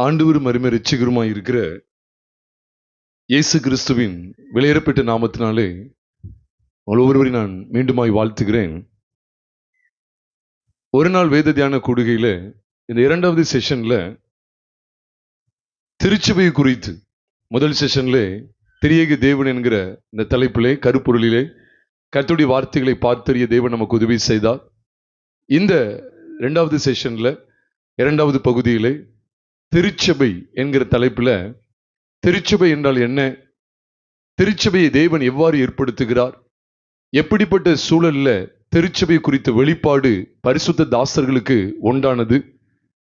ஆண்டவரும் அருமை இரட்சகருமாய் இருக்கிற இயேசு கிறிஸ்துவின் விலையேறப்பட்ட நாமத்தினாலே உங்கள் ஒவ்வொருவரையும் நான் மீண்டுமாய் வாழ்த்துகிறேன். ஒரு நாள் வேத தியான கூடுகையில் இந்த இரண்டாவது செஷன்ல திருச்சபை குறித்து, முதல் செஷன்ல திரியேக தேவன் என்கிற இந்த தலைப்பிலே கருப்பொருளிலே கர்த்தருடைய வார்த்தைகளை பார்த்தறிய தேவன் நமக்கு உதவி செய்தார். இந்த இரண்டாவது செஷன்ல இரண்டாவது பகுதியிலே திருச்சபை என்கிற தலைப்புல திருச்சபை என்றால் என்ன, திருச்சபையை தேவன் எவ்வாறு ஏற்படுத்துகிறார், எப்படிப்பட்ட சூழல்ல திருச்சபை குறித்த வெளிப்பாடு பரிசுத்த தாசர்களுக்கு உண்டானது,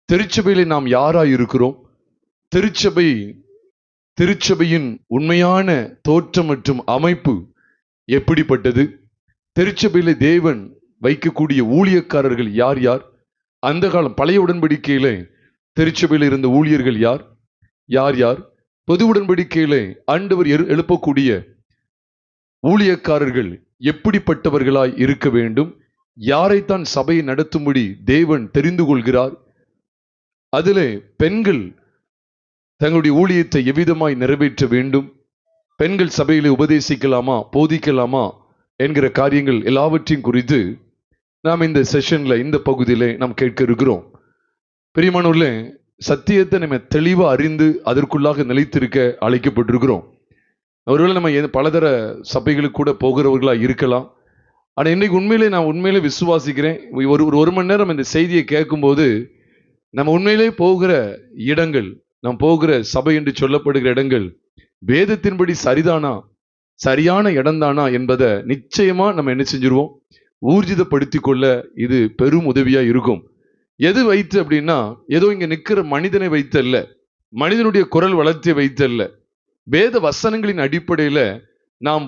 திருச்சபையில நாம் யாராய் இருக்கிறோம், திருச்சபையின் உண்மையான தோற்றம் மற்றும் அமைப்பு எப்படிப்பட்டது, திருச்சபையில தேவன் வைக்கக்கூடிய ஊழியக்காரர்கள் யார் யார், அந்த காலம் பழைய உடன்படிக்கையில திருச்சபையில் இருந்த ஊழியர்கள் யார் யார், பொது உடன்படிக்கையிலே ஆண்டவர் எழுப்பக்கூடிய ஊழியக்காரர்கள் எப்படிப்பட்டவர்களாய் இருக்க வேண்டும், யாரைத்தான் சபையை நடத்தும்படி தேவன் தெரிந்து கொள்கிறார், அதிலே பெண்கள் தங்களுடைய ஊழியத்தை எவ்விதமாய் நிறைவேற்ற வேண்டும், பெண்கள் சபையிலே உபதேசிக்கலாமா போதிக்கலாமா என்கிற காரியங்கள் எல்லாவற்றையும் குறித்து நாம் இந்த செஷன்ல இந்த பகுதியிலே நாம் கேட்க இருக்கிறோம். பிரியமானவர்களே, சத்தியத்தை நம்ம தெளிவா அறிந்து அதற்குள்ளாக நிலைத்திருக்க அழைக்கப்பட்டிருக்கிறோம். ஒருவேளை நம்ம பலதர சபைகளுக்கு கூட போகிறவர்களா இருக்கலாம். ஆனால் இன்னைக்கு நான் உண்மையிலே விசுவாசிக்கிறேன், ஒரு மணி நேரம் இந்த செய்தியை கேட்கும்போது நம்ம உண்மையிலே போகிற இடங்கள், நாம் போகிற சபை என்று சொல்லப்படுகிற இடங்கள் வேதத்தின்படி சரியான இடம்தானா என்பதை நிச்சயமா நம்ம என்ன செஞ்சிருவோம், ஊர்ஜிதப்படுத்தி கொள்ள இது பெரும் உதவியா இருக்கும். எது வைத்து அப்படின்னா, ஏதோ இங்க நிற்கிற மனிதனை வைத்தல்ல, மனிதனுடைய குரல் வளர்ச்சியை வைத்தல்ல, வேத வசனங்களின் அடிப்படையில நாம்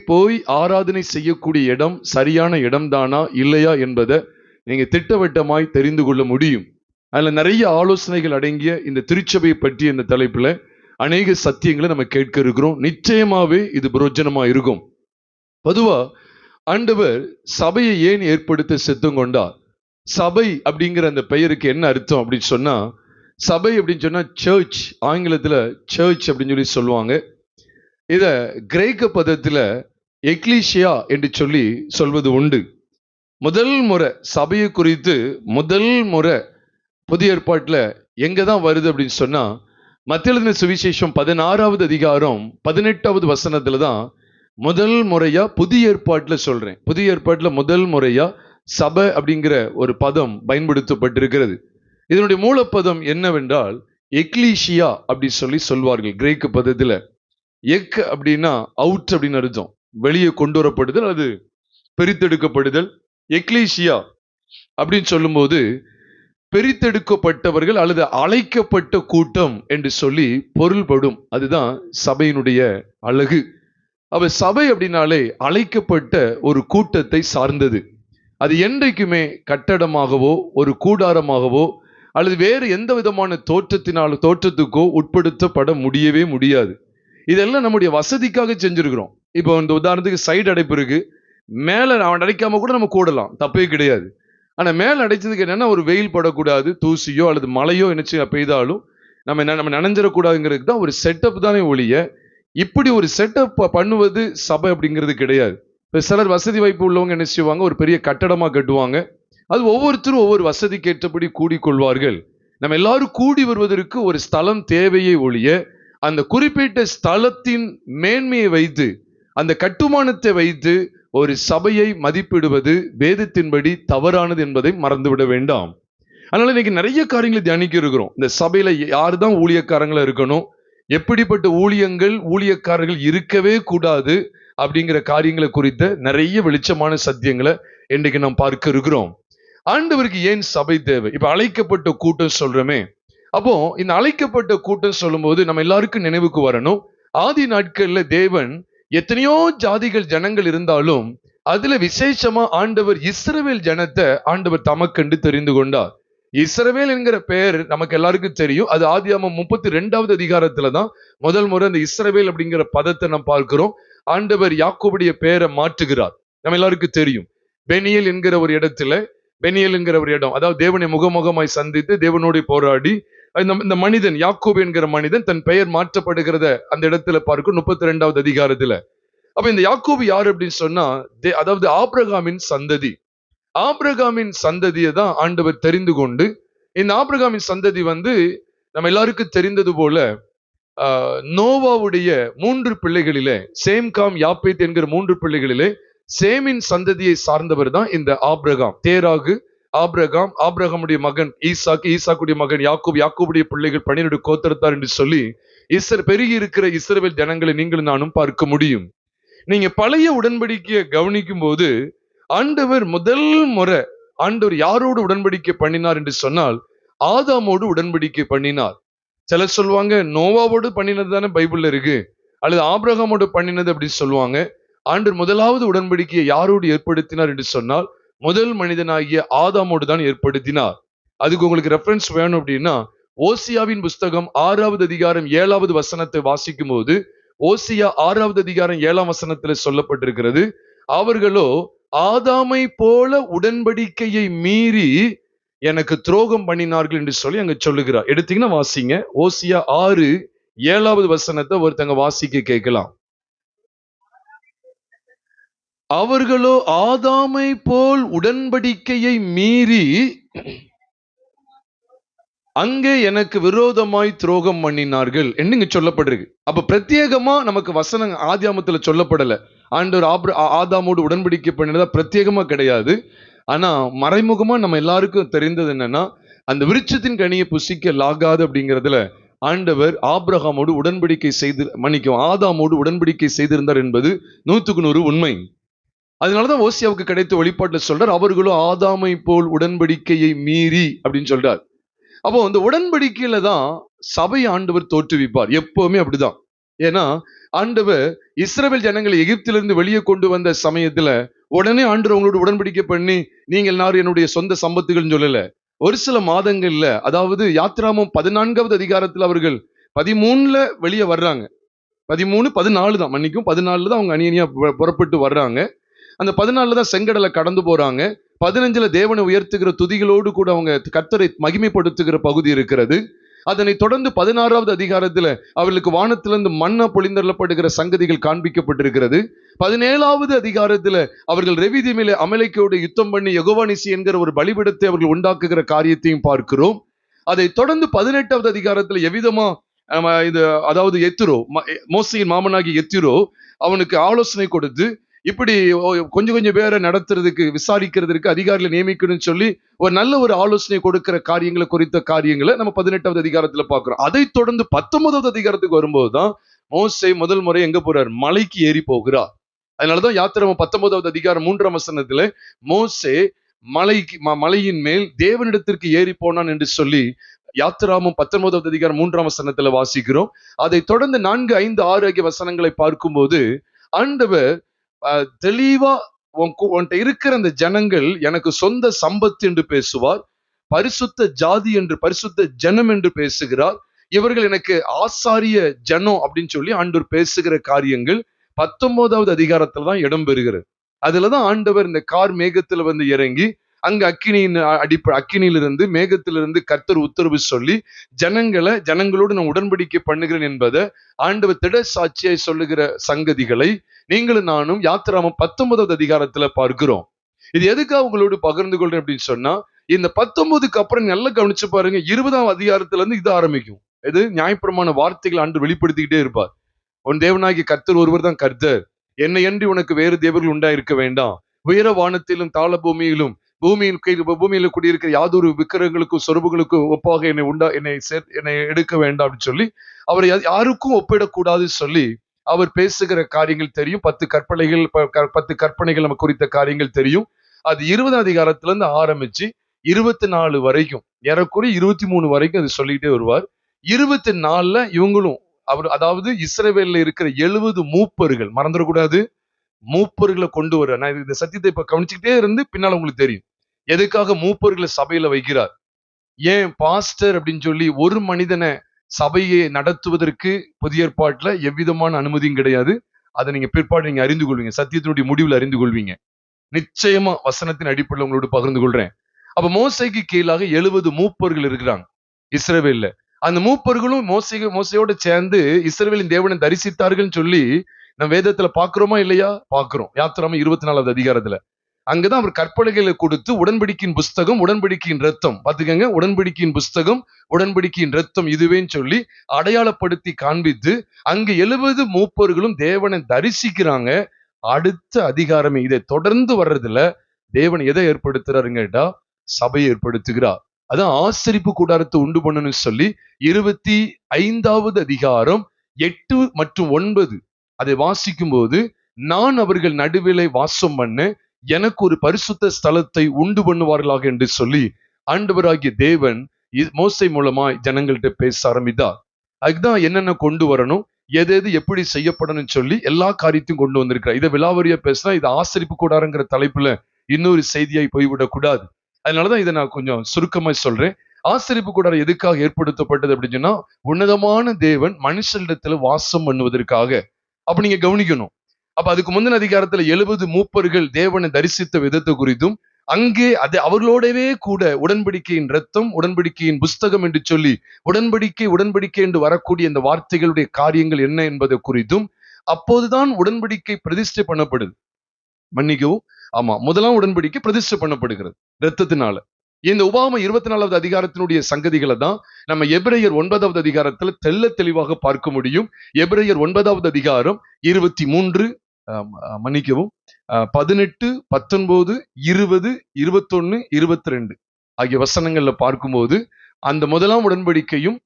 போய் ஆராதனை செய்யக்கூடிய இடம் சரியான இடம்தானா இல்லையா என்பதை நீங்க திட்டவட்டமாய் தெரிந்து கொள்ள முடியும். அதுல நிறைய ஆலோசனைகள் அடங்கிய இந்த திருச்சபையை பற்றிய இந்த தலைப்புல அநேக சத்தியங்களை நம்ம கேட்க இருக்கிறோம். நிச்சயமாவே இது பிரயோஜனமா இருக்கும். பொதுவா ஆண்டவர் சபையை ஏன் ஏற்படுத்த சித்தம் கொண்டார், சபை அப்படிங்கிற அந்த பெயருக்கு என்ன அர்த்தம் அப்படின்னு சொன்னா, சபை அப்படின்னு சொன்னா சர்ச், ஆங்கிலத்துல சர்ச் அப்படின்னு சொல்லி சொல்லுவாங்க. இத கிரேக்க பதத்துல எக்லீசியா என்று சொல்லி சொல்வது உண்டு. முதல் முறை சபையை குறித்து முதல் முறை புதிய ஏற்பாட்டுல எங்கதான் வருது அப்படின்னு சொன்னா, மத்தேயு எழுதின சுவிசேஷம் 16வது அதிகாரம் 18வது வசனத்துல தான் முதல் முறையா புதிய ஏற்பாட்டுல சொல்றேன், புதிய ஏற்பாட்டுல முதல் முறையா சபை அப்படிங்கிற ஒரு பதம் பயன்படுத்தப்பட்டிருக்கிறது. இதனுடைய மூலப்பதம் என்னவென்றால் எக்லீசியா அப்படி சொல்லி சொல்வார்கள் கிரேக்க பதத்துல. எக் அப்படின்னா அவுட் அப்படின்னு அர்த்தம், வெளியே கொண்டு வரப்படுதல், அது பிரித்தெடுக்கப்படுதல். எக்லீசியா அப்படின்னு சொல்லும்போது பிரித்தெடுக்கப்பட்டவர்கள் அல்லது அழைக்கப்பட்ட கூட்டம் என்று சொல்லி பொருள்படும். அதுதான் சபையினுடைய அழகு. அவ சபை அப்படின்னாலே அழைக்கப்பட்ட ஒரு கூட்டத்தை சார்ந்தது. அது என்றைக்குமே கட்டடமாகவோ ஒரு கூடாரமாகவோ அல்லது வேறு எந்த விதமான தோற்றத்துக்கோ உட்படுத்தப்பட முடியவே முடியாது. இதெல்லாம் நம்முடைய வசதிக்காக செஞ்சிருக்கிறோம். இப்போ இந்த உதாரணத்துக்கு சைடு அடைப்பு இருக்கு, மேல அவன் அடைக்காம கூட நம்ம கூடலாம், தப்பே கிடையாது. ஆனா மேல அடைச்சதுக்கு என்னன்னா, ஒரு வெயில் படக்கூடாது, தூசியோ அல்லது மழையோ என்ன பெய்தாலும் நம்ம நனைஞ்சிடக்கூடாதுங்கிறதுக்கு தான் ஒரு செட்டப் தானே ஒழிய, இப்படி ஒரு செட்டப் பண்ணுவது சபை அப்படிங்கிறது கிடையாது. இப்போ சிலர் வசதி வாய்ப்பு உள்ளவங்க என்ன செய்வாங்க, ஒரு பெரிய கட்டடமா கட்டுவாங்க. அது ஒவ்வொருத்தரும் ஒவ்வொரு வசதிக்கு ஏற்றபடி கூடிக்கொள்வார்கள். நம்ம எல்லாரும் கூடி வருவதற்கு ஒரு ஸ்தலம் தேவையை ஒழிய, அந்த குறிப்பிட்ட ஸ்தலத்தின் மேன்மையை வைத்து, அந்த கட்டுமானத்தை வைத்து ஒரு சபையை மதிப்பிடுவது வேதத்தின்படி தவறானது என்பதை மறந்துவிட வேண்டாம். அதனால இன்னைக்கு நிறைய காரியங்களை தியானிக்க இருக்கிறோம். இந்த சபையில யாரு தான் ஊழியக்காரங்களா இருக்கணும், எப்படிப்பட்ட ஊழியக்காரர்கள் இருக்கவே கூடாது அப்படிங்கிற காரியங்களை குறித்த நிறைய வெளிச்சமான சத்தியங்களை இன்றைக்கு நாம் பார்க்க இருக்கிறோம். ஆண்டவருக்கு ஏன் சபை தேவை? இப்ப அழைக்கப்பட்ட கூட்டம் சொல்றோமே, அப்போ இந்த அழைக்கப்பட்ட கூட்டம் சொல்லும் போது நம்ம எல்லாருக்கும் நினைவுக்கு வரணும், ஆதி நாட்கள்ல தேவன் எத்தனையோ ஜனங்கள் இருந்தாலும் அதுல விசேஷமா ஆண்டவர் இஸ்ரவேல் ஜனத்தை ஆண்டவர் தமக்கண்டு தெரிந்து கொண்டார். இஸ்ரவேல் என்கிற பெயர் நமக்கு எல்லாருக்கும் தெரியும். அது ஆதியாகமம் 32வது அதிகாரத்துலதான் முதல் முறை அந்த இஸ்ரவேல் அப்படிங்கிற பதத்தை நாம் பார்க்கிறோம். ஆண்டவர் யாக்கோபுடைய பெயரை மாற்றுகிறார். நம்ம எல்லாருக்கும் தெரியும். பெனியேல் என்கிற ஒரு இடம், அதாவது தேவனை முகமுகமாய் சந்தித்து தேவனோடு போராடி இந்த மனிதன் யாக்கோபு என்கிற மனிதன் தன் பெயர் மாற்றப்படுகிறத அந்த இடத்துல பார்க்கும் 32வது அதிகாரத்துல. அப்ப இந்த யாக்கோபு யாரு அப்படின்னு சொன்னா, அதாவது ஆபிரகாமின் சந்ததி. ஆபிரகாமின் சந்ததியை தான் ஆண்டவர் தெரிந்து கொண்டு, இந்த ஆபிரகாமின் சந்ததி நம்ம எல்லாருக்கும் தெரிந்தது போல நோவாவுடைய 3 பிள்ளைகளிலே, சேம் காம் யாப்பேத் என்கிற 3 பிள்ளைகளிலே சேமின் சந்ததியை சார்ந்தவர் தான் இந்த ஆபிரகாம். தேராகு, ஆபிரகாம், ஆபிரகாமுடைய மகன் ஈசாக்கு, ஈசாக்குடைய மகன் யாக்கோபு, யாக்கோபுடைய பிள்ளைகள் 12 கோத்திரத்தார் என்று சொல்லி பெருகி இருக்கிற இஸ்ரவேல் ஜனங்களை நீங்களும் நானும் பார்க்க முடியும். நீங்க பழைய உடன்படிக்கையை கவனிக்கும் போது ஆண்டவர் முதல் முறை ஆண்டவர் யாரோடு உடன்படிக்கை பண்ணினார் என்று சொன்னால் ஆதாமோடு உடன்படிக்கை பண்ணினார். சிலர் சொல்லுவாங்க நோவாவோடு பண்ணினது தானே பைபிள்ல இருக்கு, அல்லது ஆபிரகாமோடு பண்ணினது அப்படின்னு சொல்லுவாங்க. ஆண்டவர் முதலாவது உடன்படிக்கையை யாரோடு ஏற்படுத்தினார் என்று சொன்னால் முதல் மனிதனாகிய ஆதாமோடு தான் ஏற்படுத்தினார். அதுக்கு உங்களுக்கு ரெஃபரன்ஸ் வேணும் அப்படின்னா ஓசியாவின் புஸ்தகம் 6வது அதிகாரம் 7வது வசனத்தை வாசிக்கும் போது, ஓசியா 6வது அதிகாரம் 7ஆம் வசனத்துல சொல்லப்பட்டிருக்கிறது, அவர்களோ ஆதாமை போல உடன்படிக்கையை மீறி எனக்கு துரோகம் பண்ணினார்கள் என்று சொல்லி அங்க சொல்லுகிறார். எடுத்தீங்கன்னா வாசிங்க, ஓசியா 6:7வது வசனத்தை ஒருத்தங்க வாசிக்க கேட்கலாம். அவர்களோ ஆதாமை போல் உடன்படிக்கையை மீறி அங்கே எனக்கு விரோதமாய் துரோகம் பண்ணினார்கள் என்று இங்க சொல்லப்பட்டிருக்கு. அப்ப பிரத்யேகமா நமக்கு வசனம் ஆதியாமத்துல சொல்லப்படல. ஆண்டவர் ஆதாமோடு உடன்படிக்கை பண்ணினதா பிரத்யேகமா கிடையாது. ஆனா மறைமுகமா நம்ம எல்லாருக்கும் தெரிந்தது என்னன்னா, அந்த விருட்சத்தின் கனியை புசிக்க லாகாது அப்படிங்கிறதுல ஆண்டவர் ஆபிரகாமோடு உடன்படிக்கை ஆதாமோடு உடன்படிக்கை செய்திருந்தார் என்பது 100% உண்மை. அதனாலதான் ஓசியாவுக்கு கிடைத்த வெளிப்பாட்டுல சொல்றார், அவர்களும் ஆதாமை போல் உடன்படிக்கையை மீறி அப்படின்னு சொல்றார். அப்போ அந்த உடன்படிக்கையில தான் சபை ஆண்டவர் தோற்றுவிப்பார், எப்பவுமே அப்படிதான். ஏன்னா ஆண்டவர் இஸ்ரவேல் ஜனங்களை எகிப்திலிருந்து வெளியே கொண்டு வந்த சமயத்துல உடனே ஆண்டவர் அவங்களோட உடன்படிக்கை பண்ணி நீங்கள் எல்லாரும் என்னுடைய சொந்த சம்பத்துகள் சொல்லல. ஒரு சில மாதங்கள்ல, அதாவது யாத்திராமம் 14வது அதிகாரத்துல அவர்கள் 13ல வெளியே வர்றாங்க. 14 தான், மன்னிக்கும், 14 தான் அவங்க அணியணியா புறப்பட்டு வர்றாங்க. அந்த 14 தான் செங்கடலை கடந்து போறாங்க. 15ல தேவனை உயர்த்துகிற துதிகளோடு கூட அவங்க கர்த்தரை மகிமைப்படுத்துகிற பகுதி இருக்கிறது. அதனை தொடர்ந்து 16வது அதிகாரத்துல அவர்களுக்கு வானத்திலிருந்து மன்னா பொழிந்தள்ளப்படுகிற சங்கதிகள் காண்பிக்கப்பட்டிருக்கிறது. 17வது அதிகாரத்துல அவர்கள் ரெவிதீமிலே அமலேக்கோடு யுத்தம் பண்ணி யெகோவா நிசி என்கிற ஒரு பலிபீடத்தை அவர்கள் உண்டாக்குகிற காரியத்தையும் பார்க்கிறோம். அதை தொடர்ந்து 18வது அதிகாரத்துல எவ்விதமா அதாவது எத்திரோ, மோசையின் மாமனாகி எத்திரோ அவனுக்கு ஆலோசனை கொடுத்து இப்படி கொஞ்சம் பேரை நடத்துறதுக்கு, விசாரிக்கிறதுக்கு அதிகாரிகளை நியமிக்கணும்னு சொல்லி ஒரு நல்ல ஒரு ஆலோசனை கொடுக்கிற காரியங்களை குறித்த காரியங்களை நம்ம 18வது அதிகாரத்துல பார்க்கிறோம். அதை தொடர்ந்து 19வது அதிகாரத்துக்கு வரும்போதுதான் மோசே முதல் முறை எங்க போறார், மலைக்கு ஏறி போகிறார். அதனாலதான் யாத்திராமம் 19வது அதிகாரம் 3ஆம் வசனத்துல மோசே மலையின் மேல் தேவனிடத்திற்கு ஏறி போனான் என்று சொல்லி யாத்திராமம் 19வது அதிகாரம் 3ஆம் வசனத்துல வாசிக்கிறோம். அதை தொடர்ந்து 4, 5, 6 ஆகிய வசனங்களை பார்க்கும்போது ஆண்டவர் தெளிவா உன்கிட்ட இருக்கிற அந்த ஜனங்கள் எனக்கு சொந்த சம்பத்து என்று பேசுவார், பரிசுத்த ஜாதி என்று, பரிசுத்த ஜனம் என்று பேசுகிறார், இவர்கள் எனக்கு ஆசாரிய ஜனம் அப்படின்னு சொல்லி ஆண்டவர் பேசுகிற காரியங்கள் 19வது அதிகாரத்துல தான் இடம் பெறுகிறது. அதுலதான் ஆண்டவர் இந்த கார் மேகத்துல இறங்கி அங்க அக்கினியிலிருந்து மேகத்திலிருந்து கர்த்தர் உத்தரவு சொல்லி ஜனங்களோடு நான் உடன்படிக்கை பண்ணுகிறேன் என்பதை ஆண்டவர் திட சாட்சியாய் சொல்லுகிற சங்கதிகளை நீங்களும் நானும் யாத்திராமம் 19வது அதிகாரத்துல பார்க்கிறோம். இது எதுக்காக உங்களோடு பகிர்ந்து கொள்றேன் அப்படின்னு சொன்னா, இந்த 19க்கு அப்புறம் நல்லா கவனிச்சு பாருங்க, 20ஆம் அதிகாரத்துல இருந்து இது ஆரம்பிக்கும். இது நியாயப்பிரமாண வார்த்தைகள் ஆண்டு வெளிப்படுத்திக்கிட்டே இருப்பார். உன் தேவனாகிய கர்த்தர் ஒருவர் தான் கர்த்தர், என்னை அன்றி உனக்கு வேறு தேவர்கள் உண்டாயிருக்க வேண்டாம், உயர வானத்திலும் தாழ பூமியிலும் பூமியில குடியிருக்கிற யாதொரு விக்கிரகங்களுக்கும் சொருபுகளுக்கும் ஒப்பாக என்னை எடுக்க வேண்டாம் அப்படின்னு சொல்லி அவரை யாருக்கும் ஒப்பிடக்கூடாது சொல்லி அவர் பேசுகிற காரியங்கள் தெரியும். 10 கற்பனைகள் நம்ம குறித்த காரியங்கள் தெரியும். அது 20ஆம் அதிகாரத்துல இருந்து ஆரம்பிச்சு 24 வரைக்கும், ஏறக்குறைய 23 வரைக்கும் அது சொல்லிட்டே வருவார். 24ல இவங்களும் அதாவது இஸ்ரவேல்ல இருக்கிற 70 மூப்பர்கள், மறந்துடக்கூடாது, மூப்பர்களை கொண்டு வர. நான் இந்த சத்தியத்தை இப்ப கவனிச்சுக்கிட்டே இருந்து பின்னால உங்களுக்கு தெரியும் எதுக்காக மூப்பர்களை சபையில வைக்கிறார். ஏன் பாஸ்டர் அப்படின்னு சொல்லி ஒரு மனிதனை சபையை நடத்துவதற்கு புதிய ஏற்பாட்டுல எவ்விதமான அனுமதியும் கிடையாது. அதை நீங்க பிற்பாடு நீங்க அறிந்து கொள்வீங்க, சத்தியத்தினுடைய முடிவில் அறிந்து கொள்வீங்க. நிச்சயமா வசனத்தின் அடிப்படையில் உங்களோட பகிர்ந்து கொள்றேன். அப்ப மோசைக்கு கீழாக 70 மூப்பர்கள் இருக்கிறாங்க இஸ்ரவேல்ல. அந்த மூப்பர்களும் மோசையோடு சேர்ந்து இஸ்ரவேலின் தேவனை தரிசித்தார்கள் சொல்லி நம்ம வேதத்துல பாக்குறோமா இல்லையா? பாக்குறோம். யாத்திராமம் 24வது அதிகாரத்துல அங்கதான் அவர் கற்பனைகளை கொடுத்து உடன்படிக்கையின் புஸ்தகம், உடன்படிக்கையின் ரத்தம் பாத்துக்கங்க, உடன்படிக்கையின் புஸ்தகம், உடன்படிக்கையின் ரத்தம் இதுவேன்னு சொல்லி அடையாளப்படுத்தி காண்பித்து அங்க 70 மூப்பர்களும் தேவனை தரிசிக்கிறாங்க. அடுத்த அதிகாரமே இதை தொடர்ந்து வர்றதுல தேவன் எதை ஏற்படுத்துறாருன்னு கேட்டா சபையை ஏற்படுத்துகிறார். அதான் ஆசரிப்பு கூடாரத்தை உண்டு பண்ணணும்னு சொல்லி 25வது அதிகாரம் 8 மற்றும் 9 அதை வாசிக்கும் போது, நான் அவர்கள் நடுவிலே வாசம் பண்ண எனக்கு ஒரு பரிசுத்த ஸ்தலத்தை உண்டு பண்ணுவார்களாக என்று சொல்லி ஆண்டவராகிய தேவன் மோசே மூலமா ஜனங்கள்கிட்ட பேச ஆரம்பித்தார். அதுதான் என்னென்ன கொண்டு வரணும், எது எது எப்படி செய்யப்படணும்னு சொல்லி எல்லா காரியத்தையும் கொண்டு வந்திருக்கிறார். இதை விலாவரியா பேசினா இது ஆசரிப்பு கூடாரங்கிற தலைப்புல இன்னொரு செய்தியாய் போய்விடக் கூடாது. அதனாலதான் இதை நான் கொஞ்சம் சுருக்கமா சொல்றேன். ஆசரிப்பு கூடாரம் எதுக்காக ஏற்படுத்தப்பட்டது அப்படின்னு சொன்னா, உன்னதமான தேவன் மனுஷனிடத்துல வாசம் பண்ணுவதற்காக. அப்ப நீங்க கவனிக்கணும். அப்ப அதுக்கு முந்தின அதிகாரத்துல 70 மூப்பர்கள் தேவனை தரிசித்த விதத்தை குறித்தும், அங்கே அது அவர்களோடவே கூட உடன்படிக்கையின் ரத்தம், உடன்படிக்கையின் புஸ்தகம் என்று சொல்லி உடன்படிக்கை என்று வரக்கூடிய இந்த வார்த்தைகளுடைய காரியங்கள் என்ன என்பதை குறித்தும், அப்போதுதான் உடன்படிக்கை பிரதிஷ்டை பண்ணப்படுது. மன்னிக்கவும், ஆமா, முதலாம் உடன்படிக்கை பிரதிஷ்டை பண்ணப்படுகிறது ரத்தத்தினால. இந்த உபாகம 24வது அதிகாரத்தினுடைய சங்கதிகளை தான் நம்ம எபிரேயர் 9வது அதிகாரத்துல தெள்ள தெளிவாக பார்க்க முடியும். எபிரேயர் 9வது அதிகாரம் 23 மன்னிக்கவும் 18, 19, 20, 21, 22 ஆகிய வசனங்கள்ல பார்க்கும்போது அந்த முதலாம் உடன்படிக்கையும்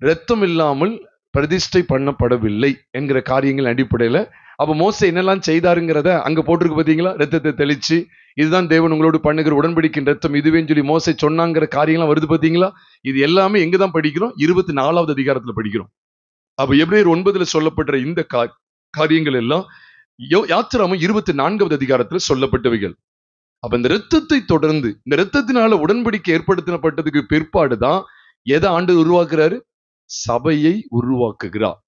இரத்தம் இல்லாமல் பிரதிஷ்டை பண்ணப்படவில்லை என்கிற காரியங்கள் அடிப்படையில, அப்ப மோசே என்னெல்லாம் செய்தாருங்கிறத அங்க போட்டிருக்கு பாத்தீங்களா? ரத்தத்தை தெளிச்சு, இதுதான் தேவன் உங்களோடு பண்ணுகிற உடன்படிக்கையின் ரத்தம் இதுவேன்னு சொல்லி மோசே சொன்னாங்கிற காரியங்கள்லாம் வருது பாத்தீங்களா? இது எல்லாமே எங்கதான் படிக்கிறோம்? 24வது அதிகாரத்துல படிக்கிறோம். அப்ப எபிரேயர் 9ல சொல்லப்படுற இந்த காரியங்கள் எல்லாம் யாத்திராமம் 24வது அதிகாரத்துல சொல்லப்பட்டவைகள். அப்ப இந்த ரத்தத்தை தொடர்ந்து, இந்த ரத்தத்தினால உடன்படிக்கை ஏற்படுத்தப்பட்டதுக்கு பிற்பாடுதான் எதை ஆண்டவர் உருவாக்குறாரு? சபையை உருவாக்குகிறார்.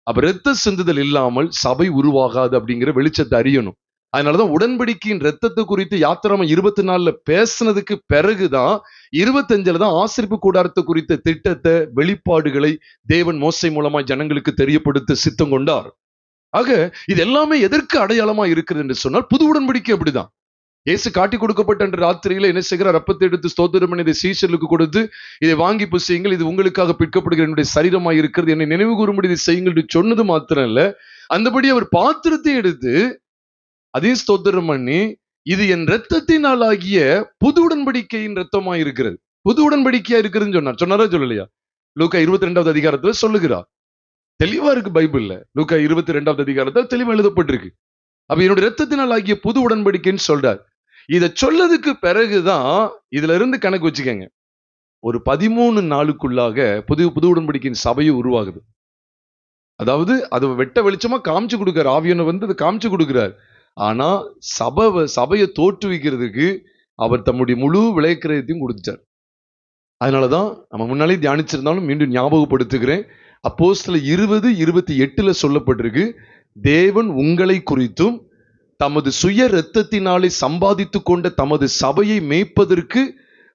அப்ப இரத்த சிந்துதல் இல்லாமல் சபை உருவாகாது அப்படிங்கிற வெளிச்சத்தை அறியணும். அதனாலதான் உடன்படிக்கையின் ரத்தத்தை குறித்து யாத்திராமம் 24ல பேசினதுக்கு பிறகுதான் 25ல தான் ஆசரிப்பு கூடாரத்தை குறித்த திட்டத்தை, வெளிப்பாடுகளை தேவன் மோசே மூலமா ஜனங்களுக்கு தெரியப்படுத்த சித்தம் கொண்டார். ஆக இது எல்லாமே எதற்கு அடையாளமா இருக்குது என்று சொன்னால், புது உடன்படிக்கை அப்படிதான். இயேசு காட்டி கொடுக்கப்பட்ட அன்று ராத்திரியில என்ன செய்கிறார்? அப்பத்தை எடுத்து ஸ்தோத்திரம் பண்ணி இதை சீஷர்களுக்கு கொடுத்து, இதை வாங்கி புசியுங்கள், இது உங்களுக்காக பிற்கப்படுகிற என்னுடைய சரீரமாய் இருக்கிறது, என்னை நினைவு கூறும்படி இதை செய்யுங்கள் என்று சொன்னது மாத்திரம் இல்ல, அந்தபடி அவர் பாத்திரத்தை எடுத்து அதையும் ஸ்தோத்திரம் பண்ணி, இது என் இரத்தத்தினால் ஆகிய புது உடன்படிக்கையின் இரத்தமாய் இருக்கிறது. புது உடன்படிக்கையா இருக்குதுன்னு சொன்னாரா சொல்லலையா? லூக்கா 22வது அதிகாரத்துல சொல்லுகிறார். தெளிவா இருக்கு பைபிள்ல. லூக்கா 22வது அதிகாரத்தில் தெளிவா எழுதப்பட்டிருக்கு. அப்ப என்னுடைய இரத்தத்தினால் ஆகிய புது உடன்படிக்கைன்னு சொல்றார். இதை சொல்லதுக்கு பிறகுதான் இதுல இருந்து கணக்கு வச்சுக்கங்க, ஒரு 13 நாளுக்குள்ளாக புது உடன்படிக்கையின் சபையை உருவாகுது. அதாவது அது வெட்ட வெளிச்சமா காமிச்சு கொடுக்கிறார். ஆவியானவர் வந்து அதை காமிச்சு கொடுக்கிறார். ஆனா சபையை தோற்றுவிக்கிறதுக்கு அவர் தம்முடைய முழு விளைக்கிரயத்தையும் கொடுத்துட்டார். அதனாலதான் நம்ம முன்னாலே தியானிச்சிருந்தாலும் மீண்டும் ஞாபகப்படுத்துகிறேன். அப்போஸ்தலர் 20:28 சொல்லப்பட்டிருக்கு, தேவன் உங்களை குறித்தும் தமது சுய இரத்தத்தினாலே சம்பாதித்துக் கொண்ட தமது சபையை மேய்ப்பதற்கு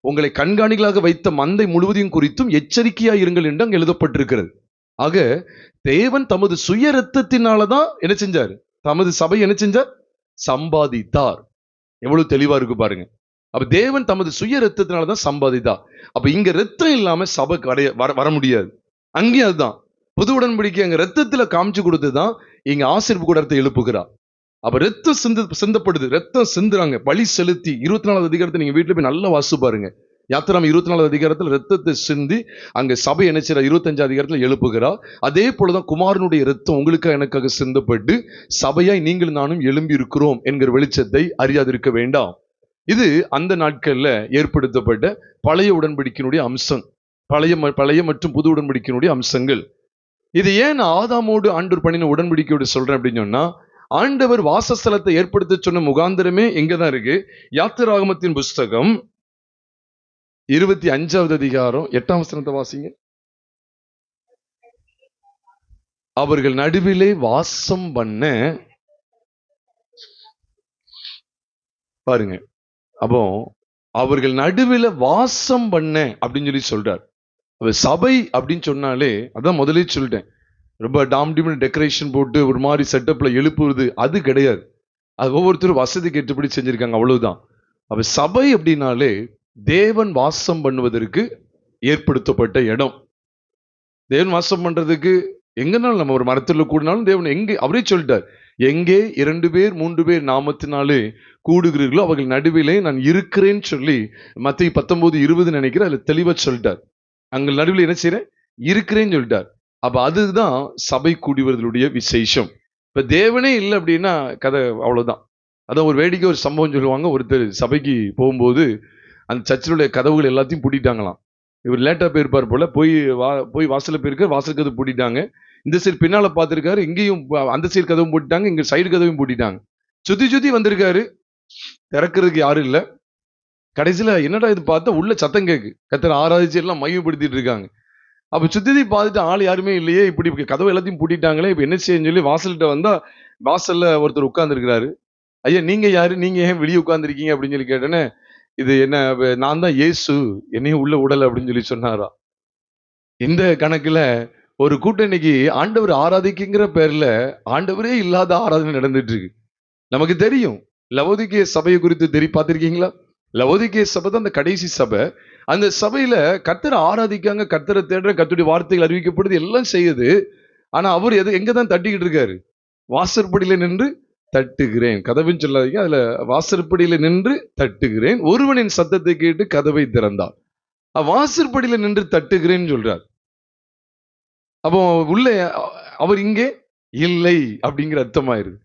உங்களை கண்காணிகளாக வைத்த மந்தை முழுவதையும் குறித்தும் எச்சரிக்கையாய் இருங்கள் என்று அங்கு எழுதப்பட்டிருக்கிறது. ஆக தேவன் தமது சுய இரத்தத்தினாலதான் என்ன செஞ்சார்? தமது சபை என்ன செஞ்சார்? சம்பாதித்தார். எவ்வளவு தெளிவா இருக்கு பாருங்க. அப்ப தேவன் தமது சுய இரத்தத்தினாலதான் சம்பாதித்தார். அப்ப இங்க ரத்தம் இல்லாம சபை வர முடியாது. அங்கேயும் அதுதான் புது உடன்படிக்கை அங்க ரத்தத்துல காமிச்சு கொடுத்துதான் இங்க ஆசரிப்பு கூடாரத்தை எழுப்புகிறார். அப்ப ரத்தம் சிந்தப்படுது, ரத்தம் சிந்துறாங்க, பலி செலுத்தி. 24வது அதிகாரத்தை நீங்க வீட்டுல போய் நல்லா வாசி பாருங்க. யாத்திராமம் 24வது அதிகாரத்துல ரத்தத்தை சிந்தி அங்க சபை என்ன செய்யற 25 அதிகாரத்துல எழுப்புகிறார். அதே போலதான் குமாரனுடைய ரத்தம் உங்களுக்காக எனக்காக சிந்தப்பட்டு சபையாய் நீங்கள் நானும் எழும்பி இருக்கிறோம் என்கிற வெளிச்சத்தை அறியாதிருக்க வேண்டாம். இது அந்த நாட்கள்ல ஏற்படுத்தப்பட்ட பழைய உடன்படிக்கையினுடைய அம்சம், பழைய மற்றும் புது உடன்படிக்கையினுடைய அம்சங்கள். இது ஏன் ஆதாமோடு ஆண்டவர் பண்ணின உடன்படிக்கையோடு சொல்றேன் அப்படின்னு சொன்னா, ஆண்டவர் வாசஸ்தலத்தை ஏற்படுத்த சொன்ன முகாந்திரமே எங்கதான் இருக்கு? யாத்திராகமத்தின் புஸ்தகம் 25வது அதிகாரம் 8ஆம் வசனத்தை வாசிங்க. அவர்கள் நடுவிலே வாசம் பண்ண பாருங்க. அப்போ அவர்கள் நடுவில் வாசம் பண்ண அப்படின்னு சொல்லி சொல்றார். சபை அப்படின்னு சொன்னாலே, அதான் முதலே சொல்லிட்டேன், ரொம்ப டாம்டிம் டெக்கரேஷன் போட்டு ஒரு மாதிரி செட்டப்ல எழுப்புறது அது கிடையாது. அது ஒவ்வொருத்தரும் வசதிக்கு ஏற்றபடி செஞ்சிருக்காங்க, அவ்வளவுதான். அப்ப சபை அப்படின்னாலே தேவன் வாசம் பண்ணுவதற்கு ஏற்படுத்தப்பட்ட இடம். தேவன் வாசம் பண்றதுக்கு எங்கனாலும், நம்ம ஒரு மரத்துல கூடினாலும் தேவன் எங்கே, அவரே சொல்லிட்டார், எங்கே 2 பேர் 3 பேர் நாமத்தினாலே கூடுகிறீர்களோ அவர்கள் நடுவிலே நான் இருக்கிறேன்னு சொல்லி மத்தேயு 19:20 நினைக்கிறேன், அதுல தெளிவா சொல்லிட்டார். அங்க நடுவில் என்ன செய்றேன், இருக்கிறேன்னு சொல்லிட்டார். அப்ப அதுதான் சபை கூடி வருதலுடைய விசேஷம். இப்ப தேவனே இல்லை அப்படின்னா கதை அவ்வளவுதான். அதான் ஒரு வேடிக்கை ஒரு சம்பவம் சொல்லுவாங்க. ஒருத்தர் சபைக்கு போகும்போது அந்த சர்ச்சிலுடைய கதவுகள் எல்லாத்தையும் பூட்டிட்டாங்களாம். இவர் லேட்டா போயிருப்பார் போல, போய் வாசல்ல போயிருக்காரு, வாசல் கதவு பூட்டிட்டாங்க. இந்த சைடு பின்னால பார்த்திருக்காரு, இங்கேயும் அந்த சைடு கதவும் பூட்டிட்டாங்க, இங்க சைடு கதவையும் பூட்டிட்டாங்க. சுத்தி சுத்தி வந்திருக்காரு, திறக்கிறதுக்கு யாரும் இல்ல. கடைசியில என்னடா இது பார்த்தா உள்ள சத்தம் கேக்கு, கர்த்தரை ஆராதிச்சு எல்லாம் மையப்படுத்திட்டு இருக்காங்க. அப்ப சுத்தி பார்த்துட்டு ஆள் யாருமே இல்லையே, இப்படி கதவு எல்லாத்தையும் பூட்டிட்டாங்களே, இப்ப என்ன செய்யன்னு சொல்லி வாசல்கிட்ட வந்தா வாசல்ல ஒருத்தர் உட்கார்ந்து இருக்கிறாரு. ஐயா நீங்க யாரு, நீங்க ஏன் வெளியே உட்கார்ந்துருக்கீங்க அப்படின்னு சொல்லி கேட்டேன்னு, இது என்ன, நான் தான் இயேசு, என்னையும் உள்ள உடல அப்படின்னு சொல்லி சொன்னாரா. இந்த கணக்குல ஒரு கூட்டம் இன்னைக்கு ஆண்டவர் ஆராதிக்குங்கிற பேர்ல ஆண்டவரே இல்லாத ஆராதனை நடந்துட்டு இருக்கு. நமக்கு தெரியும் லவோதிக்கேய சபையை குறித்து பார்த்திருக்கீங்களா? லவோதிக்கேய சபை தான் அந்த கடைசி சபை. அந்த சபையில கர்த்தரை ஆராதிக்காங்க, கர்த்தரை தேடுற, கர்த்தருடைய வார்த்தைகள் அறிவிக்கப்படுது, எல்லாம் செய்யுது. ஆனா அவர் எங்கதான் தட்டிக்கிட்டு இருக்காரு? வாசற்படியில நின்று தட்டுகிறேன், கதவுன்னு சொல்லாதீங்க, அதுல வாசற்படியில நின்று தட்டுகிறேன், ஒருவனின் சத்தத்தை கேட்டு கதவை திறந்தார். வாசற்படியில நின்று தட்டுகிறேன்னு சொல்றார். அப்போ உள்ள அவர் இங்கே இல்லை அப்படிங்கிற அர்த்தமாயிருது.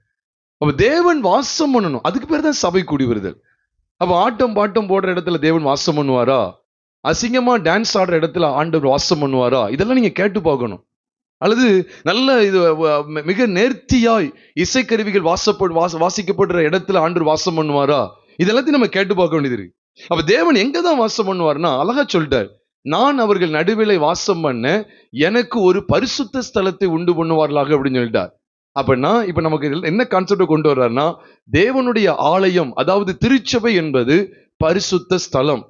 அப்ப தேவன் வாசம் பண்ணணும், அதுக்கு பேர் தான் சபை கூடி வருதல். அப்ப ஆட்டம் பாட்டம் போடுற இடத்துல தேவன் வாசம் பண்ணுவாரா? அசிங்கமா டான்ஸ் ஆடுற இடத்துல ஆண்டவர் வாசம் பண்ணுவாரா? இதெல்லாம் நீங்க கேட்டு பார்க்கணும். அல்லது நல்ல இது மிக நேர்த்தியாய் இசைக்கருவிகள் வாசிக்கப்படுற இடத்துல ஆண்டவர் வாசம் பண்ணுவாரா? இதெல்லாத்தையும் நம்ம கேட்டு பார்க்க வேண்டியது இருக்கு. அப்ப தேவன் எங்க தான் வாசம் பண்ணுவார்னா, அழகா சொல்லிட்டார், நான் அவர்கள் நடுவிலே வாசம் பண்ண எனக்கு ஒரு பரிசுத்த ஸ்தலத்தை உண்டு பண்ணுவார்களாக அப்படின்னு சொல்லிட்டார். அப்படின்னா இப்ப நமக்கு என்ன கான்செப்ட் கொண்டு வர்றாருன்னா, தேவனுடைய ஆலயம், அதாவது திருச்சபை என்பது பரிசுத்த ஸ்தலம்.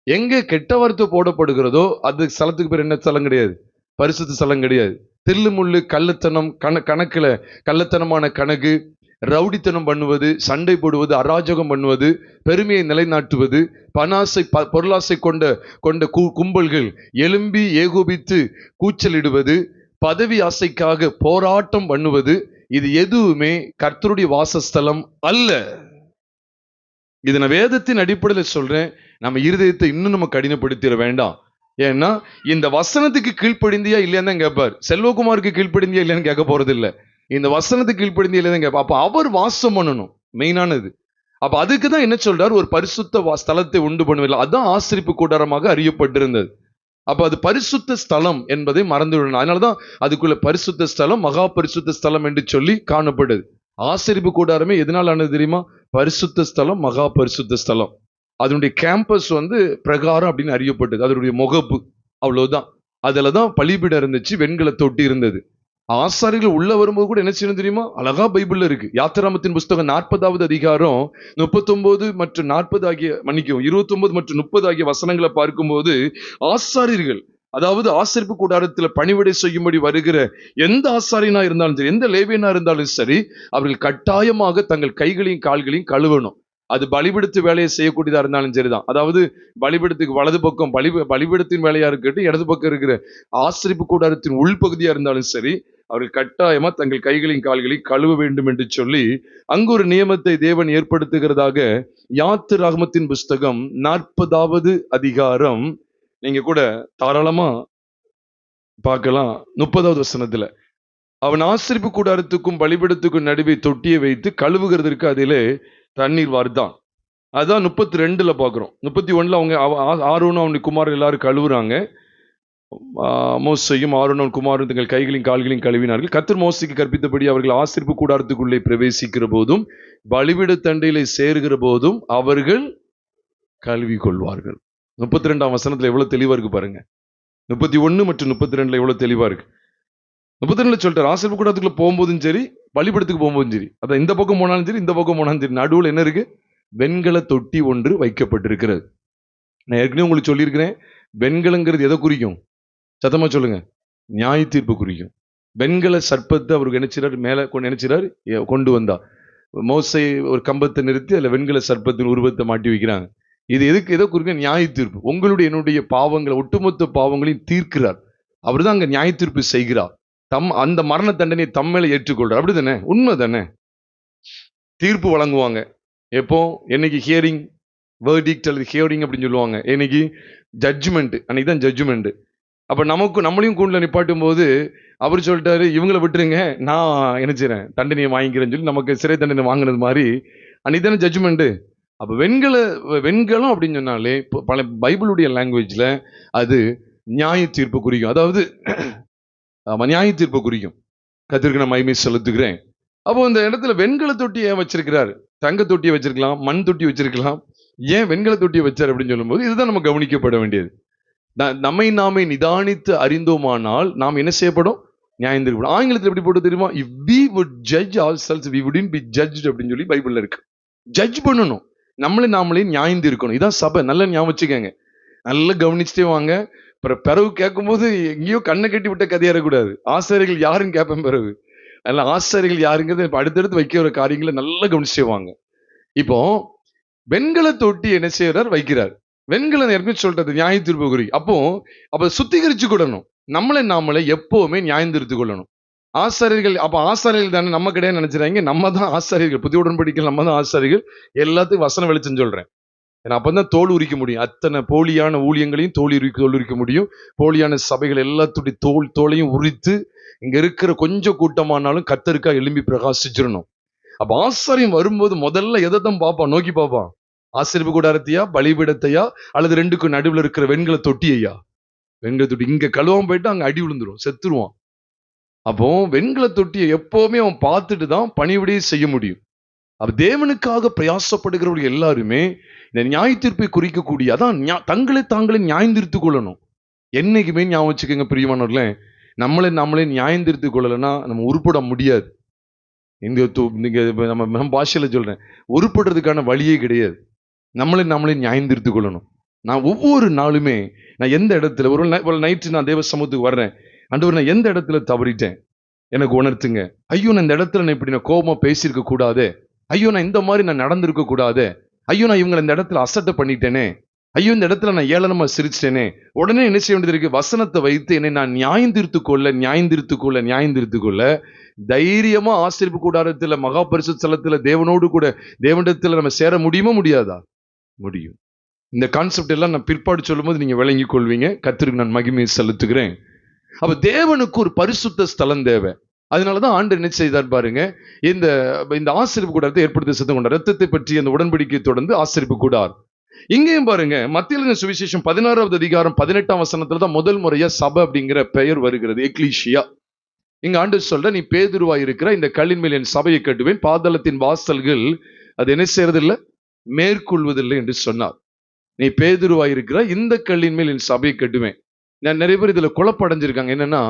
எங்க கெட்ட வார்த்தை போடப்படுகிறதோ அது ஸ்தலத்துக்கு பேர் என்ன ஸ்தலம் கிடையாது, பரிசுத்த ஸ்தலம் கிடையாது. தில்லு முள்ளு கள்ளத்தனம், கணக்குல கள்ளத்தனமான கணக்கு, ரவுடித்தனம் பண்ணுவது, சண்டை போடுவது, அராஜகம் பண்ணுவது, பெருமையை நிலைநாட்டுவது, பணாசை பொருளாசை கொண்ட கும்பல்கள் எழும்பி ஏகோபித்து கூச்சலிடுவது, பதவி ஆசைக்காக போராட்டம் பண்ணுவது, இது எதுவுமே கர்த்தருடைய வாசஸ்தலம் அல்ல. இது நான் வேதத்தின் அடிப்படையில் சொல்றேன். நம்ம இருதயத்தை இன்னும் நம்ம கடினப்படுத்திட வேண்டாம். ஏன்னா இந்த வசனத்துக்கு கீழ்ப்படிந்தியா இல்லையான்னு தான் கேட்பார். செல்வகுமாருக்கு கீழ்ப்படிந்தியா இல்லையான்னு கேட்க போறது இல்லை. இந்த வசனத்துக்கு கீழ்ப்படிந்தியா இல்லையான்னு கேட்பார். அப்ப அவர் வாசம் பண்ணணும், மெயினானது. அப்ப அதுக்குதான் என்ன சொல்றாரு, ஒரு பரிசுத்த ஸ்தலத்தை உண்டு பண்ணுவதில்லை. அதான் ஆசரிப்பு கூடாரமாக அறியப்பட்டிருந்தது. அப்ப அது பரிசுத்த ஸ்தலம் என்பதை மறந்து விடணும். அதனாலதான் அதுக்குள்ள பரிசுத்த ஸ்தலம், மகா பரிசுத்த ஸ்தலம் என்று சொல்லி காணப்படுது. ஆசரிப்பு கூடாரமே எதனால் ஆனது தெரியுமா? பரிசுத்த ஸ்தலம், மகா பரிசுத்த ஸ்தலம். அதனுடைய கேம்பஸ் பிரகாரம் அப்படின்னு அறியப்பட்டது, அதனுடைய முகப்பு, அவ்வளவுதான். அதுலதான் பலிபீடம் இருந்துச்சு, வெண்கல தொட்டி இருந்தது. ஆசாரிகள் உள்ள வரும்போது கூட என்ன செய்யணும் தெரியுமா? அழகா பைபிள்ல இருக்கு. யாத்திராமத்தின் புஸ்தகம் 40வது அதிகாரம் 39 மற்றும் 40 ஆகிய 29 மற்றும் 30 ஆகிய வசனங்களை பார்க்கும்போது, ஆசாரியர்கள், அதாவது ஆசரிப்பு கூடாரத்துல பணிவிடை செய்யும்படி வருகிற எந்த ஆசாரியனா இருந்தாலும் சரி, எந்த லேவியனா இருந்தாலும் சரி, அவர்கள் கட்டாயமாக தங்கள் கைகளையும் கால்களையும் கழுவணும். அது பலிபீடத்து வேலையை செய்யக்கூடியதா இருந்தாலும் சரிதான். அதாவது பலிபீடத்துக்கு வலது பக்கம் பலிபீடத்தின் வேலையா இருக்கட்டும், இடது பக்கம் இருக்கிற ஆசரிப்பு கூடாரத்தின் உள்பகுதியா இருந்தாலும் சரி, அவர்கள் கட்டாயமா தங்கள் கைகளையும் கால்களையும் கழுவ வேண்டும் என்று சொல்லி அங்கு ஒரு நியமத்தை தேவன் ஏற்படுத்துகிறதாக யாத்திராகமத்தின் புஸ்தகம் 40வது அதிகாரம் நீங்க கூட தாராளமா பார்க்கலாம். 30வது வசனத்துல, அவன் ஆசரிப்பு கூடாரத்துக்கும் பலிபீடத்துக்கும் நடுவே தொட்டியை வைத்து கழுவுகிறதற்கு அதிலே தண்ணீர் வார்த்தான். அதான் 32ல பாக்குறோம். 31ல அவங்க ஆரோனும் அவனுடைய குமாரர் எல்லாரும் கழுவுறாங்க. மோசேயும் ஆரோனும் குமாரரும் தங்கள் கைகளையும் கால்களையும் கழுவினார்கள். கர்த்தர் மோசேக்கு கற்பித்தபடி அவர்கள் ஆசரிப்பு கூடாரத்துக்குள்ளே பிரவேசிக்கிற போதும் பலிபீட தண்டையிலே சேருகிற போதும் அவர்கள் கழுவி கொள்வார்கள். 32ஆம் வசனத்துல எவ்வளவு தெளிவா இருக்கு பாருங்க. 31 மற்றும் 32ல எவ்வளவு தெளிவா இருக்கு. 32ல சொல்லிட்டார், ஆசரிப்பு கூடாரத்துக்குள்ள போகும்போதும் சரி, பலிபீடத்துக்கு போகும்போதும் சரி, அதான் இந்த பக்கம் போனாலும் சரி, இந்த பக்கம் போனாலும் சரி, நடுவில் என்ன இருக்கு? வெண்கல தொட்டி ஒன்று வைக்கப்பட்டிருக்கிறது. நான் ஏற்கனவே உங்களுக்கு சொல்லியிருக்கிறேன், வெண்கலங்கிறது எதை குறிக்கும்? சத்தமா சொல்லுங்க. நியாய தீர்ப்பு குறிக்கும். வெண்கல சர்ப்பத்தை அவருக்கு நினைச்சார், மேல நினைச்சார், கொண்டு வந்தா மோசே ஒரு கம்பத்தை நிறுத்தி அதுல வெண்கல சர்ப்பத்தின் உருவத்தை மாட்டி வைக்கிறாங்க. இது எதுக்கு, எதோ குறிக்க? நியாய தீர்ப்பு. உங்களுடைய என்னுடைய பாவங்களை, ஒட்டுமொத்த பாவங்களையும் தீர்க்கிறார். அவர்தான் அங்க நியாய தீர்ப்பு செய்கிறார். அந்த மரண தண்டனை தம்மேல ஏற்றுக்கொள்றார். அப்படிதானே? உண்மை தானே? தீர்ப்பு வழங்குவாங்க. எப்போ? என்னைக்கு ஹியரிங், வேர்டிக்ட் அல்லது ஹியரிங் அப்படின்னு சொல்லுவாங்க. என்னைக்கு ஜட்ஜ்மெண்ட், அன்னைக்கு தான் ஜட்ஜ்மெண்ட். அப்ப நம்மளையும் கூண்டில் நிப்பாட்டும் போது அவர் சொல்லிட்டாரு, இவங்களை விட்டுருங்க, நான் நினைச்சிறேன் தண்டனையை வாங்கிக்கிறேன்னு சொல்லி நமக்கு சிறை தண்டனை வாங்கினது மாதிரி அன்னைக்கு தானே ஜட்ஜ்மெண்ட். அப்ப வெண்கலம் அப்படின்னு சொன்னாலே பல பைபிளுடைய லாங்குவேஜ்ல அது நியாய தீர்ப்பு குறிக்கும். அதாவது நியாய தீர்ப்பு குறிக்கும். கர்த்தருக்கு நான் மகிமை செலுத்துகிறேன். அப்போ இந்த இடத்துல வெண்கல தொட்டியை வச்சிருக்கிறார். தங்க தொட்டியை வச்சிருக்கலாம், மண் தொட்டி வச்சிருக்கலாம். ஏன் வெண்கல தொட்டியை வச்சார் அப்படின்னு சொல்லும்போது இதுதான் நம்ம கவனிக்கப்பட வேண்டியது. நம்மை நாமே நிதானித்து அறிந்தோமானால் நாம் என்ன செய்யப்படும்? நியாயந்திருக்கப்படும். ஆங்கிலத்தில் எப்படி போட்டு தெரியுமா? If we would judge ourselves, we wouldn't be judged அப்படின்னு சொல்லி பைபிள்ல இருக்கு. ஜட்ஜ் பண்ணணும், நம்மளே நாமளே நியாயந்து இருக்கணும். இதான் சபை. நல்ல ஞாபகம் வச்சுக்கோங்க, நல்லா கவனிச்சுட்டே வாங்க. பிறகு கேட்கும்போது எங்கேயோ கண்ணை கட்டி விட்ட கதையா இருக்கக்கூடாது. ஆசிரியர்கள் யாருன்னு கேட்பேன். பிறகு நல்ல ஆசிரியர்கள் யாருங்கிறது அடுத்தடுத்து வைக்கிற காரியங்களை நல்லா கவனிச்சுட்டே வாங்க. இப்போ வெண்கல தொட்டி என்ன செய்யறார்? வைக்கிறார். வெண்கலம் ஏற்கனவே சொல்றது நியாய தீர்ப்பு குறி. அப்ப சுத்திகரிச்சு கொள்ளணும். நாமளே எப்பவுமே நியாயந்திருத்து கொள்ளணும். ஆசாரியர்கள் தானே, நம்ம கிடையாது நினைச்சிடாங்க. நம்ம தான் ஆசாரியர்கள். புதிய உடன்படிக்கையில் நம்ம தான் ஆசாரியர்கள். எல்லாத்துக்கும் வசன வெளிச்சம் சொல்றேன். ஏன்னா அப்பதான் தோல் உரிக்க முடியும். அத்தனை போலியான ஊழியங்களையும் தோல் உரிக்க முடியும். போலியான சபைகள் எல்லாத்துடைய தோலையும் உரித்து இங்க இருக்கிற கொஞ்சம் கூட்டமானாலும் கர்த்தருக்கா எழும்பி பிரகாசிச்சிடணும். அப்ப ஆசாரியம் வரும்போது முதல்ல எதை தான் பார்ப்பான்? நோக்கி பார்ப்பான். ஆசரிப்பு கூடாரத்தையா, பலிபீடத்தையா, அல்லது ரெண்டுக்கும் நடுவில் இருக்கிற வெண்கல தொட்டியையா? வெண்கல தொட்டி இங்க கழுவாம போயிட்டு அங்க அடி விழுந்துரும், செத்துருவான். அப்போ வெண்கல தொட்டியை எப்பவுமே அவன் பார்த்துட்டு தான் பணிவிடையை செய்ய முடியும். அப்ப தேவனுக்காக பிரயாசப்படுகிறவர்கள் எல்லாருமே இந்த நியாய தீர்ப்பை குறிக்கக்கூடிய, அதான் தாங்களே நியாயந்திருத்துக் கொள்ளணும். என்னைக்குமே ஞாபகம் வச்சுக்கோங்க பிரியமானவர்களே, நாமளே நியாயந்திருத்துக் கொள்ளலைன்னா நம்ம உருப்பட முடியாது. நம்ம பாஷையில சொல்றேன், உருப்படுறதுக்கான வழியே கிடையாது. நாமளே நியாயந்திருத்துக் கொள்ளணும். நான் ஒவ்வொரு நாளுமே நான் எந்த இடத்துல ஒரு நைட்டு நான் தேவ சமூகத்துக்கு வர்றேன், ஆண்டவர் நான் எந்த இடத்துல தவறிட்டேன் எனக்கு உணர்த்துங்க. ஐயோ, நான் இந்த இடத்துல நான் இப்படி நான் கோபமா பேசியிருக்க கூடாதே. ஐயோ, நான் இந்த மாதிரி நான் நடந்திருக்க கூடாதே. ஐயோ, நான் இவங்களை இந்த இடத்துல அசட்டை பண்ணிட்டேனே. ஐயோ, இந்த இடத்துல நான் ஏளனமா சிரிச்சிட்டேனே. உடனே என்ன செய்ய வேண்டியது இருக்கு? வசனத்தை வைத்து என்னை நான் நியாயந்திருத்துக் கொள்ள தைரியமா ஆசரிப்பு கூடாரத்துல, மகா பரிசுத்த ஸ்தலத்துல தேவனோடு கூட தேவனிடத்துல நம்ம சேர முடியுமா? முடியாதா? முடியும். இந்த கான்செப்ட் எல்லாம் நான் பிற்பாடு சொல்லும் போது நீங்க விளங்கிக் கொள்வீங்க. கர்த்தருக்கு நான் மகிமையை செலுத்துகிறேன். அப்ப தேவனுக்கு ஒரு பரிசுத்த ஸ்தலம் தேவை. அதனாலதான் ஆண்டு என்ன செய்தார் பாருங்க, இந்த ஆசரிப்பு கூடாரத்தை ஏற்படுத்தி சித்தம் கொண்டார். ரத்தத்தை பற்றி அந்த உடன்படிக்கை தொடர்ந்து ஆசரிப்பு கூடார். இங்கேயும் பாருங்க, மத்திய சுவிசேஷம் 16வது அதிகாரம் 18ஆம் வசனத்துல தான் முதல் முறையா சபை அப்படிங்கிற பெயர் வருகிறது, எக்லீசியா. இங்க ஆண்டவர் சொல்ற, நீ பேதுருவாய் இருக்கிற இந்த கல்லின் மேல் என் சபையை கட்டுவேன், பாதாளத்தின் வாசல்கள் அது என்ன செய்யறதில்லை, மேற்கொள்வதில்லை என்று சொன்னார். நீ பேதுருவாய் இருக்கிற இந்த கல்லின் மேல் என் சபையை கட்டுவேன். நான் நிறைய பேர் இதுல குழப்படைஞ்சிருக்காங்க. என்னன்னா,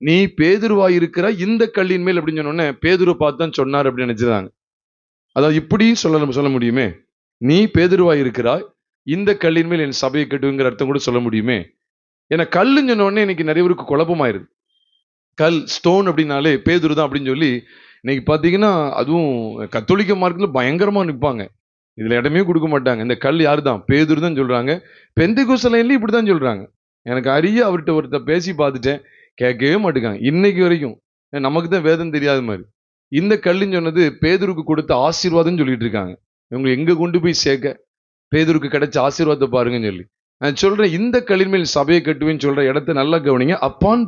நீ பேதுருவாய் இருக்கிற இந்த கல்லின் மேல் அப்படின்னு சொன்ன உடனே பேதுருவை பார்த்து தான் சொன்னார் அப்படின்னு நினைச்சிருந்தாங்க. அதாவது இப்படியும் சொல்ல முடியுமே, நீ பேதுருவாய் இருக்கிறாய் இந்த கல்லின் மேல் என் சபையை கட்டுங்கிற அர்த்தம் கூட சொல்ல முடியுமே. ஏன்னா கல்லுன்னு சொன்ன உடனே இன்னைக்கு நிறைய பேருக்கு குழப்பமாயிருது. கல், ஸ்டோன் அப்படின்னாலே பேதுரு தான் அப்படின்னு சொல்லி இன்னைக்கு பார்த்தீங்கன்னா, அதுவும் கத்தோலிக்க மார்க்கத்தில் பயங்கரமா நிற்பாங்க. இதுல இடமே கொடுக்க மாட்டாங்க. இந்த கல் யாரு தான்? பேதுரு தான் சொல்றாங்க. பெந்தெகோஸ்தே லைன்லயும் இப்படிதான் சொல்றாங்க. எனக்கு அவர்கிட்ட ஒருத்தர் பேசி பார்த்துட்டேன், கேட்கவே மாட்டேங்காங்க இன்னைக்கு வரைக்கும். நமக்கு தான் வேதம் தெரியாத மாதிரி. இந்த கல்லுன்னு சொன்னது பேதுருக்கு கொடுத்த ஆசீர்வாதம் சொல்லிட்டு இருக்காங்க. இவங்க எங்க கொண்டு போய் சேர்க்க, பேதுருக்கு கிடைச்ச ஆசீர்வாதத்தை பாருங்கன்னு சொல்லி நான் சொல்றேன். இந்த கல்லின் மேல் சபையை கட்டுவேன்னு சொல்ற இடத்தை நல்லா கவனிங்க. upon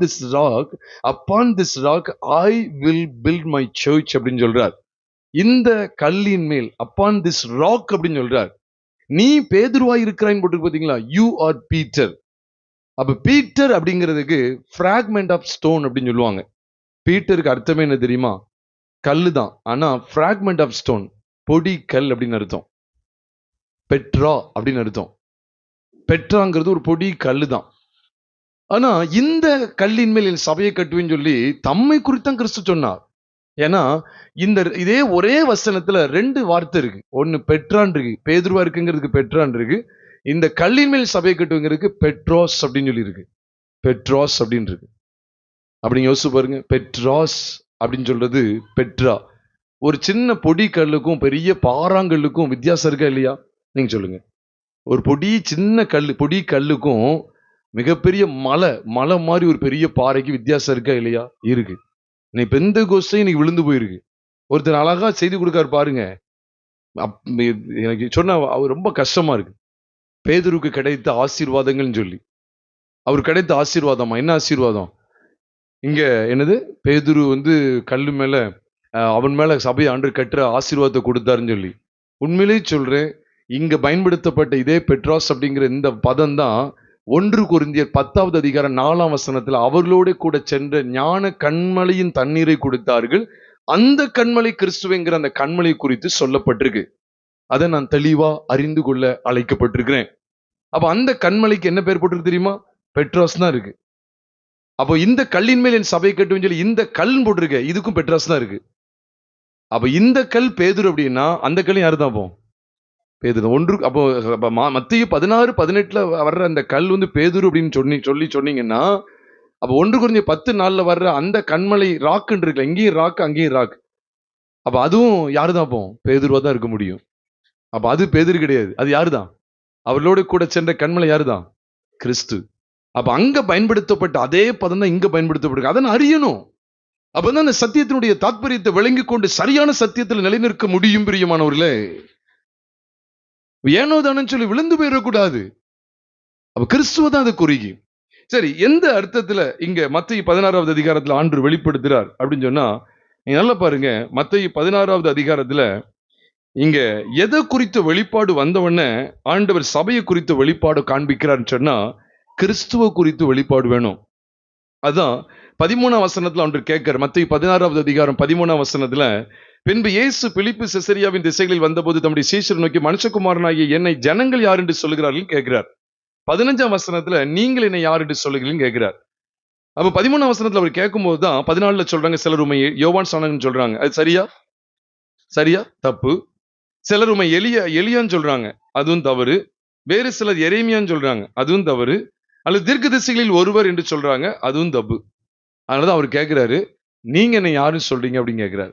this rock I will build my church அப்படின்னு சொல்றார். இந்த கல்லின் மேல், upon this rock அப்படின்னு சொல்றார். நீ பேதுருவாய் இருக்கிறான்னு போட்டு பாத்தீங்களா, you are Peter. அப்ப பீட்டர் அப்படிங்கிறதுக்கு fragment of stone அப்படின்னு சொல்லுவாங்க. பீட்டருக்கு அர்த்தமே என்ன தெரியுமா? கல்லு தான். ஆனா fragment of stone, பொடி கல் அப்படின்னு அர்த்தம். பெட்ரா அப்படின்னு அர்த்தம். பெட்ராங்கிறது ஒரு பொடி கல்லு தான். ஆனா இந்த கல்லின் மேல் என் சபையை கட்டுவேன்னு சொல்லி தம்மை குறித்தான் கிறிஸ்து சொன்னார். ஏன்னா இதே ஒரே வசனத்துல 2 வார்த்தை இருக்கு. ஒன்னு பெட்ரான் இருக்கு, பேதுருவா இருக்குங்கிறதுக்கு பெட்ரான் இருக்கு. இந்த கல்லின் மேல் சபையை கட்டுவங்கிறதுக்கு பெட்ரோஸ் அப்படின்னு சொல்லி இருக்கு. பெட்ராஸ் அப்படின்னு இருக்கு. அப்படி யோசிச்சு பாருங்க. பெட்ராஸ் அப்படின்னு சொல்றது பெட்ரா. ஒரு சின்ன பொடி கல்லுக்கும் பெரிய பாறாங்கல்லுக்கும் வித்தியாசம் இருக்கா இல்லையா? நீங்க சொல்லுங்க. ஒரு சின்ன பொடி கல்லுக்கும் மிகப்பெரிய மலை மாதிரி ஒரு பெரிய பாறைக்கு வித்தியாசம் இருக்கா இல்லையா? இருக்கு. நீ பெந்தெகோஸ்தே இன்னைக்கு விழுந்து போயிருக்கு. ஒருத்தர் அழகா செய்தி கொடுக்காரு பாருங்க. எனக்கு சொன்னா அவர் ரொம்ப கஷ்டமா இருக்கு. பேதுருக்கு கிடைத்த ஆசீர்வாதங்கள்னு சொல்லி. அவர் கிடைத்த ஆசீர்வாதமா? என்ன ஆசீர்வாதம்? இங்க என்னது? பேதுரு கல்லு மேல அவன் மேல சபையை ஆண்டு கட்டுற ஆசீர்வாதத்தை கொடுத்தாருன்னு சொல்லி. உண்மையிலேயே சொல்றேன், இங்க பயன்படுத்தப்பட்ட இதே பெட்ராஸ் அப்படிங்கிற இந்த பதம் தான் 1 கொரிந்தியர் 10வது அதிகாரம் 4ஆம் வசனத்துல அவர்களோட கூட சென்ற ஞான கண்மலையின் தண்ணீரை கொடுத்தார்கள். அந்த கண்மலை கிறிஸ்துவங்கிற அந்த கண்மலை குறித்து சொல்லப்பட்டிருக்கு. அதை நான் தெளிவா அறிந்து கொள்ள அழைக்கப்பட்டிருக்கிறேன். அப்ப அந்த கண்மலைக்கு என்ன பேர் போட்டிருக்கு தெரியுமா? பெட்ராஸ் தான் இருக்கு. அப்போ இந்த கல்லின் மேல் என் சபை கட்டுவேன்னு சொல்லி இந்த கல் போட்டிருக்க, இதுக்கும் பெட்ராஸ் தான் இருக்கு. அப்ப இந்த கல் பேதுரு அப்படின்னா அந்த கல் யாரு தான்? பேதுரு. அப்போ மத்தேயு 16:18 வர்ற அந்த கல் பேதுரு அப்படின்னு சொன்னீங்கன்னா, அப்ப 1 கொரிந்தியர் 10:4 வர்ற அந்த கண்மலை ராக்குன்னு இருக்குல்ல, இங்கேயும் ராக் அங்கேயும் ராக். அப்ப அதுவும் யாருதான்? பேதுருவா தான் இருக்க முடியும். அப்ப அது பேதுரு கிடையாது. அது யாருதான்? அவர்களோடு கூட சென்ற கண்மலை யாருதான்? கிறிஸ்து. அப்ப அங்க பயன்படுத்தப்பட்ட அதே பதம் தான் இங்க பயன்படுத்தப்பட்டிருக்கு. அதை அறியணும். அப்பதான் அந்த சத்தியத்தினுடைய தாத்பரியத்தை விளங்கி கொண்டு சரியான சத்தியத்தில் நிலைநிற்க முடியும். பிரியமானவர்களே, ஏனோ தானு சொல்லி விழுந்து போயிடக்கூடாது. அப்ப கிறிஸ்துவ தான் அது குறிகி. சரி, எந்த அர்த்தத்துல இங்க மத்தேயு 16வது அதிகாரத்துல ஆண்டவர் வெளிப்படுத்துறார் அப்படின்னு சொன்னா, நீங்க நல்லா பாருங்க. மத்தேயு 16வது அதிகாரத்துல இங்க எதை குறித்த வெளிப்பாடு வந்தவொடனே ஆண்டவர் சபையை குறித்த வெளிப்பாடு காண்பிக்கிறார்னு சொன்னா, கிறிஸ்துவ குறித்து வெளிப்பாடு வேணும். அதான் 13ஆம் வசனத்துல ஒன்று கேட்கிறார். மத்தேயு 16வது அதிகாரம் 13ஆம் வசனத்துல, பின்பு இயேசு பிலிப்பு செசரியாவின் திசைகளில் வந்தபோது தம்முடைய சீஷரை நோக்கி, மனுஷகுமாரனாகிய என்னை ஜனங்கள் யார் என்று சொல்லுகிறார்கள் கேட்கிறார். 15ஆம் வசனத்துல நீங்கள் என்னை யார் என்று சொல்லுகிறீர்கள் கேட்கிறார். அப்ப 13ஆம் வசனத்துல அவர் கேட்கும் போதுதான் 14ல சொல்றாங்க, சிலர் உம்மை யோவான் ஸ்நானகன் சொல்றாங்க. அது சரியா தப்பு. சிலர் உம்மை எலியான்னு சொல்றாங்க, அதுவும் தவறு. வேறு சிலர் எரேமியான்னு சொல்றாங்க, அதுவும் தவறு. அல்லது தீர்க்கதரிசிகளில் ஒருவர் என்று சொல்றாங்க, அதுவும் தப்பு. அதனாலதான் அவர் கேட்கிறாரு, நீங்க என்ன யாருன்னு சொல்றீங்க அப்படின்னு கேட்கிறாரு.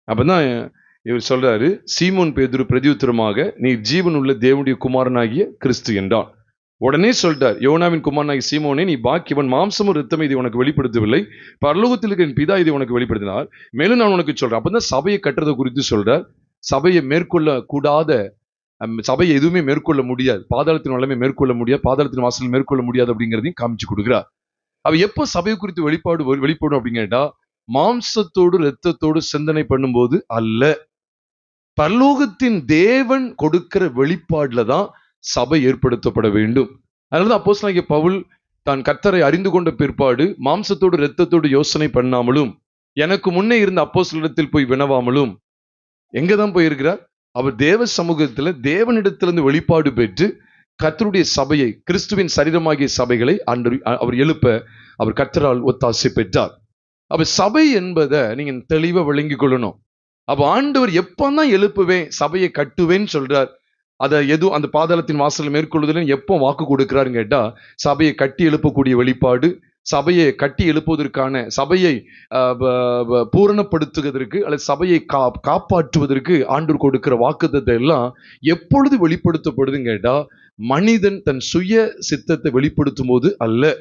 அப்பதான் இவர் சொல்றாரு, சீமோன் பேதுரு பிரதியுத்தரமாக, நீ ஜீவன் உள்ள தேவனுடைய குமாரனாகிய கிறிஸ்து என்றான். உடனே சொல்றார், யோனாவின் குமாரனாகிய சீமோனே, நீ பாக்கியவன், மாம்சமும் இரத்தமும் இதை உனக்கு வெளிப்படுத்தவில்லை, பரலோகத்தில் இருக்கிற என் பிதா இதை உனக்கு வெளிப்படுத்தினார். மேலும் நான் உனக்கு சொல்றேன். அப்பதான் சபையை கட்டுறதை குறித்து சொல்றார். சபையை மேற்கொள்ள கூடாத, சபையை எதுவுமே மேற்கொள்ள முடியாது, பாதாளத்தின் வல்லமை மேற்கொள்ள முடியாது, பாதாளத்தின் வாசல் மேற்கொள்ள முடியாது அப்படிங்கிறதையும் காமிச்சு கொடுக்கிறார். அவ எப்போ சபையை குறித்து வெளிப்படும் அப்படின்னு கேட்டா, மாம்சத்தோடு இரத்தத்தோடு சிந்தனை பண்ணும்போது அல்ல, பரலோகத்தின் தேவன் கொடுக்கிற வெளிப்பாடுல தான் சபை ஏற்படுத்தப்பட வேண்டும். அதனால அப்போஸ்தலனாகிய பவுல் தான் கர்த்தரை அறிந்து கொண்ட பிற்பாடு மாம்சத்தோடு இரத்தத்தோடு யோசனை பண்ணாமலும், எனக்கு முன்னே இருந்த அப்போஸ்தலரிடத்தில் போய் வினவாமலும் எங்கதான் போயிருக்கிறார்? அவர் தேவ சமூகத்துல தேவனிடத்திலிருந்து வெளிப்பாடு பெற்று கர்த்தருடைய சபையை, கிறிஸ்துவின் சரீரமாகிய சபைகளை அவர் எழுப்ப அவர் கர்த்தரால் ஒத்தாசை பெற்றார். அப்ப சபை என்பதை நீங்க தெளிவா விளங்கி கொள்ளணும். அப்ப ஆண்டவர் எப்பதான் எழுப்புவேன், சபையை கட்டுவேன்னு சொல்றார். அதை எதுவும் அந்த பாதாளத்தின் வாசல் மேற்கொள்வதில் எப்போ வாக்கு கொடுக்கிறாருன்னு கேட்டா, சபையை கட்டி எழுப்பக்கூடிய வெளிப்பாடு, சபையை கட்டி எழுப்புவதற்கான, சபையை பூரணப்படுத்துவதற்கு அல்லது சபையை காப்பாற்றுவதற்கு ஆண்டவர் கொடுக்கிற வாக்குத்தத்தை எல்லாம் எப்பொழுது வெளிப்படுத்தப்படுதுன்னு கேட்டா, மனிதன் தன் சுய சித்தத்தை வெளிப்படுத்தும் போது அல்ல,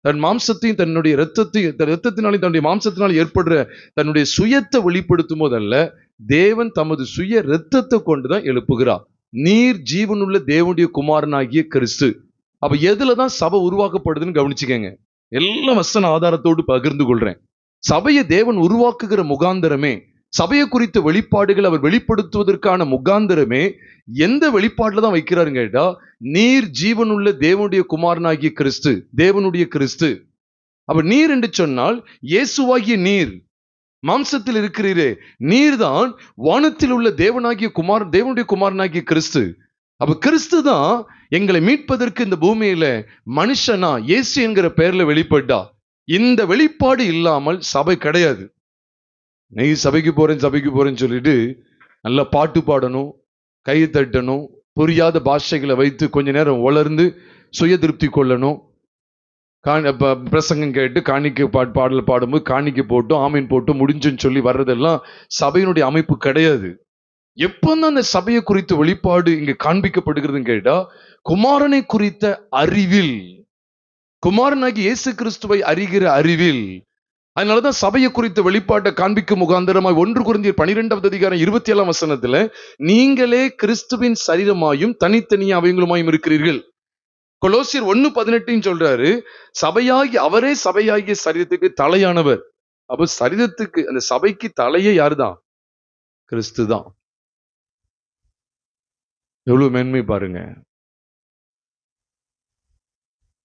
தன் மாம்சத்தையும் தன்னுடைய இரத்தத்தினாலும் தன்னுடைய மாம்சத்தினால் ஏற்படுற தன்னுடைய சுயத்தை வெளிப்படுத்தும் போது அல்ல, தேவன் தமது சுய இரத்தத்தை கொண்டுதான் எழுப்புகிறார். நீர் ஜீவனுள்ள தேவனுடைய குமாரனாகிய கிறிஸ்து. அப்ப எதுலதான் சபை உருவாக்கப்படுதுன்னு கவனிச்சுக்கங்க. எல்லாம் வசன ஆதாரத்தோடு பகிர்ந்து கொள்றேன். சபையை தேவன் உருவாக்குகிற முகாந்தரமே, சபையை குறித்த வெளிப்பாடுகள் அவர் வெளிப்படுத்துவதற்கான முகாந்தரமே எந்த வெளிப்பாடுல தான் வைக்கிறாருங்க கேட்டா, நீர் ஜீவனுள்ள தேவனுடைய குமாரனாகிய கிறிஸ்து, தேவனுடைய கிறிஸ்து. அப்ப நீர் என்று சொன்னால் இயேசுவாகிய நீர், மாம்சத்தில் இருக்கிறீரே நீர்தான் வானத்தில் உள்ள தேவனுடைய குமாரனாகிய கிறிஸ்து. அப்ப கிறிஸ்து தான் எங்களை மீட்பதற்கு இந்த பூமியில மனுஷனா இயேசு என்கிற பெயர்ல வெளிப்பட்டா. இந்த வெளிப்பாடு இல்லாமல் சபை கிடையாது. நீ சபைக்கு போறேன்னு சொல்லிட்டு நல்லா பாட்டு பாடணும், கை தட்டணும், புரியாத பாஷைகளை வைத்து கொஞ்ச நேரம் வளர்ந்து சுய திருப்தி கொள்ளணும், பிரசங்கம் கேட்டு காணிக்கை பாடல் பாடும்போது காணிக்கை போட்டும் ஆமீன் போட்டும் முடிஞ்சுன்னு சொல்லி வர்றதெல்லாம் சபையினுடைய அமைப்பு கிடையாது. எப்பதான் அந்த சபையை குறித்த வெளிப்பாடு இங்க காண்பிக்கப்படுகிறதுன்னு கேட்டா, குமாரனை குறித்த அறிவில், குமாரனாகி இயேசு கிறிஸ்துவை அறிகிற அறிவில். அதனாலதான் சபையை குறித்த வெளிப்பாட்டை காண்பிக்கும் முகாந்திரமாய் 1 கொரிந்தியர் 12வது அதிகாரம் 27ஆம் வசனத்துல, நீங்களே கிறிஸ்துவின் சரீரமாயும் தனித்தனியா அவயங்களுமாயும் இருக்கிறீர்கள். கொலோசியர் 1:18 சொல்றாரு, சபையாகி அவரே சபையாகிய சரீரத்துக்கு தலையானவர். அப்ப சரீரத்துக்கு, அந்த சபைக்கு தலையே யாருதான்? கிறிஸ்து தான். எவ்வளவு மேன்மை பாருங்க.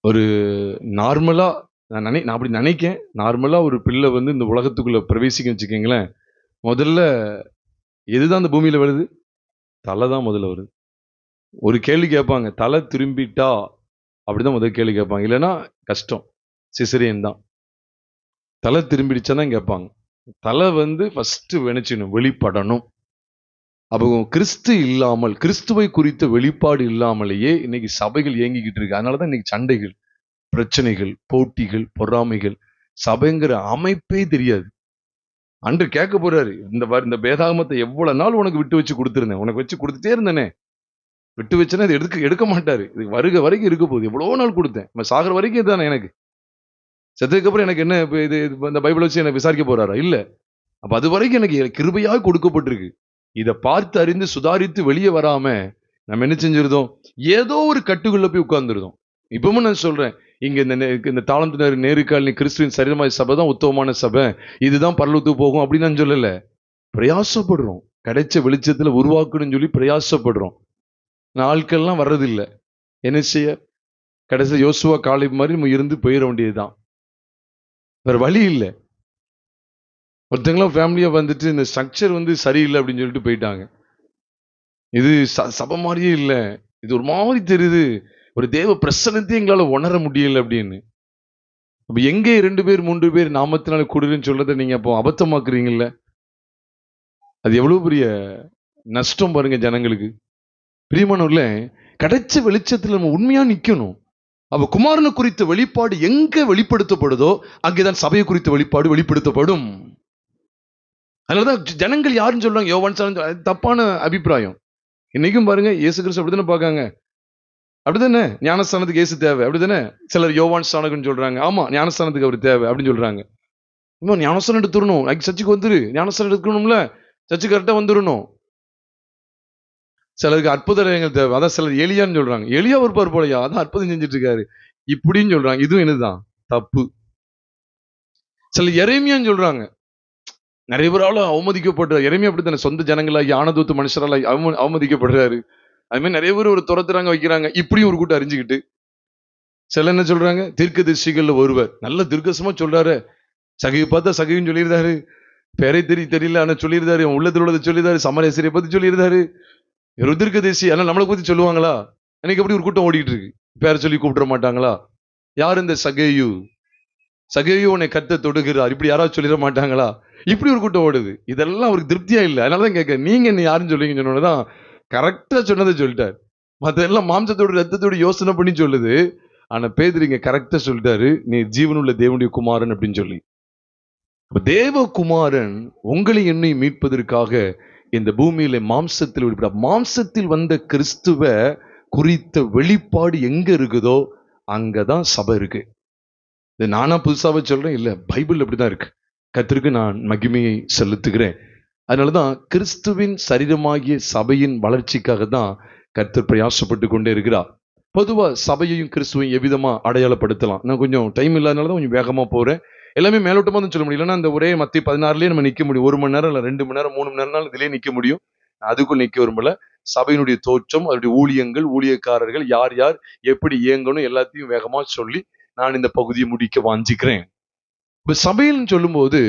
ஒரு நார்மலா நான் அப்படி நினைக்கேன். நார்மலா ஒரு பிள்ளை வந்து இந்த உலகத்துக்குள்ள பிரவேசிக்க வச்சுக்கீங்களேன், முதல்ல எதுதான் அந்த பூமியில வருது? தலை தான் முதல்ல வருது. ஒரு கேள்வி கேட்பாங்க, தலை திரும்பிட்டா அப்படிதான் முதல் கேள்வி கேட்பாங்க. இல்லைன்னா கஷ்டம், சிசரியன் தான். தலை திரும்பிடுச்சாதான் கேட்பாங்க. தலை வந்து ஃபர்ஸ்ட் வெனிச்சிடணும், வெளிப்படணும். அப்போ கிறிஸ்து இல்லாமல், கிறிஸ்துவை குறித்த வெளிப்பாடு இல்லாமலேயே இன்னைக்கு சபைகள் இயங்கிக்கிட்டு இருக்கு. அதனாலதான் இன்னைக்கு சண்டைகள், பிரச்சனைகள், போட்டிகள், பொறாமைகள். சபைங்கிற அமைப்பே தெரியாது. அன்று கேட்க போறாரு, இந்த வேதாகமத்தை எவ்வளவு நாள் உனக்கு விட்டு வச்சு கொடுத்திருந்தேன், உனக்கு வச்சு கொடுத்துட்டே இருந்தேனே, விட்டு வச்சுன்னா இது எடுக்க மாட்டாரு. இது வருக வரைக்கும் இருக்க போகுது. எவ்வளவு நாள் கொடுத்தேன், சாகர வரைக்கும் இதுதானே எனக்கு. செத்ததுக்கு அப்புறம் எனக்கு என்ன இது இந்த பைபிள் வச்சு என்ன விசாரிக்க போறாரா? இல்ல. அப்ப அது வரைக்கும் எனக்கு கிருபையாக கொடுக்கப்பட்டிருக்கு. இதை பார்த்து அறிந்து சுதாரித்து வெளியே வராம நம்ம என்ன செஞ்சிருந்தோம்? ஏதோ ஒரு கட்டுக்குள்ள போய் உட்கார்ந்துருந்தோம். இப்பவும் நான் சொல்றேன், இங்க இந்த தாளந்து நேருக்கால் கிறிஸ்துவின் சரீரமாய் சபை தான் உத்தமமான சபை, இதுதான் பரலோகத்துக்கு போகும் அப்படின்னு நான் சொல்லல. பிரயாசப்படுறோம், கிடைச்ச வெளிச்சத்துல உருவாக்கணும்னு சொல்லி பிரயாசப்படுறோம். ஆட்கள்லாம் வர்றதில்லை. என்ன செய்ய? கடைசி யோசுவா காலை மாதிரி நம்ம இருந்து போயிட வேண்டியதுதான், வேற வழி இல்லை. ஒருத்தங்களும் ஃபேமிலியா வந்துட்டு இந்த ஸ்ட்ரக்சர் வந்து சரியில்லை அப்படின்னு சொல்லிட்டு போயிட்டாங்க. இது சபை மாதிரியே இல்லை, இது ஒரு மாதிரி தெரியுது, ஒரு தேவ பிரசன்னத்தையும் எங்களால உணர முடியல அப்படின்னு. அப்ப எங்கே 2 பேர் 3 பேர் நாமத்தினால கூடுதுன்னு சொல்றதை நீங்க அப்போ அபத்தமாக்குறீங்கல்ல. அது எவ்வளவு பெரிய நஷ்டம் பாருங்க ஜனங்களுக்கு. பிரியமானவர்களே, கிடைச்ச வெளிச்சத்துல நம்ம உண்மையா நிக்கணும். அப்ப குமாரனை குறித்த வெளிப்பாடு எங்க வெளிப்படுத்தப்படுதோ அங்கேதான் சபையை குறித்த வெளிப்பாடு வெளிப்படுத்தப்படும். அதனாலதான் ஜனங்கள் யாருன்னு சொல்றாங்க, யோவான் தப்பான அபிப்பிராயம். இன்னைக்கும் பாருங்க, இயேசு கிறிஸ்து அப்படித்தானே பார்க்காங்க, அப்படித்தானே? ஞானஸ்தானத்துக்கு இயேசு தேவை, அப்படித்தானே? சிலர் யோவான் ஸ்தானகன் சொல்றாங்க, ஆமா ஞானஸ்தானத்துக்கு அவர் தேவை அப்படின்னு சொல்றாங்க. இன்னும் ஞானஸ்தானம் எடுத்துடணும், சர்ச்சுக்கு வந்துரு, ஞானஸ்தானம் எடுக்கணும்ல, சர்ச்சுக்கு கரெக்டா வந்துடணும். சிலருக்கு அற்புதங்கள் தேவை, அதான் சிலர் எலியான்னு சொல்றாங்க, எலியா இருப்பார் போலையா, அதான் அற்புதம் செஞ்சுட்டு இருக்காரு இப்படின்னு சொல்றாங்க. இதுவும் என்னதான் தப்பு. சிலர் எரேமியான்னு சொல்றாங்க, நிறைய பேரால அவமதிக்கப்படுறாரு. எரேமியா அப்படித்தானே, சொந்த ஜனங்களாகி ஆனதூத்து மனுஷரால அவமதிக்கப்படுறாரு. அது மாதிரி நிறைய பேர் ஒரு துரத்துறாங்க, வைக்கிறாங்க. இப்படியும் ஒரு கூட்டம் அறிஞ்சுக்கிட்டு சில என்ன சொல்றாங்க, தீர்க்கதரிசிகள்ல ஒருவர் நல்ல தீர்க்கசமா சொல்றாரு, சகையை பார்த்தா சகைன்னு சொல்லியிருந்தாரு, பேரை தெரியல ஆனா சொல்லியிருந்தாரு, உள்ளத்தில் உள்ளதை சொல்லியிருந்தாரு, சமரேசரை பத்தி சொல்லியிருந்தாரு, தீர்க்கதரிசி. ஆனால் நம்மளை பத்தி சொல்லுவாங்களா? எனக்கு எப்படி ஒரு கூட்டம் ஓடிக்கிட்டு இருக்கு, பேரை சொல்லி கூப்பிட மாட்டாங்களா? யார் இந்த சகையு? சகையு உன்னை கத்த தொடுகிறார், இப்படி யாராவது சொல்லிட மாட்டாங்களா? இப்படி ஒரு கூட்டம் ஓடுது. இதெல்லாம் அவருக்கு திருப்தியா இல்லை. அதனாலதான் கேட்க, நீங்க என்ன யாருன்னு சொல்லுவீங்கன்னு சொன்னதான் கரெக்டா சொன்னதை சொல்லிட்டாரு. மற்ற எல்லாம் மாம்சத்தோடு ரத்தத்தோடு யோசனை பண்ணி சொல்லுது. ஆனா பேதுரு கரெக்டா சொல்லிட்டாரு, நீ ஜீவனுள்ள தேவனுடைய குமாரன் அப்படின்னு சொல்லி. தேவகுமாரன் உங்களை என்னை மீட்பதற்காக இந்த பூமியில மாம்சத்தில் வெளிப்பட, மாம்சத்தில் வந்த கிறிஸ்துவ குறித்த வெளிப்பாடு எங்க இருக்குதோ அங்கதான் சபை இருக்கு. இது நானா புதுசாவே சொல்றேன் இல்ல, பைபிள் அப்படிதான் இருக்கு. கர்த்தருக்கு நான் மகிமையை செலுத்துகிறேன். அதனாலதான் கிறிஸ்துவின் சரீரமாகிய சபையின் வளர்ச்சிக்காக தான் கர்த்தர் பிரயாசப்பட்டு கொண்டே இருக்கிறார். பொதுவா சபையையும் கிறிஸ்துவையும் எவ்விதமா அடையாளப்படுத்தலாம்? நான் கொஞ்சம் டைம் இல்லாதனாலதான் கொஞ்சம் வேகமா போறேன். எல்லாமே மேலோட்டமா தான் சொல்ல முடியல. அந்த ஒரே மத்திய 16லயே நம்ம நிக்க முடியும். 1 மணி நேரம் இல்ல 2 மணி நேரம் 3 மணி நேரம் இதுலயே நிக்க முடியும். அதுக்குள் நிக்க விரும்பல. சபையினுடைய தோற்றம், அதனுடைய ஊழியங்கள், ஊழியக்காரர்கள் யார் யார் எப்படி இயங்கணும் எல்லாத்தையும் வேகமா சொல்லி நான் இந்த பகுதியை முடிக்க வாஞ்சிக்கிறேன். இப்ப சபையில்னு சொல்லும் போது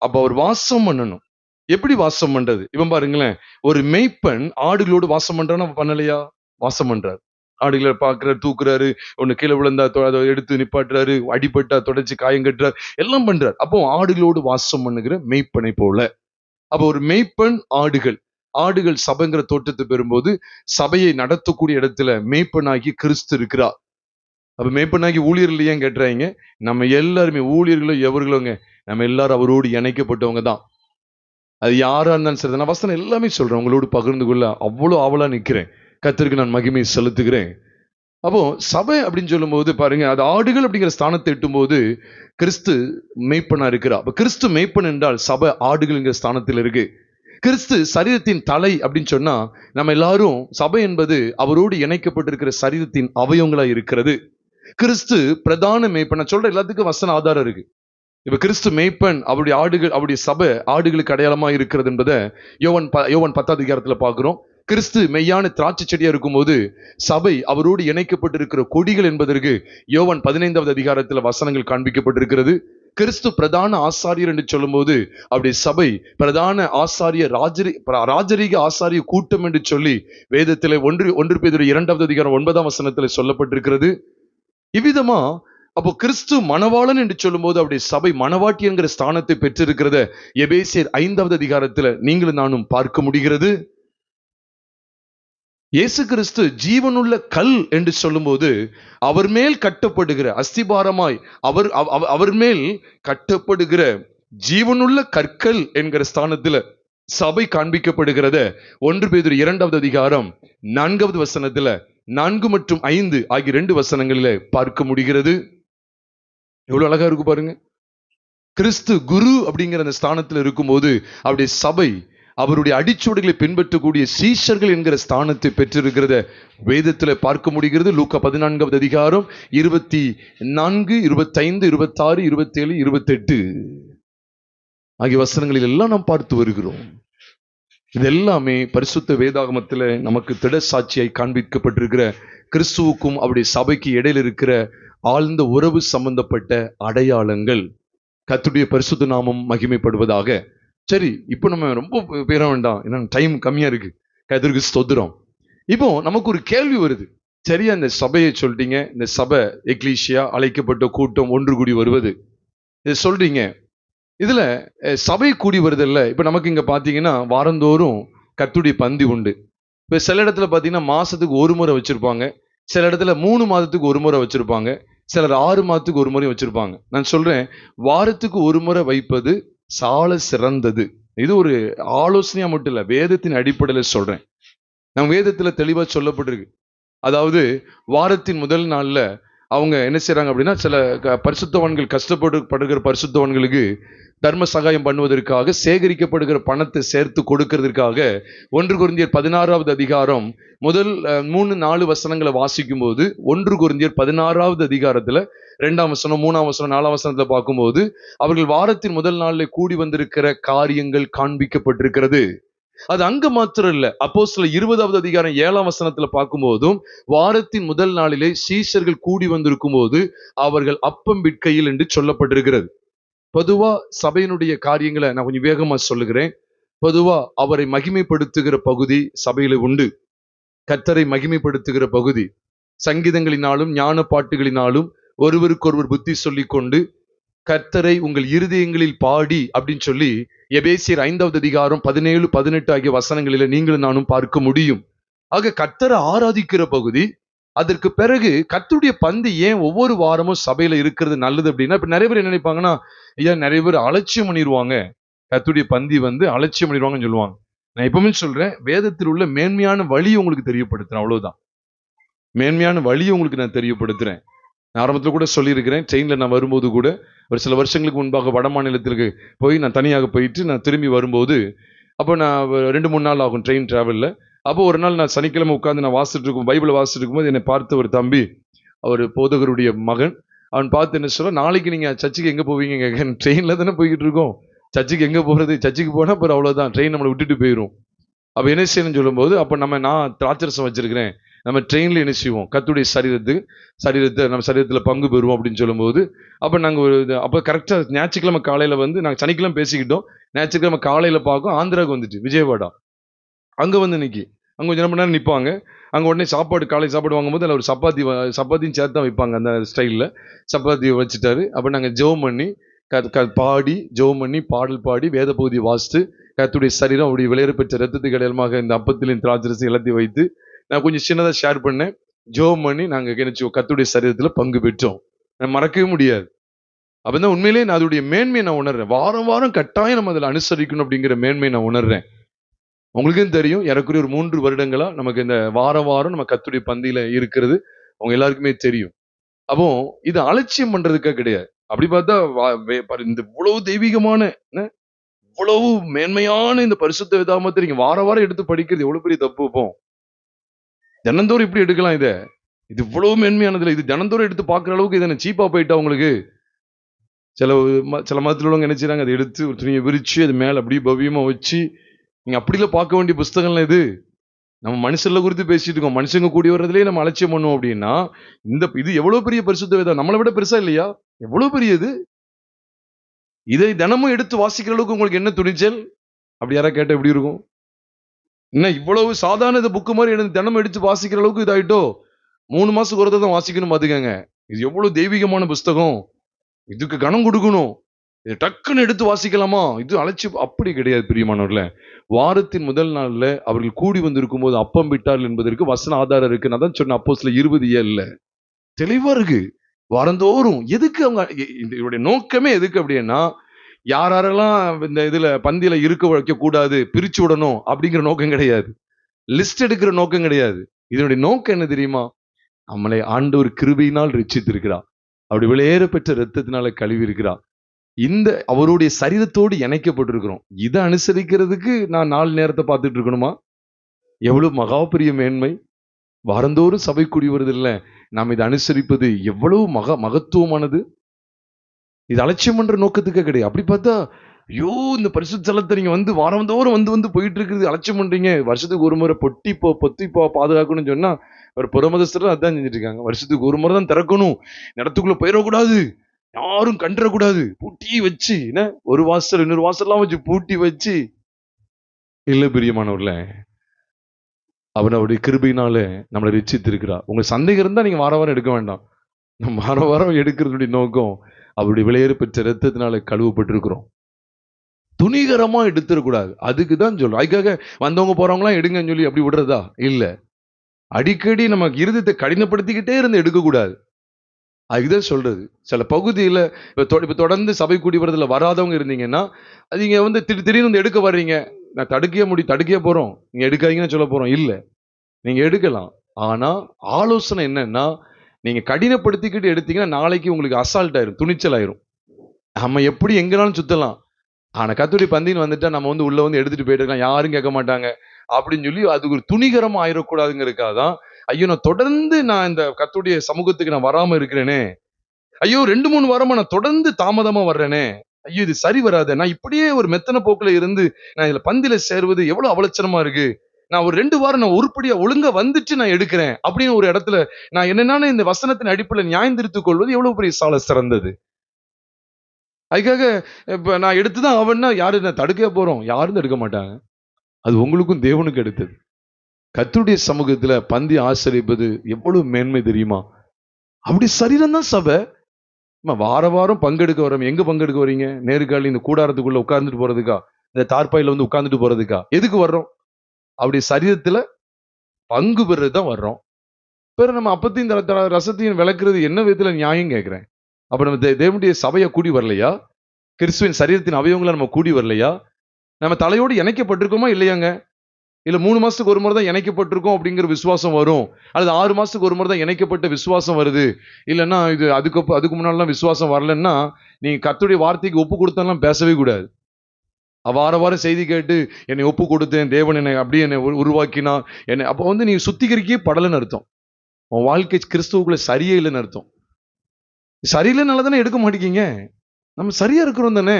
அப்ப அவர் வாசம் பண்ணணும். எப்படி வாசம் பண்றது? இவன் பாருங்களேன், ஒரு மேய்ப்பன் ஆடுகளோடு வாசம் பண்றான்னு பண்ணலையா? வாசம் பண்றாரு. ஆடுகளை பாக்குறாரு, தூக்குறாரு, ஒண்ணு கீழே விழுந்தா அதை எடுத்து நிப்பாட்டுறாரு, அடிபட்டா தொடச்சு காயம் கட்டுறாரு, எல்லாம் பண்றாரு. அப்போ ஆடுகளோடு வாசம் பண்ணுகிற மேய்ப்பனை போல. அப்ப ஒரு மேய்ப்பன், ஆடுகள் சபைங்கிற தோற்றத்தை பெறும்போது சபையை நடத்தக்கூடிய இடத்துல மேய்ப்பனாகி கிறிஸ்து இருக்கிறார். அப்ப மேய்ப்பனாகி ஊழியர் இல்லையான்னு கேட்டுறாங்க. நம்ம எல்லாருமே ஊழியர்களும் எவர்களுங்க, நம்ம எல்லாரும் அவரோடு இணைக்கப்பட்டவங்க தான். அது யாரா இருந்தாலும் சரி, நான் வசனம் எல்லாமே சொல்றேன், உங்களோடு பகிர்ந்து கொள்ள அவ்வளோ ஆவலா நிற்கிறேன். கர்த்தருக்கு நான் மகிமை செலுத்துகிறேன். அப்போ சபை அப்படின்னு சொல்லும்போது பாருங்க, அது ஆடுகள் அப்படிங்கிற ஸ்தானத்தை எட்டும்போது கிறிஸ்து மேய்ப்பனா இருக்கிறார். அப்ப கிறிஸ்து மேய்ப்பன் என்றால் சபை ஆடுகள் என்கிற ஸ்தானத்தில் இருக்கு. கிறிஸ்து சரீரத்தின் தலை அப்படின்னு சொன்னா, நம்ம எல்லாரும் சபை என்பது அவரோடு இணைக்கப்பட்டிருக்கிற சரீரத்தின் அவயவங்களா இருக்கிறது. கிறிஸ்து பிரதான மேய்ப்பன். நான் சொல்ற எல்லாத்துக்கும் வசன ஆதாரம் இருக்கு. இப்ப கிறிஸ்து மேய்ப்பன், அவருடைய ஆடுகள், அவருடைய சபை ஆடுகளுக்கு அடையாளமா இருக்கிறது என்பதை யோவான் 10வது அதிகாரத்துல பார்க்கிறோம். கிறிஸ்து மெய்யான திராட்சை செடியா இருக்கும்போது சபை அவரோடு இணைக்கப்பட்டிருக்கிற கொடிகள் என்பதற்கு யோவான் 15வது அதிகாரத்துல வசனங்கள் காண்பிக்கப்பட்டிருக்கிறது. கிறிஸ்து பிரதான ஆசாரியர் என்று சொல்லும்போது அவருடைய சபை பிரதான ஆசாரிய ராஜரீக ஆசாரிய கூட்டம் என்று சொல்லி வேதத்திலே 1 பேதுரு 2வது அதிகாரம் 9ஆம் வசனத்துல சொல்லப்பட்டிருக்கிறது. இவ்விதமா அப்போ கிறிஸ்து மணவாளன் என்று சொல்லும்போது அவருடைய சபை மணவாட்டி என்கிற ஸ்தானத்தை பெற்றிருக்கிறத எபேசியர் 5வது அதிகாரத்துல நீங்களும் நானும் பார்க்க முடிகிறது. இயேசு கிறிஸ்து ஜீவனுள்ள கல் என்று சொல்லும்போது அவர் மேல் கட்டப்படுகிற அஸ்திபாரமாய் அவர் மேல் கட்டப்படுகிற ஜீவனுள்ள கற்கள் என்கிற ஸ்தானத்துல சபை காண்பிக்கப்படுகிறத 1 பேதுரு 2வது அதிகாரம் 4வது வசனத்துல 4 மற்றும் 5 ஆகிய 2 வசனங்களில பார்க்க முடிகிறது. எவ்வளவு அழகா இருக்கு பாருங்க. கிறிஸ்து குரு அப்படிங்கிற அந்த ஸ்தானத்தில் இருக்கும்போது அவருடைய சபை அவருடைய அடிச்சுவடுகளை பின்பற்றக்கூடிய சீஷர்கள் என்கிற ஸ்தானத்தை பெற்றிருக்கிறத வேதத்துல பார்க்க முடிகிறது. லூக்கா 14வது அதிகாரம் 24, 25, 26, 27, 28 ஆகிய வசனங்களில் எல்லாம் நாம் பார்த்து வருகிறோம். இதெல்லாமே பரிசுத்த வேதாகமத்துல நமக்கு திட சாட்சியாய் காண்பிக்கப்பட்டிருக்கிற கிறிஸ்துவுக்கும் அவருடைய சபைக்கு இடையில இருக்கிற ஆழ்ந்த உறவு சம்பந்தப்பட்ட அடையாளங்கள். கர்த்தருடைய பரிசுத்த நாமம் மகிமைப்படுவதாக. சரி, இப்போ நம்ம ரொம்ப பேர வேண்டாம், ஏன்னா டைம் கம்மியா இருக்கு. கர்த்தருக்கு ஸ்தோத்திரம். இப்போ நமக்கு ஒரு கேள்வி வருது. சரியா, இந்த சபையை சொல்றீங்க, இந்த சபை எக்லீசியா அழைக்கப்பட்ட கூட்டம் ஒன்று கூடி வருவது இதை சொல்றீங்க. இதுல சபை கூடி வருதல்ல. இப்ப நமக்கு இங்க பாத்தீங்கன்னா வாரந்தோறும் கர்த்தருடைய பந்தி உண்டு. இப்ப சில இடத்துல பாத்தீங்கன்னா மாசத்துக்கு ஒரு முறை வச்சிருப்பாங்க, சில இடத்துல 3 மாதத்துக்கு ஒரு முறை வச்சிருப்பாங்க, சிலர் 6 மாதத்துக்கு ஒரு முறை வச்சிருப்பாங்க. நான் சொல்றேன், வாரத்துக்கு ஒரு முறை வைப்பது சால சிறந்தது. இது ஒரு ஆலோசனையா மட்டும் இல்ல, வேதத்தின் அடிப்படையில சொல்றேன். நம்ம வேதத்துல தெளிவா சொல்லப்பட்டிருக்கு. அதாவது வாரத்தின் முதல் நாள்ல அவங்க என்ன செய்யறாங்க அப்படின்னா, சில பரிசுத்தவான்கள் கஷ்டப்படுகிற பரிசுத்தவான்களுக்கு தர்ம சகாயம் பண்ணுவதற்காக சேகரிக்கப்படுகிற பணத்தை சேர்த்து கொடுக்கிறதுக்காக 1 கொரிந்தியர் 16வது அதிகாரம் முதல் 3-4 வசனங்களை வாசிக்கும் போது 1 கொரிந்தியர் 16வது அதிகாரத்துல 2ஆம் வசனம், 3ஆம் வசனம், 4ஆம் வசனத்துல பார்க்கும்போது அவர்கள் வாரத்தின் முதல் நாளில் கூடி வந்திருக்கிற காரியங்கள் காண்பிக்கப்பட்டிருக்கிறது. அது அங்க மாத்திரம் இல்ல, அப்போஸ்தலர் 20வது அதிகாரம் 7ஆம் வசனத்துல பார்க்கும்போதும் வாரத்தின் முதல் நாளிலே சீஷர்கள் கூடி வந்திருக்கும் போது அவர்கள் அப்பம் விற்கையில் என்று சொல்லப்பட்டிருக்கிறது. பொதுவா சபையினுடைய காரியங்களை நான் கொஞ்சம் வேகமா சொல்லுகிறேன். பொதுவா அவரை மகிமைப்படுத்துகிற பகுதி சபையில உண்டு. கர்த்தரை மகிமைப்படுத்துகிற பகுதி சங்கீதங்களினாலும் ஞான பாட்டுகளினாலும் ஒருவருக்கொருவர் புத்தி சொல்லிக் கொண்டு கர்த்தரை உங்கள் இருதயங்களில் பாடி அப்படின்னு சொல்லி எபேசியர் 5வது அதிகாரம் 17, 18 ஆகிய வசனங்களில நீங்களும் நானும் பார்க்க முடியும். ஆக கர்த்தரை ஆராதிக்கிற பகுதி. அதற்கு பிறகு கர்த்தருடைய பந்தி ஏன் ஒவ்வொரு வாரமும் சபையில இருக்கிறது நல்லது அப்படின்னா, இப்ப நிறைய பேர் என்ன நினைப்பாங்கன்னா, ஐயா நிறைய பேர் அலட்சியம் பண்ணிடுவாங்க, கர்த்தருடைய பந்தி அலட்சியம் பண்ணிடுவாங்கன்னு சொல்லுவாங்க. நான் எப்பவுமே சொல்றேன், வேதத்தில் உள்ள மேன்மையான வழியை உங்களுக்கு தெரியப்படுத்துறேன், அவ்வளவுதான். மேன்மையான வழியை உங்களுக்கு நான் தெரியப்படுத்துறேன். நான் ஆரம்பத்தில் கூட சொல்லியிருக்கிறேன், ட்ரெயினில் நான் வரும்போது கூட ஒரு சில வருஷங்களுக்கு முன்பாக வட மாநிலத்திற்கு போய் நான் தனியாக போயிட்டு நான் திரும்பி வரும்போது, அப்போ நான் 2-3 நாள் ஆகும் ட்ரெயின் டிராவலில். அப்போ ஒரு நாள் நான் சனிக்கிழமை உட்காந்து நான் வாசிட்டு இருக்கும், பைபிளை வாசிட்டு இருக்கும்போது என்னை பார்த்த ஒரு தம்பி, அவர் போதகருடைய மகன், அவன் பார்த்து என்ன சொல்ல, நாளைக்கு நீங்கள் சர்ச்சுக்கு எங்கே போவீங்க? ட்ரெயினில் தானே போய்கிட்டு இருக்கோம், சர்ச்சுக்கு எங்கே போகிறது? சர்ச்சுக்கு போனால் அப்புறம் அவ்வளோதான், ட்ரெயின் நம்மளை விட்டுட்டு போயிடும். அப்போ என்ன செய்யணும்னு சொல்லும்போது, அப்போ நான் திராட்சரசம் வச்சிருக்கிறேன், நம்ம ட்ரெயினில் என்ன செய்வோம், கர்த்தருடைய சரீரத்தை நம்ம சரீரத்தில் பங்கு பெறுவோம் அப்படின்னு சொல்லும்போது, அப்போ நாங்கள் அப்போ கரெக்டாக ஞாயிற்றுக்கிழமை காலையில் நாங்கள் சனிக்கிழமை பேசிக்கிட்டோம், ஞாயிற்றுக்கிழமை காலையில் பார்க்கும் ஆந்திராவுக்கு வந்துட்டு விஜயவாடா, அங்கே இன்னைக்கு அங்கே கொஞ்சம் ரொம்ப நேரம் நிற்பாங்க. அங்கே உடனே காலை சாப்பாடு வாங்கும்போது அதில் ஒரு சப்பாத்தியும் சேர்த்து தான் வைப்பாங்க. அந்த ஸ்டைலில் சப்பாத்தி வச்சுட்டாரு. அப்போ நாங்கள் ஜெபம் பண்ணி பாடி ஜெபம் பண்ணி பாடல் பாடி வேத பகுதியை வாசித்து கர்த்தருடைய சரீரம் அவருடைய விலையேற பெற்ற ரத்தத்துக்கு அடையாளமாக இந்த அப்பத்திலையும் திராட்சரசம் எல்லாத்தையும் வைத்து நான் கொஞ்சம் சின்னதாக ஷேர் பண்ணேன். ஜெபம் பண்ணி நாங்க கிடைச்சோம், கர்த்தருடைய சரீரத்துல பங்கு பெற்றோம். நான் மறக்கவே முடியாது. அப்பதான் உண்மையிலேயே நான் அதோடைய மேன்மையை நான் உணர்றேன். வாரம் வாரம் கட்டாயம் நம்ம அதில் அனுசரிக்கணும் அப்படிங்கிற மேன்மையை நான் உணர்றேன். உங்களுக்கும் தெரியும், ஏறக்குறைய ஒரு 3 வருடங்களா நமக்கு இந்த வாரம் வாரம் நம்ம கர்த்தருடைய பந்தியில இருக்கிறது அவங்க எல்லாருக்குமே தெரியும். அப்போ இது அலட்சியம் பண்றதுக்காக கிடையாது. அப்படி பார்த்தா பாரு, இந்த இவ்வளவு தெய்வீகமான என்ன, இவ்வளவு மேன்மையான இந்த பரிசுத்த வேதாகமத்தை நீங்க வார வாரம் எடுத்து படிக்கிறது எவ்வளவு பெரிய தப்பு. இப்போ தினந்தோறும் இப்படி எடுக்கலாம் இத. இது இவ்வளவு மேன்மையானதுல இது தினந்தோறும் எடுத்து பார்க்குற அளவுக்கு இதை சீப்பா போயிட்டா உங்களுக்கு. சில மதத்தில் உள்ளவங்க என்ன செய்றாங்க, அதை எடுத்து ஒரு துணியை விரிச்சு அது மேல அப்படியே பவ்யமா வச்சு நீங்க அப்படிலாம் பார்க்க வேண்டிய புஸ்தகம்லாம் இது. நம்ம மனுஷர்ல குறித்து பேசிட்டு இருக்கோம். மனுஷங்க கூடி வர்றதுலயே நம்ம அலட்சியம் பண்ணுவோம் அப்படின்னா, இது எவ்வளவு பெரிய பரிசுத்த வேதம், நம்மளை விட பெருசா இல்லையா? எவ்வளவு பெரியது. இதை தினமும் எடுத்து வாசிக்கிற அளவுக்கு உங்களுக்கு என்ன துணிச்சல்? அப்படி யாராவது கேட்டா எப்படி இருக்கும்? என்ன இவ்வளவு சாதாரண இந்த புக்கு மாதிரி எடுத்து தினமும் எடுத்து வாசிக்கிற அளவுக்கு இதாயிட்டோ? 3 மாசத்துக்கு ஒரு தடவை தான் வாசிக்கணும் பாத்துக்கங்க. இது எவ்வளவு தெய்வீகமான புஸ்தகம். இதுக்கு கனம் கொடுக்கணும். இது டக்குன்னு எடுத்து வாசிக்கலாமா? இது அப்படி கிடையாது பிரியமானவர்களே. வாரத்தின் முதல் நாள்ல அவர்கள் கூடி வந்திருக்கும் போது அப்பம் விட்டார்கள் என்பதற்கு வசன ஆதாரம் இருக்கு. நான் தான் சொன்ன அப்போஸ்தலர் 20:7 தெளிவா இருக்கு. வாரந்தோறும் எதுக்கு அவங்க இதோட நோக்கமே எதுக்கு அப்படின்னா, யாரெல்லாம் இந்த இதுல பந்தியில இருக்க வைக்க கூடாது, பிரிச்சு விடணும் அப்படிங்கிற நோக்கம் கிடையாது. லிஸ்ட் எடுக்கிற நோக்கம் கிடையாது. இதனுடைய நோக்கம் என்ன தெரியுமா? நம்மளை ஆண்டவர் கிருபையினால் ரட்சித்திருக்கிறார். அப்படி விலையேற பெற்ற இரத்தத்தினால கழுவி இருக்கிறார். இந்த அவருடைய சரீரத்தோடு இணைக்கப்பட்டிருக்கிறோம். இதை அனுசரிக்கிறதுக்கு நான் 4 நேரத்தை பார்த்துட்டு இருக்கணுமா? எவ்வளவு மகா பெரிய மேன்மை. வாரந்தோறும் சபை கூடி வருது இல்ல, நாம் இதை அனுசரிப்பது எவ்வளவு மகத்துவமானது. இது அலட்சியம் பண்ற நோக்கத்துக்கே கிடையாது. அப்படி பார்த்தா, ஐயோ இந்த பரிசுத்த ஸ்தலத்தை நீங்க வந்து வாரந்தோறும் வந்து போயிட்டு இருக்குது, அலட்சியம் பண்றீங்க. வருஷத்துக்கு ஒரு முறை பொத்தி பாதுகாக்கணும்னு சொன்னா ஒரு புறமதஸ்தர் அதான் செஞ்சுட்டு இருக்காங்க. வருஷத்துக்கு ஒரு முறை தான் திறக்கணும், இடத்துக்குள்ள போயிடக்கூடாது, யாரும் கண்டுறக்கூடாது, பூட்டி வச்சு என்ன ஒரு வாசல் இன்னொரு வாசல்லாம் வச்சு பூட்டி வச்சு. இல்ல பிரியமானவர்கள, அவன் அவருடைய கிருபையினால நம்மளை ரட்சித்திருக்கிறார். உங்களுக்கு சந்தேகம் இருந்தா நீங்க வாரம் வாரம் எடுக்க வேண்டாம். நம்ம வாரம் வாரம் எடுக்கிறதுடைய நோக்கம் அவருடைய விலையேற பெற்ற இரத்தத்தினால கழுவப்பட்டிருக்கிறோம். துணிகரமா எடுத்துடக்கூடாது. அதுக்கு தான் சொல்றோம். அதுக்காக வந்தவங்க போறவங்களாம் எடுங்கன்னு சொல்லி அப்படி விடுறதா இல்ல. அடிக்கடி நமக்கு இருதயத்தை கடினப்படுத்திக்கிட்டே இருந்து எடுக்கக்கூடாது. அதுதான் சொல்றது. சில பகுதியில இப்ப தொடர்ந்து சபை கூடி வரதுல வராதவங்க இருந்தீங்கன்னா, அது நீங்க வந்து திடீர்னு வந்து எடுக்க வர்றீங்க. நான் தடுக்கவே போறோம், நீங்க எடுக்காதீங்கன்னு சொல்ல போறோம் இல்ல. நீங்க எடுக்கலாம். ஆனா ஆலோசனை என்னன்னா, நீங்க கடினப்படுத்திக்கிட்டு எடுத்தீங்கன்னா நாளைக்கு உங்களுக்கு அசால்ட் ஆயிரும், துணிச்சல் ஆயிரும். நம்ம எப்படி எங்கனாலும் சுத்தலாம். ஆனா கர்த்தருடைய பந்தின்னு வந்துட்டா நம்ம வந்து உள்ள வந்து எடுத்துட்டு போயிட்டு இருக்கலாம், யாரும் கேட்க மாட்டாங்க அப்படின்னு சொல்லி அது ஒரு துணிகரமா ஆயிடக்கூடாதுங்கிறதுக்காக தான், ஐயோ நான் தொடர்ந்து நான் இந்த கர்த்தருடைய சமூகத்துக்கு நான் வராம இருக்கிறேனே, ஐயோ 2-3 வாரமா நான் தொடர்ந்து தாமதமா வர்றேனே, ஐயோ இது சரி வராது, நான் இப்படியே ஒரு மெத்தன போக்குல இருந்து நான் இதுல பந்தில சேர்வது எவ்வளவு அவலட்சணமா இருக்கு, நான் ஒரு 2 வாரம் நான் உருப்படியா ஒழுங்கா வந்துட்டு நான் எடுக்கிறேன் அப்படின்னு ஒரு இடத்துல நான் என்னன்னா இந்த வசனத்தின் அடிப்படையில் நியாயந்திருத்துக் கொள்வது எவ்வளவு பெரிய சால சிறந்தது. அதுக்காக இப்ப நான் எடுத்துதான் ஆவன்னா யாரு நான் தடுக்கவே போறோம், யாரும் தடுக்க மாட்டாங்க. அது உங்களுக்கும் தேவனுக்கு எடுத்தது. கர்த்தருடைய சமூகத்துல பந்தி ஆசரிப்பது எவ்வளவு மேன்மை தெரியுமா? அப்படி சரீரம் தான் சபை. வார வாரம் பங்கெடுக்க வரோம். எங்க பங்கெடுக்க வரீங்க? நேர்காணல் இந்த கூடாரத்துக்குள்ள உட்கார்ந்துட்டு போறதுக்கா? இந்த தார்பாயில வந்து உட்கார்ந்துட்டு போறதுக்கா? எதுக்கு வர்றோம்? அப்படி சரீரத்துல பங்கு பெறதான் வர்றோம். பிறகு நம்ம அப்பத்தையும் ரசத்தையும் விளக்குறது என்ன விதத்துல நியாயம் கேட்கிறேன். அப்ப நம்ம தேவனுடைய சபையை கூடி வரலையா? கிறிஸ்துவின் சரீரத்தின் அவயவங்களை நம்ம கூடி வரலையா? நம்ம தலையோடு இணைக்கப்பட்டிருக்கோமா இல்லையாங்க? இல்ல 3 மாசத்துக்கு ஒரு முறை தான் இணைக்கப்பட்டிருக்கோம் அப்படிங்கிற விசுவாசம் வரும், அல்லது 6 மாசத்துக்கு ஒரு முறை தான் இணைக்கப்பட்ட விசுவாசம் வருது, இல்லைன்னா இது அதுக்கு முன்னாடிலாம் விசுவாசம் வரலன்னா நீங்க கர்த்தருடைய வார்த்தைக்கு ஒப்பு கொடுத்தாலாம் பேசவே கூடாது. வார வாரம் செய்தி கேட்டு என்னை ஒப்பு கொடுத்தேன், தேவன் என்னை அப்படியே என்னை உருவாக்கினா என்னை, அப்போ வந்து நீங்க சுத்திகரிக்கவே படலைன்னு அர்த்தம். உன் வாழ்க்கை கிறிஸ்துவுக்குள்ள சரியே இல்லைன்னு அர்த்தம். சரியில்லைனால தானே எடுக்க மாட்டேங்க. நம்ம சரியா இருக்கிறோம் தானே.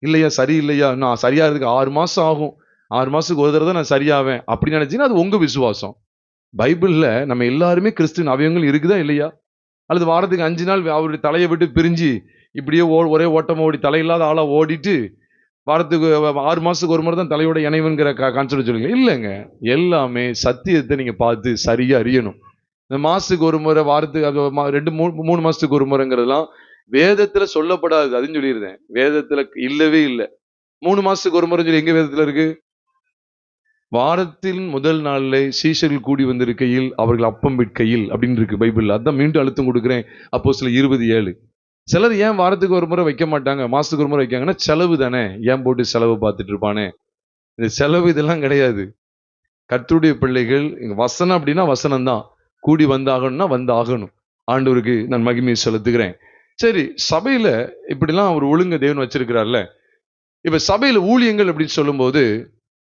இல்லையா சரியில்லையா, நான் சரியா இருக்கு 6 மாசம் ஆகும், 6 மாசத்துக்கு ஒரு தடவை தான் நான் சரியாவேன் அப்படின்னு நினைச்சீங்கன்னா அது உங்க விசுவாசம். பைபிள்ல நம்ம எல்லாருமே கிறிஸ்துவின் அவயங்கள் இருக்குதா இல்லையா? அல்லது வாரத்துக்கு 5 நாள் அவருடைய தலையை விட்டு பிரிஞ்சு இப்படியே ஒரே ஓட்டமா ஓடி தலையில்லாத ஆளா ஓடிட்டு வாரத்துக்கு 6 மாசத்துக்கு ஒரு முறை தான் தலையோட இணைவுங்கிற கான்செப்ட் சொல்லுங்க. இல்லைங்க, எல்லாமே சத்தியத்தை நீங்க பார்த்து சரியா அறியணும். இந்த மாசத்துக்கு ஒரு முறை, வாரத்துக்கு 2-3 மாசத்துக்கு ஒரு முறைங்கிறதுலாம் வேதத்துல சொல்லப்படாது. அதுன்னு சொல்லியிருந்தேன். வேதத்துல இல்லவே இல்லை. 3 மாசத்துக்கு ஒரு முறை சொல்லி எங்க வேதத்துல இருக்கு? வாரத்தின் முதல் நாள்ல சீஷர்கள் கூடி வந்திருக்கையில் அவர்கள் அப்பம் விற்கையில் அப்படின்னு இருக்கு பைபிள். அதான் மீண்டும் அழுத்தம் கொடுக்குறேன். அப்போஸ்தலர் 20:7. சிலர் ஏன் வாரத்துக்கு ஒரு முறை வைக்க மாட்டாங்க, மாசத்துக்கு ஒரு முறை வைக்காங்கன்னா, செலவு தானே, ஏன் போட்டு செலவு பார்த்துட்டு இருப்பானே. இந்த செலவு இதெல்லாம் கிடையாது. கர்த்தருடைய பிள்ளைகள் இங்க வசனம் அப்படின்னா வசனம் தான். கூடி வந்தாகணும்னா வந்தாகணும். ஆண்டவருக்கு நான் மகிமையை செலுத்துகிறேன். சரி, சபையில இப்படிலாம் ஒரு ஒழுங்க தேவன் வச்சிருக்கிறார்ல. இப்ப சபையில ஊழியங்கள் அப்படின்னு சொல்லும்போது,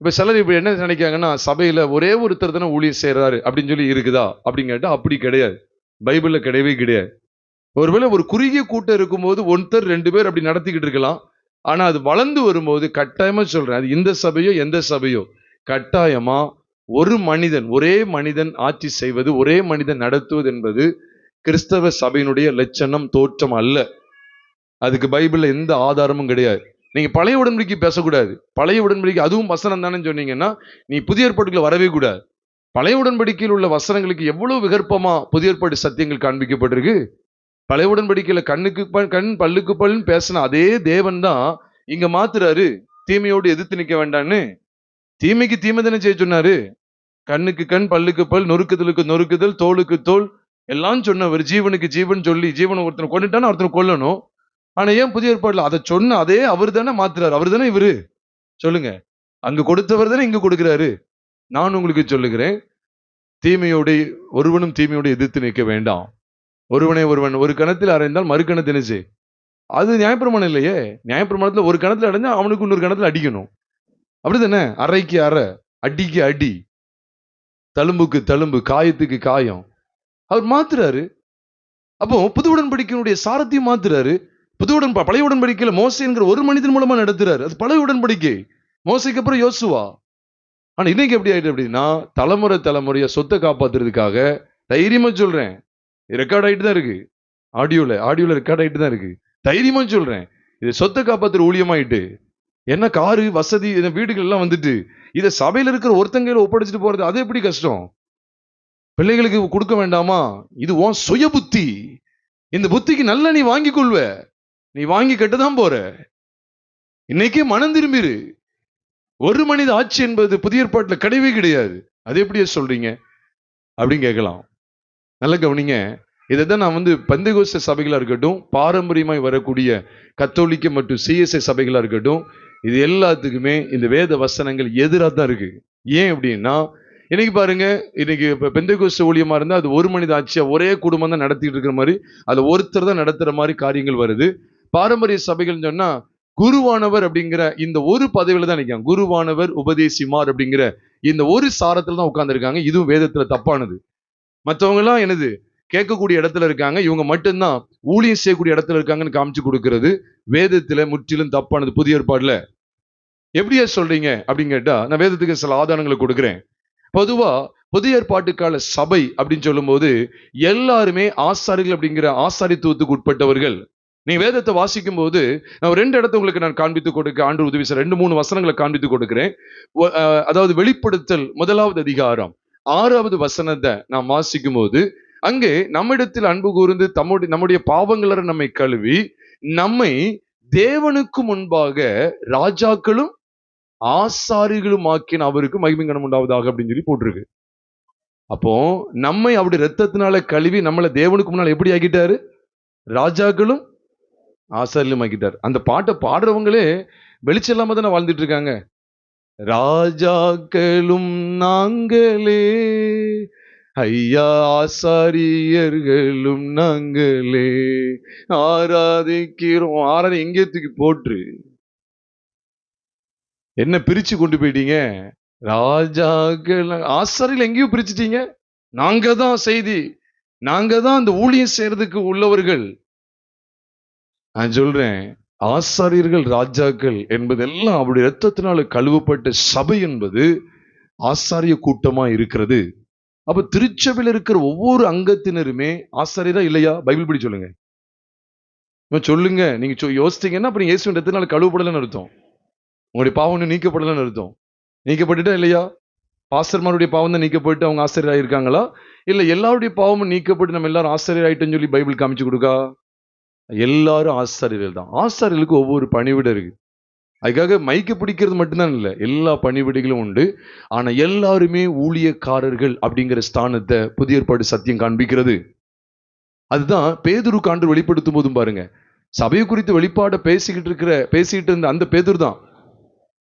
இப்ப சிலர் இப்ப என்ன நினைக்காங்கன்னா, சபையில ஒரே ஒருத்தர் தானே ஊழியம் செய்யறாரு அப்படின்னு சொல்லி இருக்குதா அப்படின்னு கேட்டா அப்படி கிடையாது. பைபிள்ல கிடையவே கிடையாது. ஒருவேளை ஒரு குறுகிய கூட்டம் இருக்கும்போது ஒருத்தர் 2 பேர் அப்படி நடத்திக்கிட்டு இருக்கலாம். ஆனா அது வளர்ந்து வரும்போது கட்டாயமா சொல்றேன், அது இந்த சபையோ எந்த சபையோ, கட்டாயமா ஒரு மனிதன், ஒரே மனிதன் ஆட்சி செய்வது, ஒரே மனிதன் நடத்துவது என்பது கிறிஸ்தவ சபையினுடைய லட்சணம், தோற்றம் அல்ல. அதுக்கு பைபிள்ல எந்த ஆதாரமும் கிடையாது. நீங்க பழைய உடன்படிக்கை பேசக்கூடாது. பழைய உடன்படிக்கை அதுவும் வசனம் தானே சொன்னீங்கன்னா நீ புதிய ஏற்பாட்டுக்குள்ள வரவே கூடாது. பழைய உடன்படிக்கையில் உள்ள வசனங்களுக்கு எவ்வளவு விகற்பமா புதிய ஏற்பாடு சத்தியங்கள் காண்பிக்கப்பட்டிருக்கு. பழைய உடன்படிக்கையில கண்ணுக்கு கண் பல்லுக்கு பல்லுன்னு பேசின அதே தேவன் தான் இங்க மாத்துறாரு. தீமையோடு எதிர்த்து நிற்க வேண்டான்னு. தீமைக்கு தீமை தானே செய்ய சொன்னாரு. கண்ணுக்கு கண் பல்லுக்கு பல் நொறுக்குதலுக்கு நொறுக்குதல் தோலுக்கு தோல் எல்லாம் சொன்னவர். ஜீவனுக்கு ஜீவன் சொல்லி ஜீவனை ஒருத்தனை கொண்டுட்டானா ஒருத்தனை கொல்லணும். ஆனா ஏன் புதிய ஏற்பாடுல அதை சொன்ன அதே அவர் தானே மாத்துறாரு. அவர் தானே இவரு. சொல்லுங்க, அங்க கொடுத்தவர் தானே இங்க கொடுக்கிறாரு. நான் உங்களுக்கு சொல்லுகிறேன், தீமையோடு ஒருவனும் தீமையோடு எதிர்த்து நிற்க வேண்டாம். ஒருவன் ஒரு கணத்தில் அறைந்தால் மறு கணத்தில் என்ன செய்? அது நியாயப்பிரமாணம் இல்லையே. நியாயப்பிரமாணத்துல ஒரு கணத்துல அடைஞ்சா அவனுக்கு இன்னொரு கணத்துல அடிக்கணும். அப்படித்தானே? அறைக்கு அறை, அடிக்கு அடி, தழும்புக்கு தழும்பு, காயத்துக்கு காயம். அவர் மாத்துறாரு. அப்போ புது உடன்படிக்கையினுடைய சாரத்தையும் மாத்துறாரு. பழைய உடன்படிக்கையில மோசேங்கிற ஒரு மனிதன் மூலமா நடத்துறாரு. அது பழைய உடன்படிக்கை. மோசைக்கு அப்புறம் யோசுவா. ஆனா இன்னைக்கு எப்படி ஆயிட்டு அப்படின்னா, தலைமுறையா சொத்தை காப்பாத்துறதுக்காக தைரியமா சொல்றேன், ரெக்கார்ட் ஆயிட்டு தான் இருக்கு. ஆடியோல ரெக்கார்ட் ஆயிட்டு தான் இருக்கு. தைரியமா சொல்றேன், இது சொத்தை காப்பாத்துற ஊழியமாயிட்டு. என்ன காரு வசதி வீடுகள் எல்லாம் வந்துட்டு இதை சபையில இருக்கிற ஒருத்தங்கையில ஒப்படைச்சிட்டு போறது அது எப்படி கஷ்டம்? பிள்ளைகளுக்கு கொடுக்க வேண்டாமா? இது உன் சுய புத்தி. இந்த புத்திக்கு நல்ல நீ வாங்கி கொள்வ. நீ வாங்கி கட்டுதான் போற. இன்னைக்கே மனம் திரும்பிரு. ஒரு மனித ஆட்சி என்பது புதிய ஏற்பாட்டுல கிடையவே கிடையாது. அது எப்படியே சொல்றீங்க அப்படின்னு கேட்கலாம். நல்ல கவனிங்க. இதைதான் நான் பெந்தெகோஸ்தே சபைகளா இருக்கட்டும், பாரம்பரியமாய் வரக்கூடிய கத்தோலிக்க மற்றும் சிஎஸ்ஐ சபைகளா இருக்கட்டும், இது எல்லாத்துக்குமே இந்த வேத வசனங்கள் எதிராக தான் இருக்கு. ஏன் அப்படின்னா, இன்னைக்கு பாருங்க, இன்னைக்கு பெந்தெகோஸ்தே ஊழியமா இருந்தா அது ஒரு மனித ஆட்சியா ஒரே குடும்பம் தான் நடத்திட்டு இருக்கிற மாதிரி, அது ஒருத்தர் தான் நடத்துற மாதிரி காரியங்கள் வருது. பாரம்பரிய சபைகள் சொன்னா குருவானவர் அப்படிங்கிற இந்த ஒரு பதவியில தான் நிற்காங்க. குருவானவர் உபதேசிமார் அப்படிங்கிற இந்த ஒரு சாரத்துல தான் உட்கார்ந்துருக்காங்க. இதுவும் வேதத்துல தப்பானது. மற்றவங்க எல்லாம் என்னது கேட்கக்கூடிய இடத்துல இருக்காங்க, இவங்க மட்டும்தான் ஊழியம் செய்யக்கூடிய இடத்துல இருக்காங்கன்னு காமிச்சு கொடுக்கிறது வேதத்துல முற்றிலும் தப்பானது. புதிய ஏற்பாடுல எப்படியா சொல்றீங்க அப்படின்னு கேட்டா, நான் வேதத்துக்கு சில ஆதாரங்களை கொடுக்கிறேன். பொதுவா புதிய ஏற்பாட்டு கால சபை அப்படின்னு சொல்லும் போது எல்லாருமே ஆசாரிகள் அப்படிங்கிற ஆசாரித்துவத்துக்கு உட்பட்டவர்கள். நீங்க வேதத்தை வாசிக்கும் போது நான் 2 இடத்த உங்களுக்கு நான் காண்பித்து கொடுக்க ஆண்டு உதவி 2-3 வசனங்களை காண்பித்து கொடுக்கிறேன். அதாவது வெளிப்படுத்தல் 1வது அதிகாரம் 6வது வசனத்தை நாம் வாசிக்கும் போது, அங்கே நம்மிடத்தில் அன்பு கூர்ந்து நம்முடைய பாவங்கள நம்மை கழுவி நம்மை தேவனுக்கு முன்பாக ராஜாக்களும் ஆசாரிகளும் ஆக்கின அவருக்கு மகிமை கனம் உண்டாவதாக அப்படின்னு சொல்லி போட்டிருக்கு. அப்போ நம்மை அப்படி ரத்தத்தினால கழுவி நம்மளை தேவனுக்கு முன்னால் எப்படி ஆக்கிட்டாரு? ராஜாக்களும் ஆசாரிலும் ஆக்கிட்டார். அந்த பாட்டை பாடுறவங்களே வெளிச்சம் இல்லாம தானே வாழ்ந்துட்டு இருக்காங்க. ராஜாக்களும் நாங்களே ஐயா, ஆசாரியர்களும் நாங்களே ஆராதிக்கிறோம். ஆராதி எங்கே தூக்கி போட்டு என்ன பிரிச்சு கொண்டு போயிட்டீங்க? ராஜாக்கள் ஆசாரிகள் எங்கேயும் பிரிச்சுட்டீங்க. நாங்க தான் செய்தி, நாங்க தான் அந்த ஊழியம் செய்யறதுக்கு உள்ளவர்கள். நான் சொல்றேன், ஆசாரியர்கள் ராஜாக்கள் என்பதெல்லாம் அவருடைய ரத்தத்தினால கழுவப்பட்ட சபை என்பது ஆசாரிய கூட்டமா இருக்கிறது. அப்ப திருச்சபையில் இருக்கிற ஒவ்வொரு அங்கத்தினருமே ஆசாரியரா இல்லையா? பைபிள் படி சொல்லுங்க. சொல்லுங்க. நீங்க யோசித்தீங்கன்னா அப்புறம் இயேசுவின் ரத்தத்தினால கழுவப்படலன்னு அர்த்தம். உங்களுடைய பாவம் நீக்கப்படலன்னு அர்த்தம். நீக்கப்பட்டுட்டா இல்லையா? பாஸ்டர்மாருடைய பாவம் தான் நீக்கப்பட்டு அவங்க ஆசிரியர் ஆயிருக்காங்களா? இல்ல எல்லாருடைய பாவமும் நீக்கப்பட்டு நம்ம எல்லாரும் ஆசிரியர் ஆயிட்டோம்னு சொல்லி பைபிள் காமிச்சு கொடுக்கா? எல்லாரும் ஆசாரியர்கள் தான். ஆசாரியர்களுக்கு ஒவ்வொரு பணிவிட இருக்கு. அதுக்காக மைக்க பிடிக்கிறது மட்டும்தான் இல்லை, எல்லா பணிவிடைகளும் உண்டு. ஆனா எல்லாருமே ஊழியக்காரர்கள் அப்படிங்கிற ஸ்தானத்தை புதிய ஏற்பாடு சத்தியம் காண்பிக்கிறது. அதுதான் பேதுரு ஆண்டு வெளிப்படுத்தும் போதும் பாருங்க, சபையை குறித்து வெளிப்பாட பேசிக்கிட்டு இருந்த அந்த பேதுரு தான்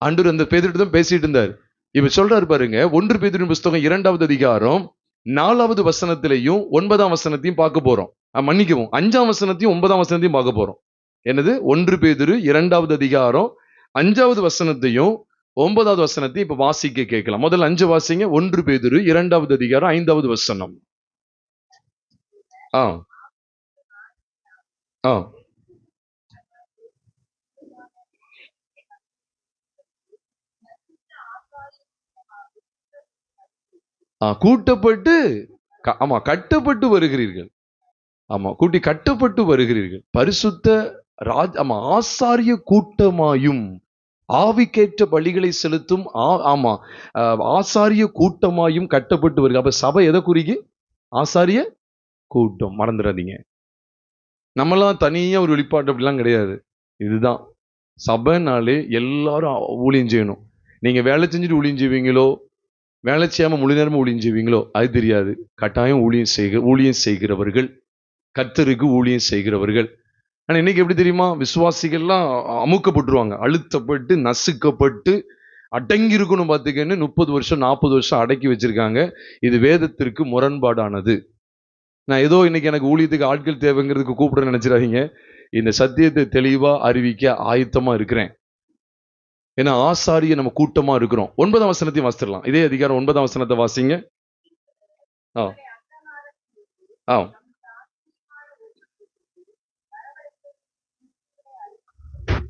ஆண்டவர் அந்த பேதுரு தான் பேசிட்டு இருந்தார். இப்ப சொல்றாரு பாருங்க, 1 பேதுருவின் புஸ்தகம் 2வது அதிகாரம் 4வது வசனத்திலையும் 9ஆம் வசனத்தையும் பார்க்க போறோம். மன்னிக்கவும், 5ஆம் வசனத்தையும் 9ஆம் வசனத்தையும் பார்க்க போறோம். என்னது? 1 பேதுரு 2வது அதிகாரம் 5வது வசனத்தையும் 9வது வசனத்தையும் இப்ப வாசிக்க கேட்கலாம். முதல்ல 5 வாசிங்க. 1 பேதுரு 2வது அதிகாரம் 5வது வசனம். ஆ ஆ கூட்டப்பட்டு ஆமா கட்டப்பட்டு வருகிறீர்கள். ஆமா, கூட்டி கட்டப்பட்டு வருகிறீர்கள். பரிசுத்த ஆமா ஆசாரிய கூட்டமாயும் ஆவிக்கேற்ற பலிகளை செலுத்தும் ஆமா ஆசாரிய கூட்டமாயும் கட்டப்பட்டு வருக. அப்ப சபை எதை குறிக்கு? ஆசாரிய கூட்டம். மறந்துடாதீங்க. நம்மளாம் தனியா ஒரு வெளிப்பாடு அப்படிலாம் கிடையாது. இதுதான் சபைனாலே எல்லாரும் ஊழியம் செய்யணும். நீங்க வேலை செஞ்சுட்டு ஊழியம் செய்வீங்களோ, வேலை செய்யாம முழு நேரமும் ஊழியம் செய்வீங்களோ அது தெரியாது. கட்டாயம் ஊழியம் செய்கிறவர்கள், கர்த்தருக்கு ஊழியம் செய்கிறவர்கள். ஆனா இன்னைக்கு எப்படி தெரியுமா? விசுவாசிகள்லாம் அமுக்கப்பட்டுருவாங்க, அழுத்தப்பட்டு நசுக்கப்பட்டு அடங்கி இருக்கணும். பார்த்துக்கன்னு 30 வருஷம் 40 வருஷம் அடக்கி வச்சிருக்காங்க. இது வேதத்திற்கு முரண்பாடானது. நான் ஏதோ இன்னைக்கு எனக்கு ஊழியத்துக்கு ஆட்கள் தேவைங்கிறதுக்கு கூப்பிட நினைச்சிடாதீங்க. இந்த சத்தியத்தை தெளிவா அறிவிக்க ஆயத்தமா இருக்கிறேன். ஏன்னா ஆசாரிய நம்ம கூட்டமா இருக்கிறோம். 9ஆம் வசனத்தையும் வாசிடலாம். இதே அதிகாரம் 9ஆம் வசனத்தை வாசிங்க. ஆ ஆ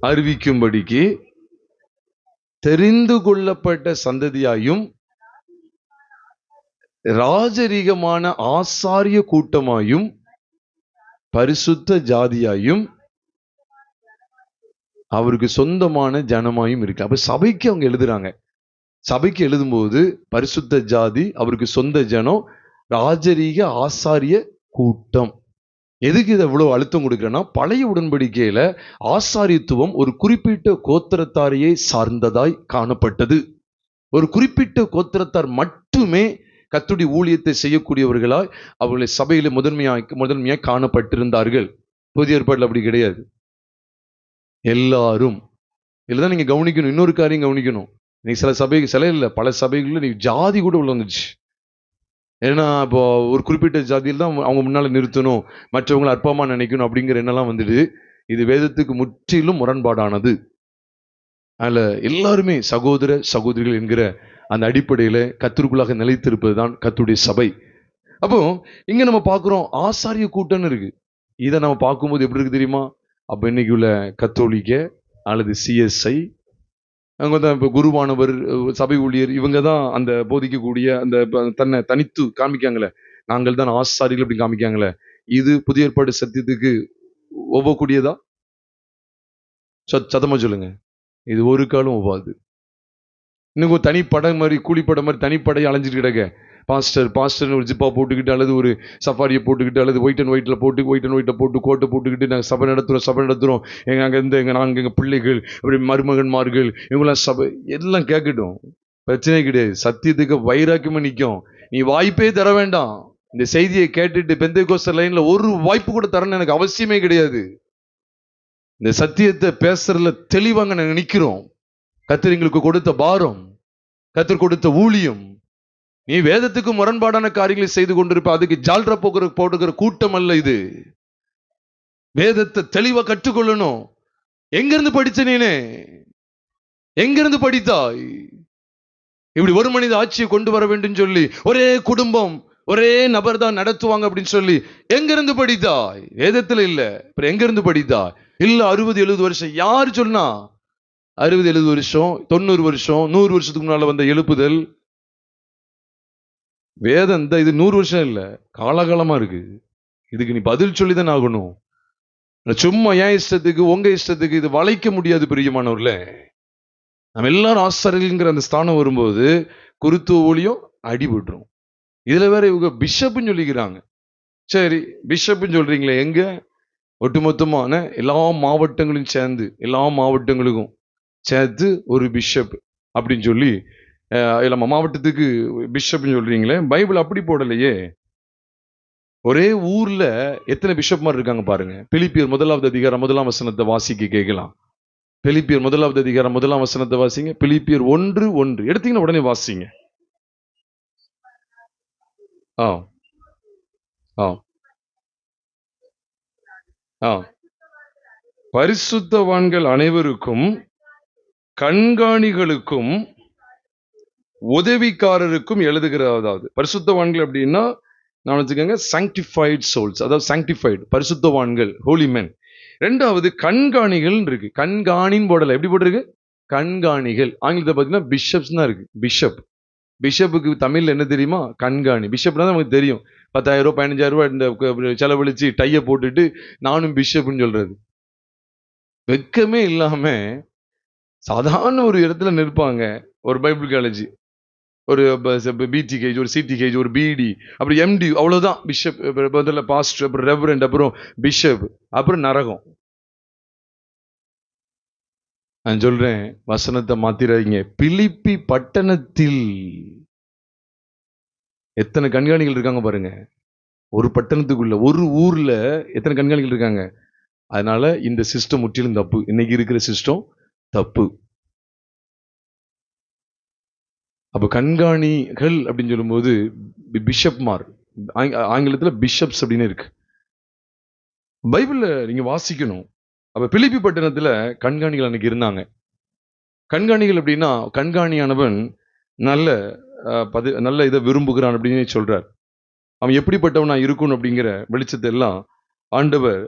அறிவிக்கும்படிக்கு தெரிந்து கொள்ளப்பட்ட சந்ததியாயும் ராஜரீகமான ஆசாரிய கூட்டமாயும் பரிசுத்த ஜாதியாயும் அவருக்கு சொந்தமான ஜனமாயும் இருக்கு. அப்ப சபைக்கு அவங்க எழுதுறாங்க. சபைக்கு எழுதும்போது பரிசுத்த ஜாதி, அவருக்கு சொந்த ஜனம், ராஜரீக ஆசாரிய கூட்டம். எதுக்கு இதை இவ்வளவு அழுத்தம் கொடுக்கிறேன்னா, பழைய உடன்படிக்கையில ஆசாரியத்துவம் ஒரு குறிப்பிட்ட கோத்திரத்தாரையே சார்ந்ததாய் காணப்பட்டது. ஒரு குறிப்பிட்ட கோத்திரத்தார் மட்டுமே கர்த்தருடைய ஊழியத்தை செய்யக்கூடியவர்களாய் அவர்களை சபையில முதன்மையாய் காணப்பட்டிருந்தார்கள். புதிய ஏற்பாட்டில் அப்படி கிடையாது. எல்லாரும் இதுதான் நீங்க கவனிக்கணும். இன்னொரு காரியம் கவனிக்கணும். நீ சில இல்லை, பல சபைகளில் நீ ஜாதி கூட உள்ள வந்துச்சு. ஏன்னா இப்போ ஒரு குறிப்பிட்ட ஜாதியில் தான் அவங்க முன்னால நிறுத்தணும், மற்றவங்களை அற்பமா நினைக்கணும் அப்படிங்கிற எண்ணெல்லாம் வந்துட்டு, இது வேதத்துக்கு முற்றிலும் முரண்பாடானது. அதுல எல்லாருமே சகோதர சகோதரிகள் என்கிற அந்த அடிப்படையில கர்த்தருக்குள்ளாக நிலைத்திருப்பது தான் கர்த்தருடைய சபை. அப்போ இங்க நம்ம பார்க்கிறோம் ஆசாரிய கூட்டம்னு இருக்கு. இதை நம்ம பார்க்கும்போது எப்படி இருக்கு தெரியுமா? அப்ப இன்னைக்கு உள்ள கத்தோலிக்க அல்லது சிஎஸ்ஐ, அவங்க தான் இப்போ குருவானவர், சபை ஊழியர், இவங்க தான் அந்த போதிக்கக்கூடிய அந்த தன்னை தனித்து காமிக்காங்களே, நாங்கள் தான் ஆசாரிகள் அப்படி காமிக்காங்களே, இது புதிய ஏற்பாடு சத்தியத்துக்கு ஒவ்வக்கூடியதா? சத்தமா சொல்லுங்க. இது ஒரு காலம் ஒவ்வாது. இன்னும் ஒரு தனிப்படம் மாதிரி, கூலிப்படம் மாதிரி தனிப்படையை அலைஞ்சிட்டு கிடக்க, பாஸ்டர் ஒரு ஜிப்பா போட்டுக்கிட்டு அல்லது ஒரு சஃபாரியை போட்டுக்கிட்டு அல்லது ஒயிட் அண்ட் ஒயிட்ல போட்டு கோட்டை போட்டுக்கிட்டு நாங்கள் சபை நடத்துகிறோம். நாங்கள் பிள்ளைகள் அப்படி மருமகன்மார்கள் இவங்களாம் சபை எல்லாம் கேட்கட்டும், பிரச்சனை கிடையாது. சத்தியத்துக்கு வைராக்கியமா நிற்கும். நீ வாய்ப்பே தர வேண்டாம். இந்த செய்தியை கேட்டுட்டு பெந்தேகோஸ்தே லைன்ல ஒரு வாய்ப்பு கூட தரணும் எனக்கு அவசியமே கிடையாது. இந்த சத்தியத்தை பேசுறதுல தெளிவாங்க நாங்கள் நிற்கிறோம். கர்த்தர் எங்களுக்கு கொடுத்த பாரம், கர்த்தர் கொடுத்த ஊழியம். நீ வேதத்துக்கு முரண்பாடான காரியங்களை செய்து கொண்டிருப்ப, அதுக்கு ஜால்ரா போடுகிற கூட்டம் அல்ல இது. வேதத்தை தெளிவா கற்றுக்கொள்ளணும். எங்கிருந்து படிச்ச நீனே? எங்கிருந்து படித்தாய்? இப்படி ஒரு மனித ஆட்சியை கொண்டு வர வேண்டும் சொல்லி ஒரே குடும்பம் ஒரே நபர் தான் நடத்துவாங்க அப்படின்னு சொல்லி எங்கிருந்து படித்தாய்? வேதத்துல இல்ல. எங்கிருந்து படித்தாய்? இல்ல 60-70 வருஷம். யாரு சொன்னா? 60-70 வருஷம், 90 வருஷம், 100 வருஷத்துக்கு முன்னால வந்த எழுப்புதல் வேதம். இது 100 வருஷம் இல்ல, காலகாலமா இருக்கு. இதுக்கு நீ பதில் சொல்லிதான் ஆகணும். சும்மா ஏன் இஷ்டத்துக்கு உங்க இஷ்டத்துக்கு இது வளைக்க முடியாது. பிரியமானவர்ல, நம்ம எல்லாரும் ஆசாரியங்கிற அந்த ஸ்தானம் வரும்போது குருத்துவ ஊழியம் அடிபட்டுரும். இதுல வேற இவங்க பிஷப்னு சொல்லிக்கிறாங்க. சரி, பிஷப்னு சொல்றீங்களே, எங்க ஒட்டுமொத்தமான எல்லா மாவட்டங்களையும் சேர்ந்து எல்லா மாவட்டங்களுக்கும் சேர்த்து ஒரு பிஷப் அப்படின்னு சொல்லி நம்ம மாவட்டத்துக்கு பிஷப்னு சொல்றீங்களே, பைபிள் அப்படி போடலையே. ஒரே ஊர்ல எத்தனை பிஷப்மார் இருக்காங்க பாருங்க. பிலிப்பியர் 1வது அதிகாரம் 1ஆம் வசனத்தை வாசிக்க கேட்கலாம். பிலிப்பியர் 1வது அதிகாரம் 1ஆம் வசனத்தை வாசிங்க. பிலிப்பியர் 1:1 எடுத்தீங்கன்னா உடனே வாசிங்க. ஆ ஆ ஆ பரிசுத்தவான்கள் அனைவருக்கும் கண்காணிகளுக்கும் உதவிக்காரருக்கும் எழுதுகிறதாவது. பரிசுத்தவான்கள் அப்படின்னா நான் வச்சுக்கோங்க சாங்டிஃபைட் சோல்ஸ், அதாவது சாங்டிஃபைடு பரிசுத்தவான்கள், ஹோலி மென். ரெண்டாவது கண்காணிகள் இருக்கு. கண்காணின்னு போடல, எப்படி போட்டிருக்கு? கண்காணிகள். ஆங்கிலத்தை பார்த்தீங்கன்னா பிஷப்ஸ் தான் இருக்கு. பிஷப், பிஷப்புக்கு தமிழ்ல என்ன தெரியுமா? கண்காணி. பிஷப்னா தான் நமக்கு தெரியும், 10,000 ரூபாய் 15,000 ரூபாய் இந்த செலவழிச்சு டைய போட்டுட்டு நானும் பிஷப்னு சொல்றது. வெக்கமே இல்லாம சாதாரண ஒரு இடத்துல நிற்பாங்க. ஒரு பைபிள் காலேஜ், ஒரு பிடிகேஜ், ஒரு சிடிகேஜ், ஒரு பிடி, அப்புறம் எம்டி, அவ்வளவுதான். பிஷப், முதல்ல பாஸ்டர், அப்புறம் ரெவரண்ட், அப்புறம் பிஷப், அப்புறம் நரகம். நான் சொல்றேன், வசனத்தை மாத்திராதீங்க. பிலிப்பி பட்டணத்தில் எத்தனை கண்காணிகள் இருக்காங்க பாருங்க. ஒரு பட்டணத்துக்குள்ள, ஒரு ஊர்ல எத்தனை கண்காணிகள் இருக்காங்க. அதனால இந்த சிஸ்டம் முற்றிலும் தப்பு. இன்னைக்கு இருக்கிற சிஸ்டம் தப்பு. அப்ப கண்காணிகள் அப்படின்னு சொல்லும்போது பிஷப்மார், ஆங்கிலத்துல பிஷப்ஸ் அப்படின்னு இருக்கு. பைபிள்ல நீங்க வாசிக்கணும். அப்ப பிலிப்பி பட்டணத்துல கண்காணிகள் அன்னைக்கு இருந்தாங்க. கண்காணிகள் அப்படின்னா, கண்காணியானவன் நல்ல நல்ல இதை விரும்புகிறான் அப்படின்னு சொல்றார். அவன் எப்படிப்பட்டவனா இருக்கணும் அப்படிங்கிற வெளிச்சத்தை எல்லாம் ஆண்டவர்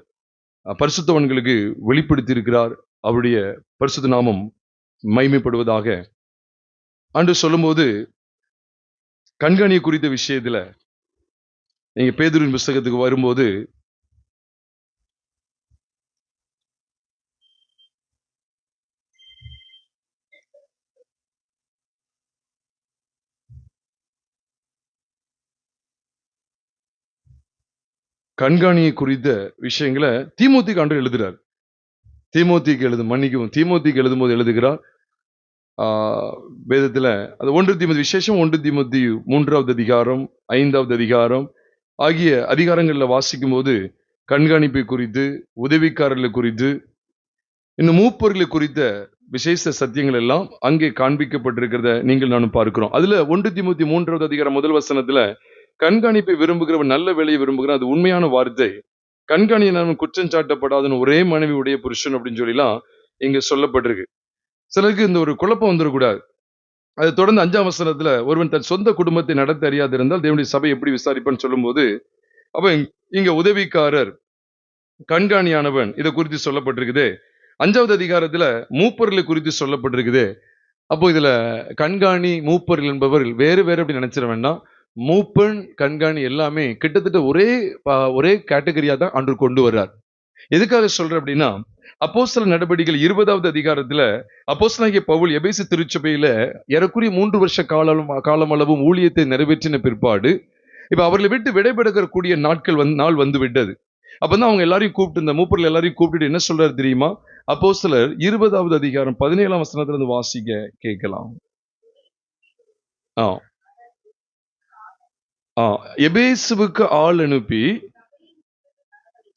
பரிசுத்தவன்களுக்கு வெளிப்படுத்தி இருக்கிறார். அவருடைய பரிசுத்த நாமம் மகிமைப்படுவதாக. ஆண்டு சொல்லும்போது கண்காணியை குறித்த விஷயத்துல நீங்க பேதுருவின் புஸ்தகத்துக்கு வரும்போது கண்காணியை குறித்த விஷயங்களை தீமோத்திக்கு ஆண்டு எழுதுறார். தீமோத்திக்கு எழுதும்போது எழுதுகிறார். வேதத்துல அது 1 தீமோத்தி, விசேஷம் 1 தீமோத்தி 3வது அதிகாரம் 5வது அதிகாரம் ஆகிய அதிகாரங்கள்ல வாசிக்கும் போது கண்காணிப்பை குறித்து, உதவிக்காரர்களை குறித்து, இன்னும் மூப்பர்களை குறித்த விசேஷ சத்தியங்கள் எல்லாம் அங்கே காண்பிக்கப்பட்டிருக்கிறத நீங்கள் நானும் பார்க்கிறோம். அதுல 1 தீமோத்தி 3வது அதிகாரம் 1 வசனத்துல கண்காணிப்பை விரும்புகிறவன் நல்ல வேலையை விரும்புகிறான், அது உண்மையான வார்த்தை. கண்காணியினாலும் குற்றம் சாட்டப்படாதுன்னு ஒரே மனைவி உடைய புருஷன் அப்படின்னு சொல்லிலாம் இங்க சொல்லப்பட்டிருக்கு. சிலருக்கு இந்த ஒரு குழப்பம் வந்துடக்கூடாது. அதை தொடர்ந்து 5ஆம் வசனத்துல ஒருவன் தன் சொந்த குடும்பத்தை நடத்த அறியாது இருந்தால் தேவனுடைய சபை எப்படி விசாரிப்பான்னு சொல்லும்போது, அப்ப இங்க உதவிக்காரர், கண்காணியானவன் இதை குறித்து சொல்லப்பட்டிருக்குது. 5வது அதிகாரத்துல மூப்பர்களை குறித்து சொல்லப்பட்டிருக்குது. அப்போ இதுல கண்காணி, மூப்பர்கள் என்பவர்கள் வேறு வேறு அப்படி நினைச்சிட வேண்டாம். மூப்பன், கண்காணி எல்லாமே கிட்டத்தட்ட ஒரே கேட்டகரியா தான் அன்று கொண்டு வர்றார். எதுக்காக சொல்றேன் அப்படின்னா, அப்போஸ்தலர் நடவடிக்கைகள் 20வது அதிகாரத்துல அப்போஸ்தலனாகிய பவுல் எபேசு திருச்சபையில ஏறக்குறைய 3 வருஷ காலமளவும் ஊழியத்தை நிறைவேற்றின பிற்பாடு, இப்ப அவர்களை விட்டு விடைபெறக்கூடிய நாள் வந்து விட்டது. அப்பதான் அவங்க எல்லாரையும் கூப்பிட்டு, இந்த மூப்பர்கள் எல்லாரையும் கூப்பிட்டு என்ன சொல்றாரு தெரியுமா? அப்போஸ்தலர் 20வது அதிகாரம் 17ஆம் வசனத்துல இருந்து வாசிக்க கேட்கலாம். எபேசுவுக்கு ஆள் அனுப்பி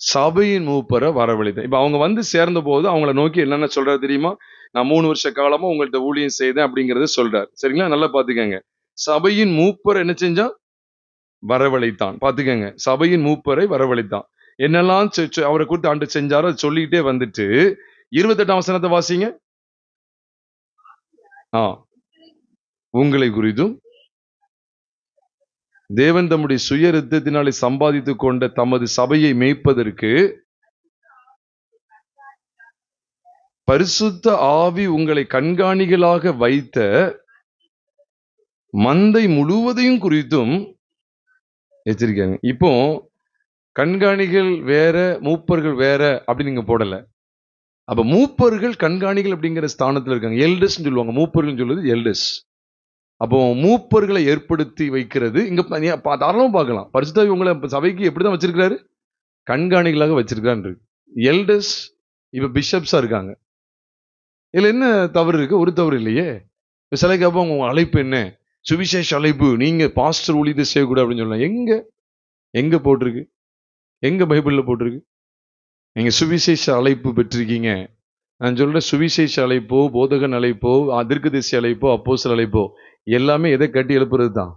சபையின் மூப்பரை வரவழைத்தேன். இப்ப அவங்க வந்து சேர்ந்த போது அவங்கள நோக்கி என்னென்ன சொல்றாரு தெரியுமா? நான் 3 வருஷ காலமா உங்கள்ட்ட ஊழியம் செய்தேன் அப்படிங்கறத சொல்றாரு. சரிங்களா? நல்லா பாத்துக்கங்க. சபையின் மூப்பர் என்ன செஞ்சான்? வரவழைத்தான். பாத்துக்கங்க, சபையின் மூப்பரை வரவழைத்தான். என்னெல்லாம் அவரை குறித்து ஆண்டு செஞ்சாரோ சொல்லிக்கிட்டே வந்துட்டு 28ஆம் வசனத்தை வாசிங்க. உங்களை குறித்தும் தேவன் தம்முடைய சுய இரத்தத்தினாலே சம்பாதித்துக் கொண்ட தமது சபையை மேய்ப்பதற்கு பரிசுத்த ஆவி உங்களை கண்காணிகளாக வைத்த மந்தை முழுவதையும் குறித்தும் எச்சரிக்காங்க. இப்போ கண்காணிகள் வேற, மூப்பர்கள் வேற அப்படி நீங்க போடல. அப்ப மூப்பர்கள் கண்காணிகள் அப்படிங்கிற ஸ்தானத்துல இருக்காங்க. எல்டர்ஸ் சொல்லுவாங்க. மூப்பர்கள் சொல்லுவது எல்டர்ஸ். அப்போ மூப்பர்களை ஏற்படுத்தி வைக்கிறது இங்க தாராளமா பார்க்கலாம். பரிசுத்த ஆவி உங்களை சபைக்கு எப்படிதான் வச்சிருக்கிறாரு? கண்காணிகளாக வச்சிருக்காரு. எல்டர்ஸ் இப்ப பிஷப்ஸா இருக்காங்க. இதுல என்ன தவறு இருக்கு? ஒரு தவறு இல்லையே. சில கேட்பாங்க, உங்க அழைப்பு என்ன? சுவிசேஷ அழைப்பு, நீங்க பாஸ்டர் ஊழியத்தை செய்யக்கூடாது அப்படின்னு சொல்லலாம். எங்க எங்க போட்டிருக்கு? எங்க பைபிள்ல போட்டிருக்கு? நீங்க சுவிசேஷ அழைப்பு பெற்றிருக்கீங்க. நான் சொல்ற சுவிசேஷ அழைப்போ, போதகன் அழைப்போ, தீர்க்கதரிசி அழைப்போ, அப்போஸ்தலர் அழைப்போ எல்லாமே எதை கட்டி எழுப்புறது தான்?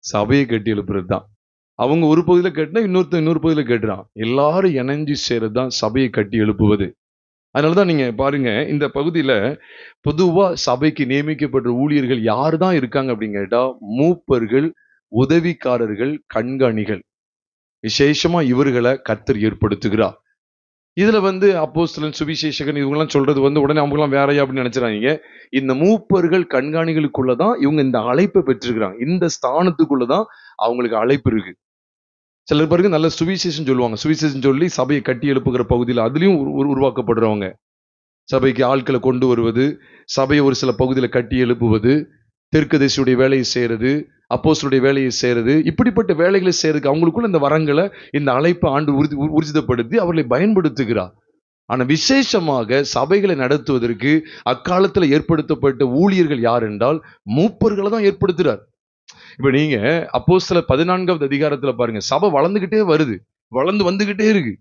சபையை கட்டி எழுப்புறது தான். அவங்க ஒரு பகுதியில கட்டினா இன்னொருத்தன் இன்னொரு பகுதியில கட்டுறான். எல்லாரும் இணைஞ்சு சேர்றது தான் சபையை கட்டி எழுப்புவது. அதனாலதான் நீங்க பாருங்க, இந்த பகுதியில பொதுவா சபைக்கு நியமிக்கப்பட்ட ஊழியர்கள் யார் தான் இருக்காங்க அப்படின்னு கேட்டா, மூப்பர்கள், உதவிக்காரர்கள், கண்காணிகள். விசேஷமா இவர்களை கர்த்தர் ஏற்படுத்துகிறார். இதுல அப்போஸ்தலன், சுவிசேஷகன் இவங்கெல்லாம் சொல்றது உடனே அவங்கலாம் வேறயா அப்படின்னு நினைச்சிடாதீங்க. இந்த மூப்பர்கள், கண்காணிகளுக்குள்ளதான் இவங்க இந்த அழைப்பை பெற்றிருக்கிறாங்க. இந்த ஸ்தானத்துக்குள்ளதான் அவங்களுக்கு அழைப்பு இருக்கு. சிலர் பாருங்க நல்ல சுவிசேஷம் சொல்லுவாங்க. சுவிசேஷம் சொல்லி சபையை கட்டி எழுப்புகிற பகுதியில் அதுலயும் உருவாக்கப்படுறவங்க. சபைக்கு ஆட்களை கொண்டு வருவது, சபையை ஒரு சில பகுதியில கட்டி எழுப்புவது, தீர்க்கதரிசியுடைய வேலையை செய்யறது, அப்போஸ்தலருடைய வேலையை செய்யறது, இப்படிப்பட்ட வேலைகளை செய்யறதுக்கு அவங்களுக்குள்ள இந்த வரங்களை, இந்த அழைப்பை ஆண்டு ஊர்ஜிதப்படுத்தி அவர்களை பயன்படுத்துகிறார். ஆனா விசேஷமாக சபைகளை நடத்துவதற்கு அக்காலத்துல ஏற்படுத்தப்பட்ட ஊழியர்கள் யார் என்றால் மூப்பர்களை தான் ஏற்படுத்துறார். இப்ப நீங்க அப்போஸ்தலர் 14வது அதிகாரத்துல பாருங்க, சபை வளர்ந்துகிட்டே வருது, வளர்ந்து வந்துகிட்டே இருக்கு.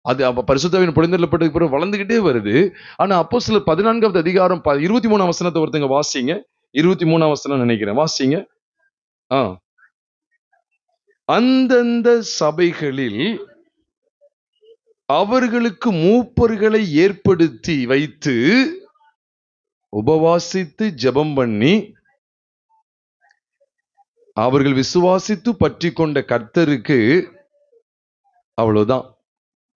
அது பரிசுத்தாவின் பொழிந்தருளப்பட்டதுக்கு பிறகு வளர்ந்துகிட்டே வருது. ஆனா அப்போஸ்தலர் 14வது அதிகாரம் 23ஆம் வசனத்தை ஒருத்தங்க வாசிங்க. 23ஆம் வசனம் நினைக்கிறேன், வாசிங்க. அந்தந்த சபைகளில் அவர்களுக்கு மூப்பர்களை ஏற்படுத்தி வைத்து உபவாசித்து ஜெபம் பண்ணி அவர்கள் விசுவாசித்து பற்றி கொண்ட கர்த்தருக்கு, அவ்வளவுதான்.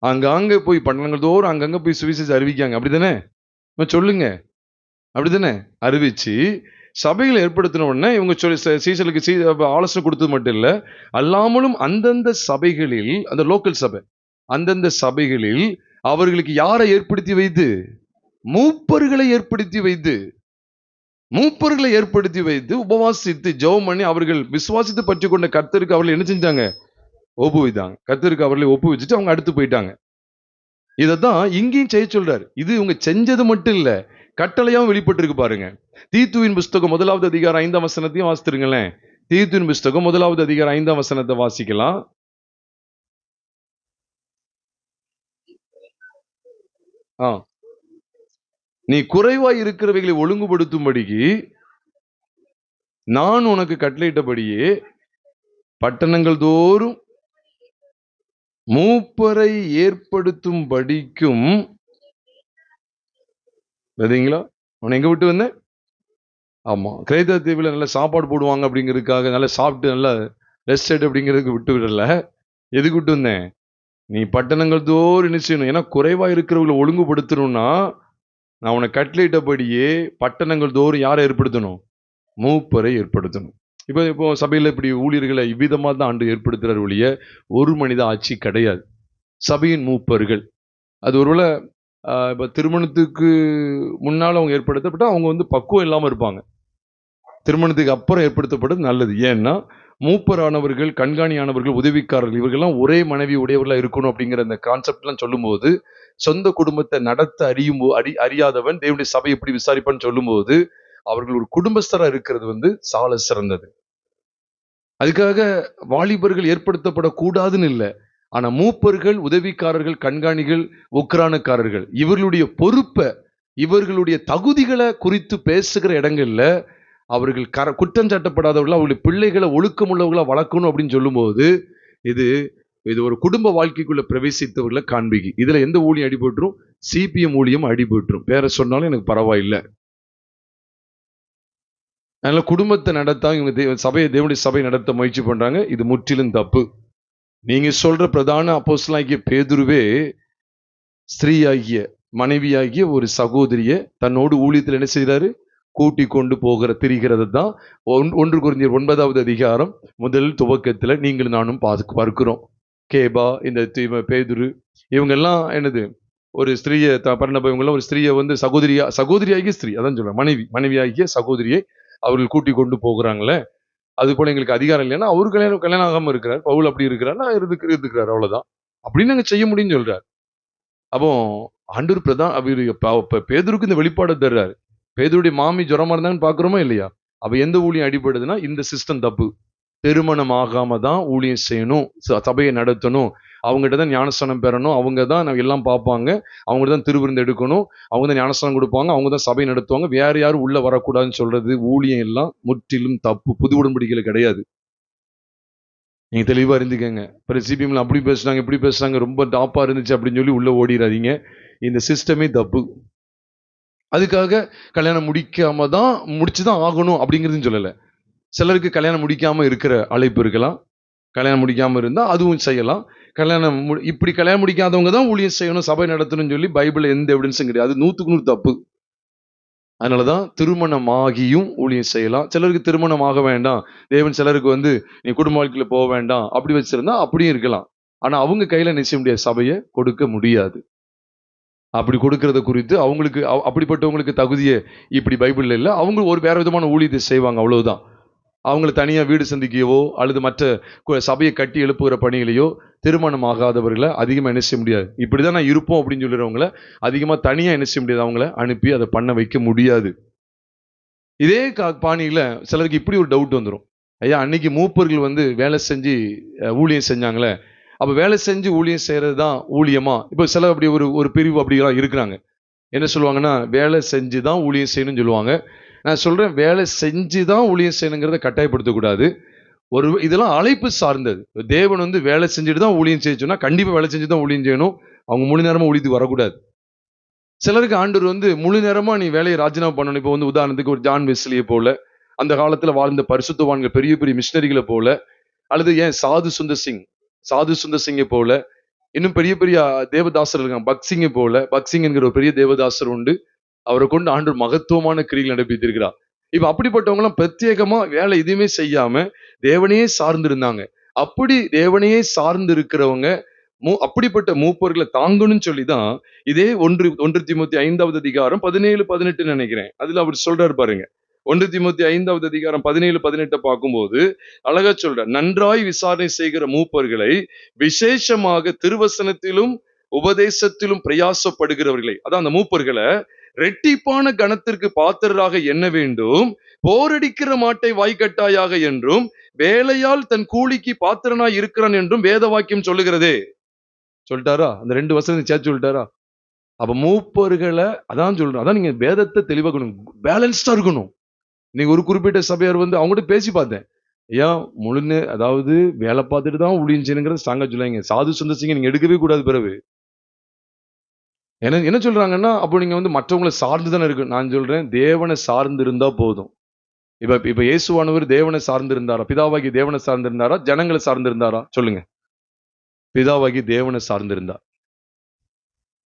அங்கங்க போய் பட்டணங்கள்தோறும் அங்கங்க போய் சுவிசேஷம் அறிவிக்காங்க. அப்படித்தானே? சொல்லுங்க, அப்படித்தானே? அறிவிச்சு சபைகளை ஏற்படுத்தின உடனே இவங்க சொல்லி சீசலுக்கு ஆலோசனை கொடுத்தது மட்டும் இல்ல, அல்லாமலும் அந்தந்த சபைகளில், அந்த லோக்கல் சபை, அந்தந்த சபைகளில் அவர்களுக்கு யாரை ஏற்படுத்தி வைத்து? மூப்பர்களை ஏற்படுத்தி வைத்து, மூப்பர்களை ஏற்படுத்தி வைத்து உபவாசித்து ஜெபம் பண்ணி அவர்கள் விசுவாசித்து பற்றி கொண்ட கர்த்தருக்கு அவர்கள் என்ன செஞ்சாங்க? ஒப்புவித்தாங்க. கர்த்தருக்கு அவர்களை ஒப்புவிச்சுட்டு அவங்க அடுத்து போயிட்டாங்க. இதத்தான் இங்கேயும் செய்ய சொல்றாரு. இது இவங்க செஞ்சது மட்டும் இல்ல, கட்டளையாவும் வெளிப்பட்டிருக்கு பாருங்க. தீத்துவின் புஸ்தகம் 1வது அதிகாரம் 5ஆம் வசனத்தையும் வாசித்துருங்களேன். தீத்துவின் புஸ்தகம் 1வது அதிகாரம் 5ஆம் வசனத்தை வாசிக்கலாம். நீ குறைவாய் இருக்கிறவைகளை ஒழுங்குபடுத்தும்படிக்கு நான் உனக்கு கட்டளையிட்டபடியே பட்டணங்கள் தோறும் மூப்பரை ஏற்படுத்தும் படிக்கும். உன்னை எங்க விட்டு வந்தேன்? ஆமா, கிரேத்த தீவுல நல்ல சாப்பாடு போடுவாங்க அப்படிங்கிறதுக்காக நல்லா சாப்பிட்டு நல்லா ரெஸ்ட் எடு அப்படிங்கிறதுக்கு விட்டு விடல. எதுக்கு விட்டு வந்தேன்? நீ பட்டணங்கள் தோறும் என்ன செய்யணும்? ஏன்னா குறைவா இருக்கிறவங்களை ஒழுங்குபடுத்தணும்னா நான் உன்னை கட்டளையிட்டபடியே பட்டணங்கள் தோறும் யாரை ஏற்படுத்தணும்? மூப்பரை ஏற்படுத்தணும். இப்போ சபையில இப்படி ஊழியர்களை இவ்விதமா தான் ஆண்டு ஏற்படுத்துறார் ஒழிய ஒரு மனித ஆட்சி கிடையாது. சபையின் மூப்பர்கள் அது ஒருவேளை இப்போ திருமணத்துக்கு முன்னால் அவங்க ஏற்படுத்தப்பட்டா அவங்க பக்குவம் இல்லாமல் இருப்பாங்க. திருமணத்துக்கு அப்புறம் ஏற்படுத்தப்பட்டது நல்லது. ஏன்னா மூப்பரானவர்கள், கண்காணியானவர்கள், உதவிக்காரர்கள் இவர்கள்லாம் ஒரே மனைவி உடையவர்களா இருக்கணும் அப்படிங்கிற அந்த கான்செப்ட்லாம் சொல்லும்போது, சொந்த குடும்பத்தை நடத்த அறியாதவன் தேவனுடைய சபை எப்படி விசாரிப்பான்னு சொல்லும்போது அவர்கள் ஒரு குடும்பஸ்தரா இருக்கிறது சால சிறந்தது. அதுக்காக வாலிபர்கள் ஏற்படுத்தப்படக்கூடாதுன்னு இல்லை. ஆனா மூப்பர்கள், உதவிக்காரர்கள், கண்காணிகள், உக்ரானக்காரர்கள் இவர்களுடைய பொறுப்பை, இவர்களுடைய தகுதிகளை குறித்து பேசுகிற இடங்கள்ல அவர்கள் குற்றம் சாட்டப்படாதவர்களா, அவருடைய பிள்ளைகளை ஒழுக்கம் உள்ளவர்களா வளர்க்கணும் அப்படின்னு சொல்லும்போது இது இது ஒரு குடும்ப வாழ்க்கைக்குள்ள பிரவேசித்தவர்களை காண்பிக்கு. இதுல எந்த ஊழியம் அடிபட்டுரும்? சிபிஎம் ஊழியம் அடிபட்டுரும். பேரை சொன்னாலும் எனக்கு பரவாயில்லை. அதனால குடும்பத்தை நடத்த இவங்க சபையை, தேவனுடைய சபை நடத்த முயற்சி பண்றாங்க. இது முற்றிலும் தப்பு. நீங்க சொல்ற பிரதான அப்போஸ்தலனாகிய பேதுருவே ஸ்திரீயாகிய, மனைவியாகிய ஒரு சகோதரிய தன்னோடு ஊழியத்தில் என்ன செய்கிறாரு? கூட்டி கொண்டு திரிகிறது தான் 1 கொரிந்தியர் 9வது அதிகாரம் முதல் துவக்கத்துல நீங்களும் நானும் பார்க்கிறோம். கேபா, இந்த பேதுரு இவங்கெல்லாம் என்னது, ஒரு ஸ்திரீயை இவங்கெல்லாம் ஒரு ஸ்திரீயை சகோதரியாகிய ஸ்திரீ, அதான் சொல்றேன், மனைவியாகிய சகோதரியை அவர்கள் கூட்டி கொண்டு போகிறாங்களே. அது போல எங்களுக்கு அதிகாரம் இல்லைன்னா அவரு கல்யாணம் ஆகாம இருக்கிறார், பவுல் அப்படி இருக்கிறார், இருந்துக்கிறார், அவ்வளவுதான் அப்படின்னு நாங்க செய்ய முடியும்னு சொல்றார். அப்போ ஆண்டவர் பேதுருக்கு இந்த வெளிப்பாடு தர்றாரு. பேதுருடைய மாமி ஜுரமா இருந்தாங்கன்னு பாக்குறோமா இல்லையா? அப்ப எந்த ஊழியம் அடிபடுதுன்னா இந்த சிஸ்டம் தப்பு. திருமணம் ஆகாம தான் ஊழியம் செய்யணும், சபையை நடத்தணும், அவங்ககிட்ட தான் ஞானஸ்தானம் பெறணும், அவங்க தான் எல்லாம் பார்ப்பாங்க, அவங்க தான் திருவிருந்து எடுக்கணும், அவங்க தான் ஞானஸ்தானம் கொடுப்பாங்க, அவங்க தான் சபை நடத்துவாங்க, வேற யாரும் உள்ள வரக்கூடாதுன்னு சொல்றது ஊழியம் எல்லாம் முற்றிலும் தப்பு. புது உடன்படிக்கையில கிடையாது. நீங்க தெளிவா இருந்துக்கங்க. அப்புறம் சிபிஎம்ல அப்படி பேசுனாங்க, இப்படி பேசுனாங்க, ரொம்ப டாப்பா இருந்துச்சு அப்படின்னு சொல்லி உள்ள ஓடிடாதீங்க. இந்த சிஸ்டமே தப்பு. அதுக்காக கல்யாணம் முடிக்காம தான் முடிச்சுதான் ஆகணும் அப்படிங்கிறதுன்னு சொல்லல. சிலருக்கு கல்யாணம் முடிக்காம இருக்கிற அழைப்பு இருக்கலாம். கல்யாணம் முடிக்காம இருந்தா அதுவும் செய்யலாம். இப்படி கல்யாணம் முடிக்காதவங்க தான் ஊழியம் செய்யணும், சபை நடத்தணும்னு சொல்லி பைபிள்ல எந்த எவிடன்ஸும் கிடையாது. அது 100க்கு 100 தப்பு. அதனாலதான் திருமணம் ஆகியும் ஊழியம் செய்யலாம். சிலருக்கு திருமணம் ஆக வேண்டாம், தேவன் சிலருக்கு நீ குடும்ப வாழ்க்கையில போக வேண்டாம் அப்படி வச்சிருந்தா அப்படியும் இருக்கலாம். ஆனா அவங்க கையில நிச்சய முடியாது, சபையை கொடுக்க முடியாது. அப்படி கொடுக்கறத குறித்து அவங்களுக்கு அப்படிப்பட்டவங்களுக்கு தகுதியை இப்படி பைபிள்ல இல்ல. அவங்க ஒரு வேற விதமான ஊழியத்தை செய்வாங்க, அவ்வளவுதான். அவங்கள தனியா வீடு சந்திக்கவோ அல்லது மற்ற சபையை கட்டி எழுப்புகிற பணிகளையோ திருமணம் ஆகாதவர்களை அதிகமா என்ன செய்ய முடியாது. இப்படிதான் நான் இருப்போம் அப்படின்னு சொல்லுறவங்கள அதிகமா தனியா என்ன செய்ய முடியாது, அவங்கள அனுப்பி அதை பண்ண வைக்க முடியாது. இதே பாணியில சிலருக்கு இப்படி ஒரு டவுட் வந்துடும். ஐயா, அன்னைக்கு மூப்பர்கள் வேலை செஞ்சு ஊழியம் செஞ்சாங்களே, அப்ப வேலை செஞ்சு ஊழியம் செய்யறது தான் ஊழியமா? இப்ப சில அப்படி ஒரு பிரிவு அப்படிலாம் இருக்கிறாங்க. என்ன சொல்லுவாங்கன்னா, வேலை செஞ்சு தான் ஊழியம் செய்யணும்னு சொல்லுவாங்க. நான் சொல்றேன், வேலை செஞ்சு தான் ஊழியம் செய்யணுங்கிறத கட்டாயப்படுத்தக்கூடாது. இதெல்லாம் அழைப்பு சார்ந்தது. தேவன் வேலை செஞ்சுட்டு தான் ஊழியம் செய்ய சொன்னா கண்டிப்பா வேலை செஞ்சு தான் ஊழியம் செய்யணும். அவங்க முழு நேரமா ஊழியத்துக்கு வரக்கூடாது. சிலருக்கு ஆண்டவர் முழு நேரமா நீ வேலையை ராஜினாமா பண்ணணும். இப்போ உதாரணத்துக்கு ஒரு ஜான் வெஸ்லியை போல, அந்த காலத்துல வாழ்ந்த பரிசுத்தவான்கள் பெரிய பெரிய மிஷினரிகளை போல, அல்லது ஏன் சாது சுந்தர் சிங்கை போல, இன்னும் பெரிய பெரிய தேவதாசர் இருக்காங்க. பக்சிங்கை போல, பக்சிங் என்கிற ஒரு பெரிய தேவதாசர் உண்டு. அவரை கொண்டு ஆண்டவர் மகத்துவமான கிரிகள் நடப்பித்திருக்கிறார். இப்ப அப்படிப்பட்டவங்க எல்லாம் பிரத்யேகமா வேலை எதுவுமே செய்யாம தேவனையே சார்ந்து இருந்தாங்க. அப்படி தேவனையே சார்ந்து இருக்கிறவங்க அப்படிப்பட்ட மூப்பர்களை தாங்கணும்னு சொல்லிதான் இதே ஒன்று தீமோத்தேயு 5வது அதிகாரம் 17-18 நினைக்கிறேன். அதுல அவர் சொல்றாரு பாருங்க. 1 தீமோத்தேயு 5வது அதிகாரம் 17-18 பார்க்கும்போது அழகா சொல்றார். நன்றாய் விசாரணை செய்கிற மூப்பர்களை, விசேஷமாக திருவசனத்திலும் உபதேசத்திலும் பிரயாசப்படுகிறவர்களை, அதான் அந்த மூப்பர்களை ரெட்டிப்பான கணத்திற்கு பாத்திரராக எண்ண வேண்டும். போரடிக்கிற மாட்டை வாய்க்கட்டாயாக என்றும், வேலையால் தன் கூலிக்கு பாத்திரனாய் இருக்கிறான் என்றும் வேத வாக்கியம் சொல்லுகிறதே. சொல்லிட்டாரா? அந்த 2 வசனத்தை சேர்த்து சொல்லிட்டாரா? அப்ப மூப்பர்களை அதான் சொல்றேன். அதான் நீங்க வேதத்தை தெளிவாக்கணும், பேலன்ஸ்டா இருக்கணும். நீங்க ஒரு குறிப்பிட்ட சபையார் அவங்ககிட்ட பேசி பார்த்தேன். ஏன் அதாவது வேலை பார்த்துட்டு தான் ஊழியம் செய்யணுங்கிறத ஸ்ட்ராங்கா சொல்லுவாங்க. சாது சுந்தர் சிங்கை நீங்க எடுக்கவே கூடாது. பிறகு என்ன சொல்றாங்கன்னா, அப்போ நீங்க மற்றவங்களை சார்ந்து தானே இருக்கு. நான் சொல்றேன், தேவனை சார்ந்து இருந்தா போதும். இப்ப இயேசுவானவர் தேவனை சார்ந்து இருந்தாரா? பிதாவாகி தேவனை சார்ந்து இருந்தாரா? ஜனங்களை சார்ந்து இருந்தாரா? சொல்லுங்க. பிதாவாகி தேவனை சார்ந்து இருந்தார்.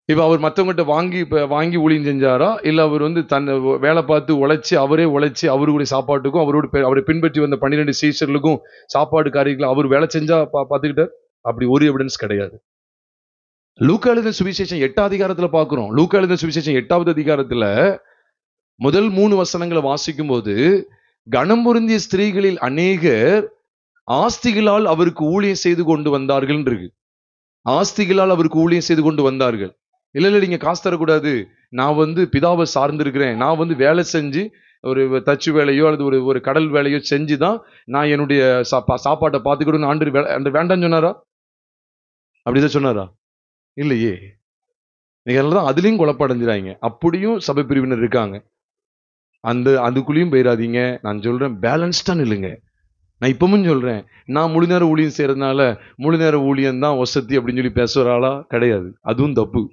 இப்ப அவர் மற்றவங்ககிட்ட வாங்கி ஊழியம் செஞ்சாரா? இல்ல அவர் தன் வேலை பார்த்து உழைச்சி அவருடைய சாப்பாட்டுக்கும் அவரை பின்பற்றி வந்த 12 சீஷர்களுக்கும் சாப்பாடு காரியங்களும் அவர் வேலை செஞ்சா பார்த்துக்கிட்டார்? அப்படி ஒரு எவிடன்ஸ் கிடையாது. லூக்கா எழுதின சுவிசேஷம் 8வது அதிகாரத்துல பார்க்கிறோம். லூக்கா எழுதின சுவிசேஷம் 8வது அதிகாரத்துல முதல் 3 வசனங்களை வாசிக்கும் போது, கனம் பொருந்திய ஸ்திரீகளில் அநேகர் ஆஸ்திகளால் அவருக்கு ஊழியம் செய்து கொண்டு வந்தார்கள் இருக்கு. ஆஸ்திகளால் அவருக்கு ஊழியம் செய்து கொண்டு வந்தார்கள். இல்ல நீங்க காசு தரக்கூடாது, நான் பிதாவை சார்ந்திருக்கிறேன், நான் வேலை செஞ்சு ஒரு தச்சு வேலையோ அல்லது ஒரு கடல் வேலையோ செஞ்சுதான் நான் என்னுடைய சாப்பாட்டை பார்த்துக்கிட்டு ஆண்டு வேண்டாம்னு சொன்னாரா? அப்படிதான் சொன்னாரா? இல்லையே. நீங்கள்தான் அதுலயும் குழப்படைஞ்சிடாங்க. அப்படியும் சபை பிரிவினர் இருக்காங்க. அதுக்குள்ளேயும் போயிடாதீங்க. நான் சொல்றேன், பேலன்ஸ்டா நில்லுங்க. நான் இப்பவும் சொல்றேன், நான் முழு நேர ஊழியம் செய்யறதுனால முழு நேர ஊழியம் தான் வசதி அப்படின்னு சொல்லி பேசுற ஆளா கிடையாது. அதுவும் தப்பு.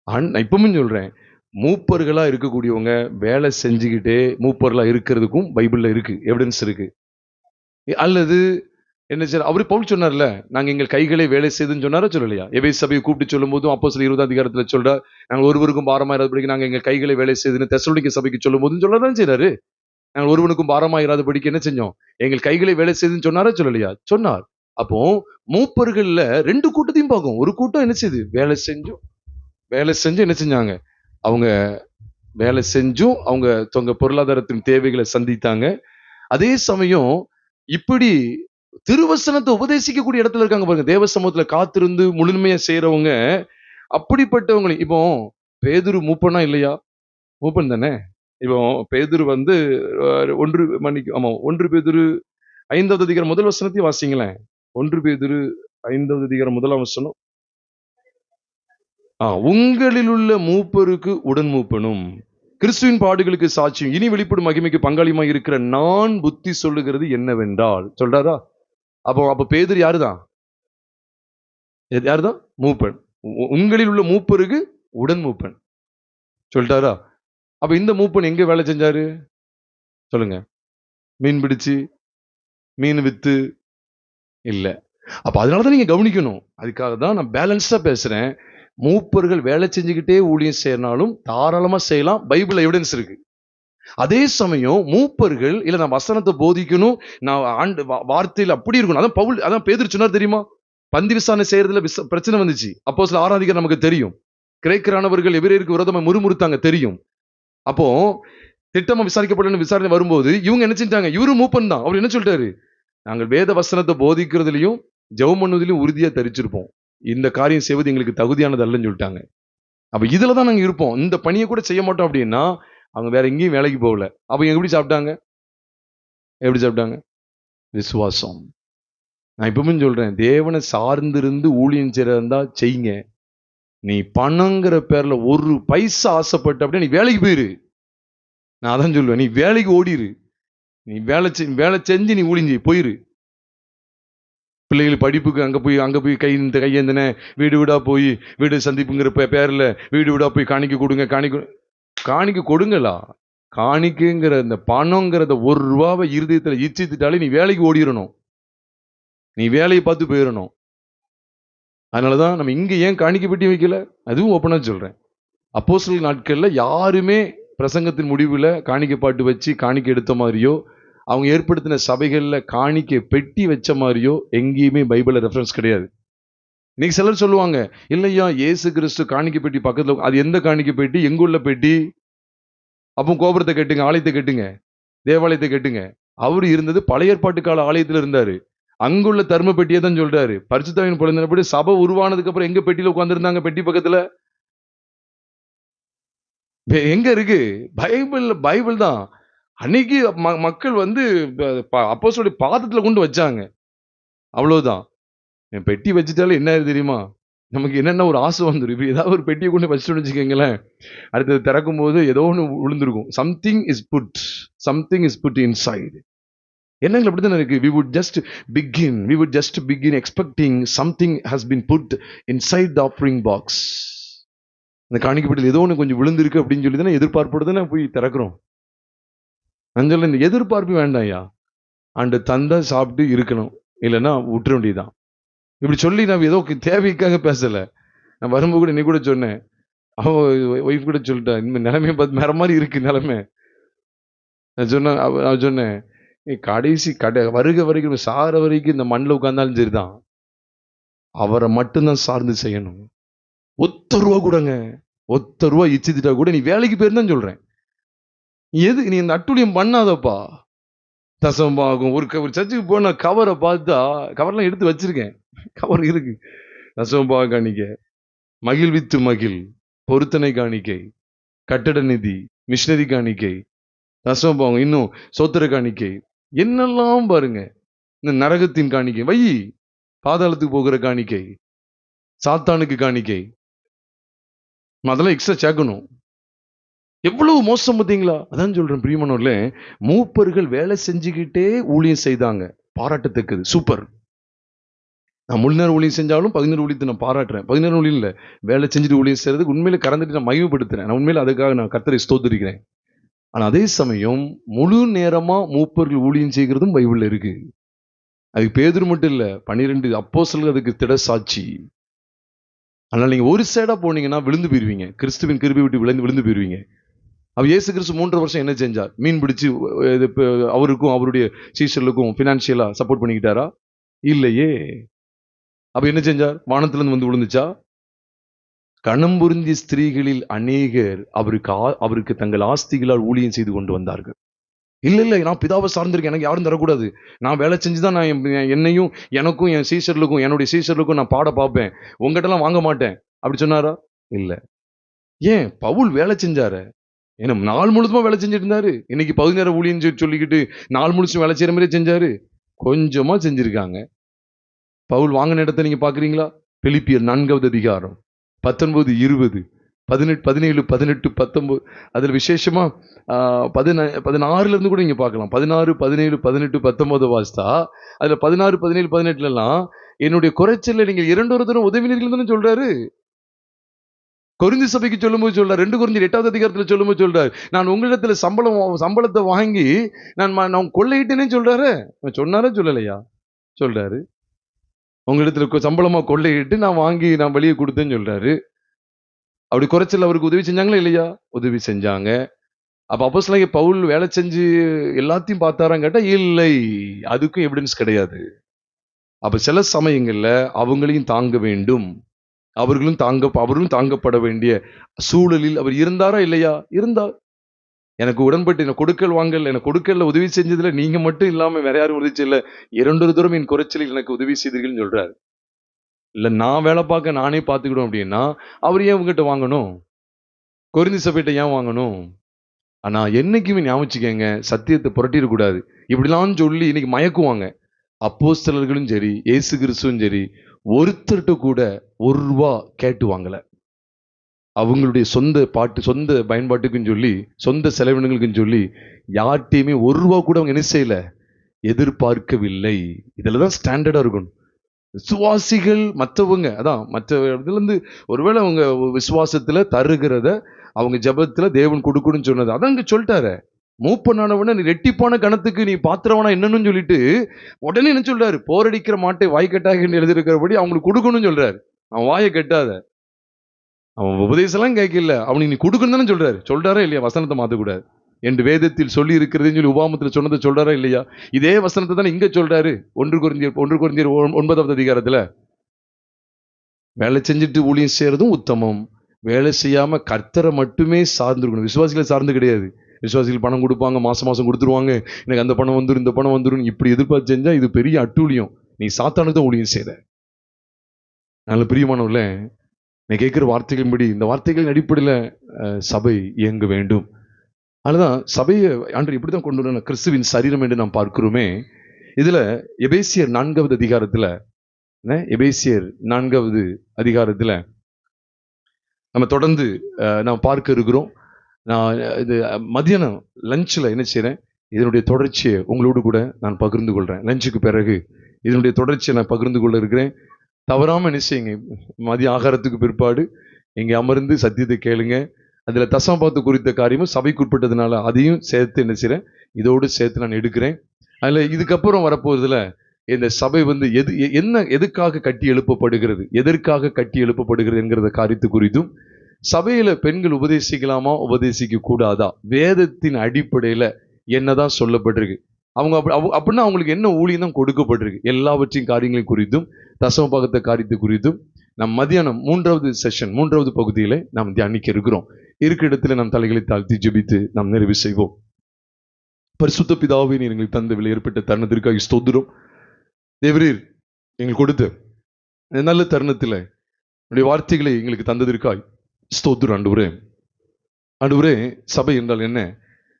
நான் இப்பவும் சொல்றேன், மூப்பர்களா இருக்கக்கூடியவங்க வேலை செஞ்சுக்கிட்டே மூப்பர்களா இருக்கிறதுக்கும் பைபிள்ல இருக்கு, எவிடன்ஸ் இருக்கு. அல்லது என்ன சார், அவரு பவுல் சொன்னார்ல, நாங்க எங்கள் கைகளை வேலை செய்துன்னு சொன்னாரா சொல்லலையா? எபேசு சபையை கூப்பிட்டு சொல்லும் போதும் அப்போஸ்தலர் 20வது அதிகாரத்துல சொல்றார், நாங்கள் ஒருவருக்கும் பாரமாயிராதபடிக்கு நாங்க எங்கள் கைகளை வேலை செய்துன்னு தெசலோனிக்கே சபைக்கு சொல்லும் போதும் சொல்லதான் செய்றாரு. நாங்கள் ஒருவனுக்கும் பாரமாயிராதபடிக்கு என்ன செஞ்சோம்? எங்கள் கைகளை வேலை செய்துன்னு சொன்னாரா சொல்லலையா? சொன்னார். அப்போ மூப்பர்கள்ல 2 கூட்டத்தையும் பார்க்கும். ஒரு கூட்டம் என்ன செய்யுது? வேலை செஞ்சு என்ன செஞ்சாங்க? அவங்க வேலை செஞ்சும் அவங்க பொருளாதாரத்தின் தேவைகளை சந்தித்தாங்க. அதே சமயம் இப்படி திருவசனத்தை உபதேசிக்கக்கூடிய இடத்துல இருக்காங்க பாருங்க. தேவ சமூகத்துல காத்திருந்து முழுமையா செய்யறவங்க அப்படிப்பட்டவங்களை இப்போ பேதுரு மூப்பனா இல்லையா? மூப்பன் தானே. இப்போ பேதுரு வந்து 1 பேதுரு 5வது அதிகாரம் முதல் வசனத்தையும் வாசிங்களேன். 1 பேதுரு 5வது அதிகாரம் 1ஆம் வசனம். உங்களில் உள்ள மூப்பருக்கு உடன் மூப்பனும் கிறிஸ்துவின் பாடுகளுக்கு சாட்சியும் இனி வெளிப்படும் மகிமைக்கு பங்காளியுமாய் இருக்கிற நான் புத்தி சொல்லுகிறது என்னவென்றால் சொல்றாரா? அப்ப பேதுரு யாருதான்? யாருதான்? மூப்பன். உங்களில் உள்ள மூப்பருக்கு உடன் மூப்பன் சொல்லிட்டாரா? அப்ப இந்த மூப்பன் எங்க வேலை செஞ்சாரு சொல்லுங்க? மீன் பிடிச்சு, மீன் வித்து இல்ல. அப்ப அதனாலதான் நீங்க கவனிக்கணும். அதுக்காக தான் நான் பேலன்ஸ்டா பேசுறேன். மூப்பர்கள் வேலை செஞ்சுக்கிட்டே ஊழியம் செய்யறனாலும் தாராளமா செய்யலாம். பைபிள் எவிடன்ஸ் இருக்கு. அதே சமயம் மூப்பர்கள் இல்ல நான் வசனத்தை போதிக்கணும், நான் வார்த்தையில் அப்படி இருக்கணும். அதான் பேதுரு சொன்னார் தெரியுமா? பந்தி விசாரணை செய்யறதுல பிரச்சனை வந்துச்சு. அப்போஸ்தலர் 6ஆம் அதிகாரம் நமக்கு தெரியும். கிரேக்கரானவர்கள் எபிரேயருக்கு விரோதமா முறுமுறுத்தாங்க தெரியும். அப்போ திட்டமா விசாரிக்கப்படணும் விசாரணை வரும்போது இவங்க என்ன செஞ்சாங்க? இவரு மூப்பன் தான். அவர் என்ன சொல்லிட்டாரு? நாங்கள் வேத வசனத்தை போதிக்கிறதுலையும் ஜெபம் பண்ணுவதிலும் உறுதியா தரிச்சிருப்போம். இந்த காரியம் செய்வது எங்களுக்கு தகுதியானது அல்லன்னு சொல்லிட்டாங்க. அப்ப இதுலதான் நாங்க இருப்போம். இந்த பணியை கூட செய்ய மாட்டோம் அப்படின்னா அவங்க வேற எங்கேயும் வேலைக்கு போகல. அப்ப எப்படி சாப்பிட்டாங்க? எப்படி சாப்பிட்டாங்க? விசுவாசம். நான் இப்பவும் சொல்றேன், தேவனை சார்ந்திருந்து ஊழியம் செய்யறதா செய்யுங்க. நீ பணங்கிற பேர்ல ஒரு பைசா ஆசைப்பட்ட அப்படியே நீ வேலைக்கு போயிரு. நான் அதான் சொல்லுவேன், நீ வேலைக்கு ஓடிரு. நீ வேலை செஞ்சு நீ ஊழிஞ்சி போயிரு. பிள்ளைகள் படிப்புக்கு அங்க போய் கையேந்தின வீடு வீடா போய் வீடு சந்திப்புங்கிற பேர்ல வீடு வீடா போய் காணிக்க கொடுங்க, காணிக்க கொடுங்களா? காணிக்கைங்கிற இந்த பணங்கிறத ₹1 இருதயத்துல இச்சித்துட்டாலே நீ வேலைக்கு ஓடிடணும். நீ வேலையை பார்த்து போயிடணும். அதனாலதான் நம்ம இங்க ஏன் காணிக்கை பெட்டி வைக்கல? அதுவும் ஓப்பனா சொல்றேன். அப்போஸ்தலர் நாட்கள்ல யாருமே பிரசங்கத்தின் முடிவுல காணிக்கை பாட்டு வச்சு காணிக்கை எடுத்த மாதிரியோ அவங்க ஏற்படுத்தின சபைகள்ல காணிக்கை பெட்டி வச்ச மாதிரியோ எங்கேயுமே பைபிள்ல ரெஃபரன்ஸ் கிடையாது. இன்னைக்கு சிலர் சொல்லுவாங்க, இல்லையா இயேசு கிறிஸ்து காணிக்கை பெட்டி பக்கத்துல, அது எந்த காணிக்கை பெட்டி? எங்குள்ள பெட்டி? அப்போ கோபுரத்தை கட்டுங்க, ஆலயத்தை கட்டுங்க, தேவாலயத்தை கட்டுங்க. அவரு இருந்தது பழைய ஏற்பாட்டு கால ஆலயத்துல இருந்தாரு. அங்குள்ள தர்ம பெட்டியை தான் சொல்றாரு. பரிசுத்தாவின் பொழுதினபடி சபை உருவானதுக்கு அப்புறம் எங்க பெட்டியில உட்கார்ந்துருந்தாங்க? பெட்டி பக்கத்துல எங்க இருக்கு? பைபிள் தான். அன்னைக்கு மக்கள் வந்து அப்போஸ்தலருடைய பாதத்துல கொண்டு வச்சாங்க. அவ்வளவுதான். பெட்டி வச்சுட்டாலே என்ன தெரியுமா? நமக்கு என்னென்ன ஒரு ஆசை வந்துடும். இப்ப ஏதாவது ஒரு பெட்டியை கொண்டு வச்சுட்டு வச்சுக்கோங்களேன், அடுத்தது திறக்கும் போது ஏதோ ஒன்று விழுந்திருக்கும். Something is put inside. எண்ணங்கள் அப்படித்தானே இருக்கு. we would just begin expecting something has been put inside the offering box. இந்த காணிக்கப்பட்டில் ஏதோ ஒன்று கொஞ்சம் விழுந்திருக்கு அப்படின்னு சொல்லி தானே எதிர்பார்ப்போடு தானே போய் திறக்கிறோம். நான் சொல்ல இந்த எதிர்பார்ப்பு வேண்டாம்யா. ஆண்டு தந்தா சாப்பிட்டு இருக்கணும், இல்லைன்னா விட்டுற வேண்டியதுதான். இப்படி சொல்லி நான் ஏதோ தேவைக்காக பேசல. நான் வரும்போது கூட நீ கூட சொன்னேன், அவன் ஒய்ஃப் கூட சொல்லிட்டேன், இந்த நிலைமையை பார்த்து வேற மாதிரி இருக்கு நிலைமை. நான் சொன்னேன் கடைசி வரைக்கும் சார வரைக்கும் இந்த மண்ணில் உட்கார்ந்தாலும் சரிதான், அவரை மட்டும்தான் சார்ந்து செய்யணும். ₹1 கூடங்க, ₹1 இச்சிட்டா கூட நீ வேலைக்கு போயிருந்தான் சொல்றேன். நீ இந்த அட்டுழியம் பண்ணாதப்பா. தசமபாகம் ஒரு சர்ச்சுக்கு போன கவரை பார்த்தா, கவர்லாம் எடுத்து வச்சிருக்கேன், கவர் இருக்கு. தசமபாக காணிக்கை, மகிழ்வித்து மகிழ், பொருத்தனை காணிக்கை, கட்டட நிதி, மிஷினரி காணிக்கை, தசமபாகம், இன்னும் சோத்திர காணிக்கை, என்னெல்லாம் பாருங்க. இந்த நரகத்தின் காணிக்கை வை, பாதாளத்துக்கு போகிற காணிக்கை, சாத்தானுக்கு காணிக்கை, அதெல்லாம் எக்ஸ்ட்ரா சேர்க்கணும். எவ்வளவு மோசம் பார்த்தீங்களா? அதான் சொல்றேன் பிரியமானவர்களே, மூப்பர்கள் வேலை செஞ்சுக்கிட்டே ஊழியம் செய்தாங்க, பாராட்டத்தக்கது, சூப்பர். நான் முழு நேரம் ஊழியம் செஞ்சாலும் 17 ஊழியத்தை நான் பாராட்டுறேன். 17 ஊழியம் இல்லை, வேலை செஞ்சுட்டு ஊழியம் செய்யறதுக்கு உண்மையில கறந்துட்டு நான் மகிமைப்படுத்துறேன். நான் உண்மையில அதுக்காக நான் கர்த்தரை ஸ்தோத்திரிக்கிறேன். ஆனா அதே சமயம் முழு நேரமா மூப்பர்கள் ஊழியம் செய்கிறதும் பைபிள்ல இருக்கு. அது பேதுரு மட்டும் இல்ல, 12 அப்போஸ்தலர்கள் அதுக்கு திட சாட்சி. அதனால நீங்க ஒரு சைடா போனீங்கன்னா விழுந்து போயிருவீங்க, கிறிஸ்துவின் கிருபை விட்டு விழுந்து போயிருவீங்க. அவ இயேசு கிறிஸ்து 3 வருஷம் என்ன செஞ்சார்? மீன் பிடிச்சு அவருக்கும் அவருடைய சீஷர்களுக்கும் பினான்சியலா சப்போர்ட் பண்ணிக்கிட்டாரா? இல்லையே. அப்ப என்ன செஞ்சார்? வானத்துல இருந்து வந்து விழுந்துச்சா? கணம் பொருந்திய ஸ்திரீகளில் அநேகர் அவருக்கு தங்கள் ஆஸ்திகளால் ஊழியம் செய்து கொண்டு வந்தார்கள். இல்ல நான் பிதாவை சார்ந்திருக்கேன், எனக்கு யாரும் தரக்கூடாது, நான் வேலை செஞ்சுதான் நான் என்னையும் எனக்கும் என் சீஷர்களுக்கும் என்னுடைய சீஷர்களுக்கும் நான் பாட பார்ப்பேன், உங்ககிட்ட எல்லாம் வாங்க மாட்டேன் அப்படி சொன்னாரா? இல்ல. ஏன்? பவுல் வேலை செஞ்சாரு. ஏன்னா நாள் முழுதுமா வேலை செஞ்சுட்டு இருந்தாரு. இன்னைக்கு பகுதி நேர ஊழியம் சொல்லிக்கிட்டு நாள் முழுசும் வேலை செய்யற மாதிரி செஞ்சாரு? கொஞ்சமா செஞ்சிருக்காங்க. பவுல் வாங்கின இடத்தை நீங்க பாக்குறீங்களா? பிலிப்பியர் 4வது அதிகாரம் 19, 20, 18, 17, 18, 19 அதுல விசேஷமா 16ல இருந்து கூட நீங்க பார்க்கலாம். 16, 17, 18, 19 வாசித்தா அதுல 16, 17, 18 எல்லாம் என்னுடைய குறைச்சல்ல நீங்கள் இரண்டொரு தரம் உதவினீர்கள் தானே சொல்றாரு. கொரிந்தி சபைக்கு சொல்லும்போது சொல்றாரு, 2 கொரிந்தியர் 8வது அதிகாரத்துல சொல்லும்போது சொல்றாரு, நான் உங்களிடத்துல சம்பளத்தை வாங்கி நான் கொள்ளையிட்டேனே சொல்றாரு. சொன்னாரா சொல்லலையா? சொல்றாரு. உங்களிடத்துல சம்பளமா கொள்ளையிட்டு நான் வாங்கி நான் வெளியே கொடுத்தேன்னு சொல்றாரு. அப்படி குறைச்சல் அவருக்கு உதவி செஞ்சாங்களா இல்லையா? உதவி செஞ்சாங்க. அப்ப அப்போஸ்தலனாகிய பவுல் வேலை செஞ்சு எல்லாத்தையும் பார்த்தாரான்னு கேட்டா இல்லை, அதுக்கும் எவிடன்ஸ் கிடையாது. அப்ப சில சமயங்கள்ல அவங்களையும் தாங்க வேண்டும், அவர்களும் தாங்கப்பட வேண்டிய சூழலில் அவர் இருந்தாரா இல்லையா? இருந்தார். எனக்கு உடன்பட்டு எனக்கு கொடுக்கல்ல உதவி செஞ்சதுல நீங்க மட்டும் இல்லாம வேற யாரும் உதவி செய்யல, 2 தூரம் என் குறைச்சலில் எனக்கு உதவி செய்தீர்கள் சொல்றாரு. இல்ல நான் வேலை பார்க்க நானே பார்த்துக்கிடும் அப்படின்னா அவர் ஏன் உங்ககிட்ட வாங்கணும்? கொரிந்தி சபையிட்ட ஏன் வாங்கணும்? ஆனா என்னைக்குமே ஞாபகிச்சுக்கங்க, சத்தியத்தை புரட்டிடக்கூடாது. இப்படிலாம் சொல்லி இன்னைக்கு மயக்குவாங்க. அப்போஸ்தலர்களும் சரி, இயேசு கிறிஸ்துவும் சரி, ஒருத்தர்கிட்ட கூட 1 ரூபா கேட்டு வாங்கல. அவங்களுடைய சொந்த பயன்பாட்டுக்குன்னு சொல்லி, சொந்த செலவினங்களுக்குன்னு சொல்லி யார்ட்டையுமே 1 ரூபா கூட அவங்க என்ன செய்யல, எதிர்பார்க்கவில்லை. இதுலதான் ஸ்டாண்டர்டா இருக்கணும். விசுவாசிகள் மற்றவங்க மற்ற இதுல இருந்து ஒருவேளை அவங்க விசுவாசத்துல தருகிறத அவங்க ஜெபத்துல தேவன் கொடுக்கணும்னு சொன்னது அதான் இங்க சொல்லிட்டாரு. மூப்பனானவன நீ ரெட்டிப்பான கணத்துக்கு நீ பாத்திரவனா என்னன்னு சொல்லிட்டு உடனே என்ன சொல்றாரு? போரடிக்கிற மாட்டை வாய்க்கட்டாக எழுதியிருக்கிறபடி அவங்களுக்கு கொடுக்கணும்னு சொல்றாரு. அவன் வாயை கட்டாத, அவன் உபதேசம் எல்லாம் கேட்கல, அவனுக்கு நீ கொடுக்கணும் தானே சொல்றாரா இல்லையா? வசனத்தை மாத்தக்கூடாது என்று வேதத்தில் சொல்லி இருக்கிறதுன்னு சொல்லி உபாமத்துல சொன்னதை சொல்றாரா இல்லையா? இதே வசனத்தை தானே இங்க சொல்றாரு. 1 கொரிந்தியர் 9வது அதிகாரத்துல வேலை செஞ்சுட்டு ஊழியம் செய்யறதும் உத்தமம், வேலை செய்யாம கர்த்தரை மட்டுமே சார்ந்திருக்கணும். விசுவாசிகளை சார்ந்து கிடையாது. விசுவாசிகள் பணம் கொடுப்பாங்க, மாசம் மாசம் கொடுத்துருவாங்க, எனக்கு அந்த பணம் வந்துடும் இந்த பணம் வந்துடும் இப்படி எதிர்பார்த்து செஞ்சா இது பெரிய அட்டூழியம். நீ சாத்தானுக்கு தான் ஊழியம் செய்யற. நல்ல பிரியமானவர்கள, நீ கேட்கிற வார்த்தைகளின்படி இந்த வார்த்தைகளின் அடிப்படையில் சபை இயங்க வேண்டும். அதுதான் சபையை ஆண்டு இப்படிதான் கொண்டு வர கிறிஸ்துவின் சரீரம் என்று நாம் பார்க்கிறோமே. இதுல எபேசியர் 4வது அதிகாரத்துல எபேசியர் 4வது அதிகாரத்துல நம்ம தொடர்ந்து நாம் பார்க்க இருக்கிறோம். நான் இது மதியானம் லஞ்சில் என்ன செய்கிறேன், இதனுடைய தொடர்ச்சியை உங்களோடு கூட நான் பகிர்ந்து கொள்கிறேன். லஞ்சுக்கு பிறகு இதனுடைய தொடர்ச்சியை நான் பகிர்ந்து கொள்ள இருக்கிறேன். தவறாமல் என்ன செய்யுங்க, மதிய ஆகாரத்துக்கு பிற்பாடு இங்கே அமர்ந்து சத்தியத்தை கேளுங்க. அதில் தசமபாத்து குறித்த காரியமும் சபைக்குட்பட்டதுனால அதையும் சேர்த்து என்ன செய்கிறேன், இதோடு சேர்த்து நான் எடுக்கிறேன். அதில் இதுக்கப்புறம் வரப்போகிறதுல இந்த சபை எதுக்காக கட்டி எழுப்பப்படுகிறது, எதற்காக கட்டி எழுப்பப்படுகிறது என்கிற காரியத்து குறித்தும், சபையில பெண்கள் உபதேசிக்கலாமா உபதேசிக்க கூடாதா, வேதத்தின் அடிப்படையில என்னதான் சொல்லப்பட்டிருக்கு, அவங்க அப்படின்னா அவங்களுக்கு என்ன ஊழியம் தான் கொடுக்கப்பட்டிருக்கு, எல்லாவற்றையும் காரியங்களை குறித்தும் தசமபாகத்த காரியத்தை குறித்தும் நம் மதியானம் 3வது பகுதியில நாம் தியானிக்க இருக்கிறோம். இருக்கிற இடத்துல நாம் தலைகளை தாழ்த்தி ஜெபித்து நாம் நிறைவு செய்வோம். பரிசுத்த பிதாவே, நீர் எங்களுக்கு தந்த ஏற்பட்ட தருணத்திற்காக ஸ்தோத்திரம். தேவரீர் எங்களுக்கு கொடுத்த நல்ல தருணத்தில் உடைய வார்த்தைகளை எங்களுக்கு தந்ததற்காய் ஸ்தோத்திரம் ஆண்டவரே. ஆண்டவரே, சபை என்றால் என்ன,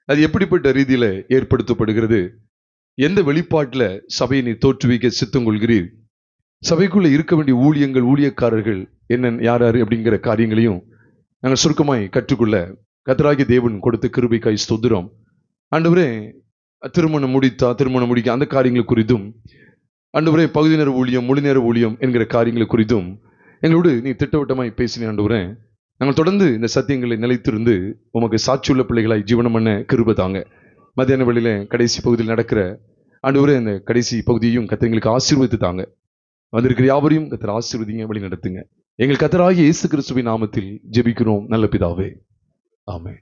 அது எப்படிப்பட்ட ரீதியில ஏற்படுத்தப்படுகிறது, எந்த வெளிப்பாட்டில் சபையை நீ தோற்றுவிக்க சித்தம் கொள்கிறீர், சபைக்குள்ள இருக்க வேண்டிய ஊழியங்கள் ஊழியக்காரர்கள் என்ன யார் அப்படிங்கிற காரியங்களையும் நாங்கள் சுருக்கமாய் கற்றுக்கொள்ள கர்த்தராகிய தேவன் கொடுத்த கிருபைக்காய் ஸ்தோத்திரம். ஆண்டவரே, திருமணம் முடிக்க அந்த காரியங்கள் குறித்தும், ஆண்டவரே பகுதி நேர ஊழியம் முழு நேர ஊழியம் என்கிற காரியங்கள் குறித்தும் எங்களோடு நீ திட்டவட்டமாய் பேசினேன். ஆண்டவரே, நாங்கள் தொடர்ந்து இந்த சத்தியங்களை நிலைத்திருந்து உமக்கு சாட்சியுள்ள பிள்ளைகளாய் ஜீவனம் பண்ண கிருபை தாங்க. மத்தியான வேளையில கடைசி பகுதியில் நடக்கிற ஆண்டவரே இந்த கடைசி பகுதியையும் கர்த்தர் எங்களுக்கு ஆசீர்வதித்து தாங்க. வந்திருக்கிற யாவரையும் கர்த்தர் ஆசீர்வதிங்க, வழி நடத்துங்க. எங்கள் கர்த்தராகிய இயேசு கிறிஸ்துவின் நாமத்தில் ஜெபிக்கிறோம் நல்ல பிதாவே, ஆமென்.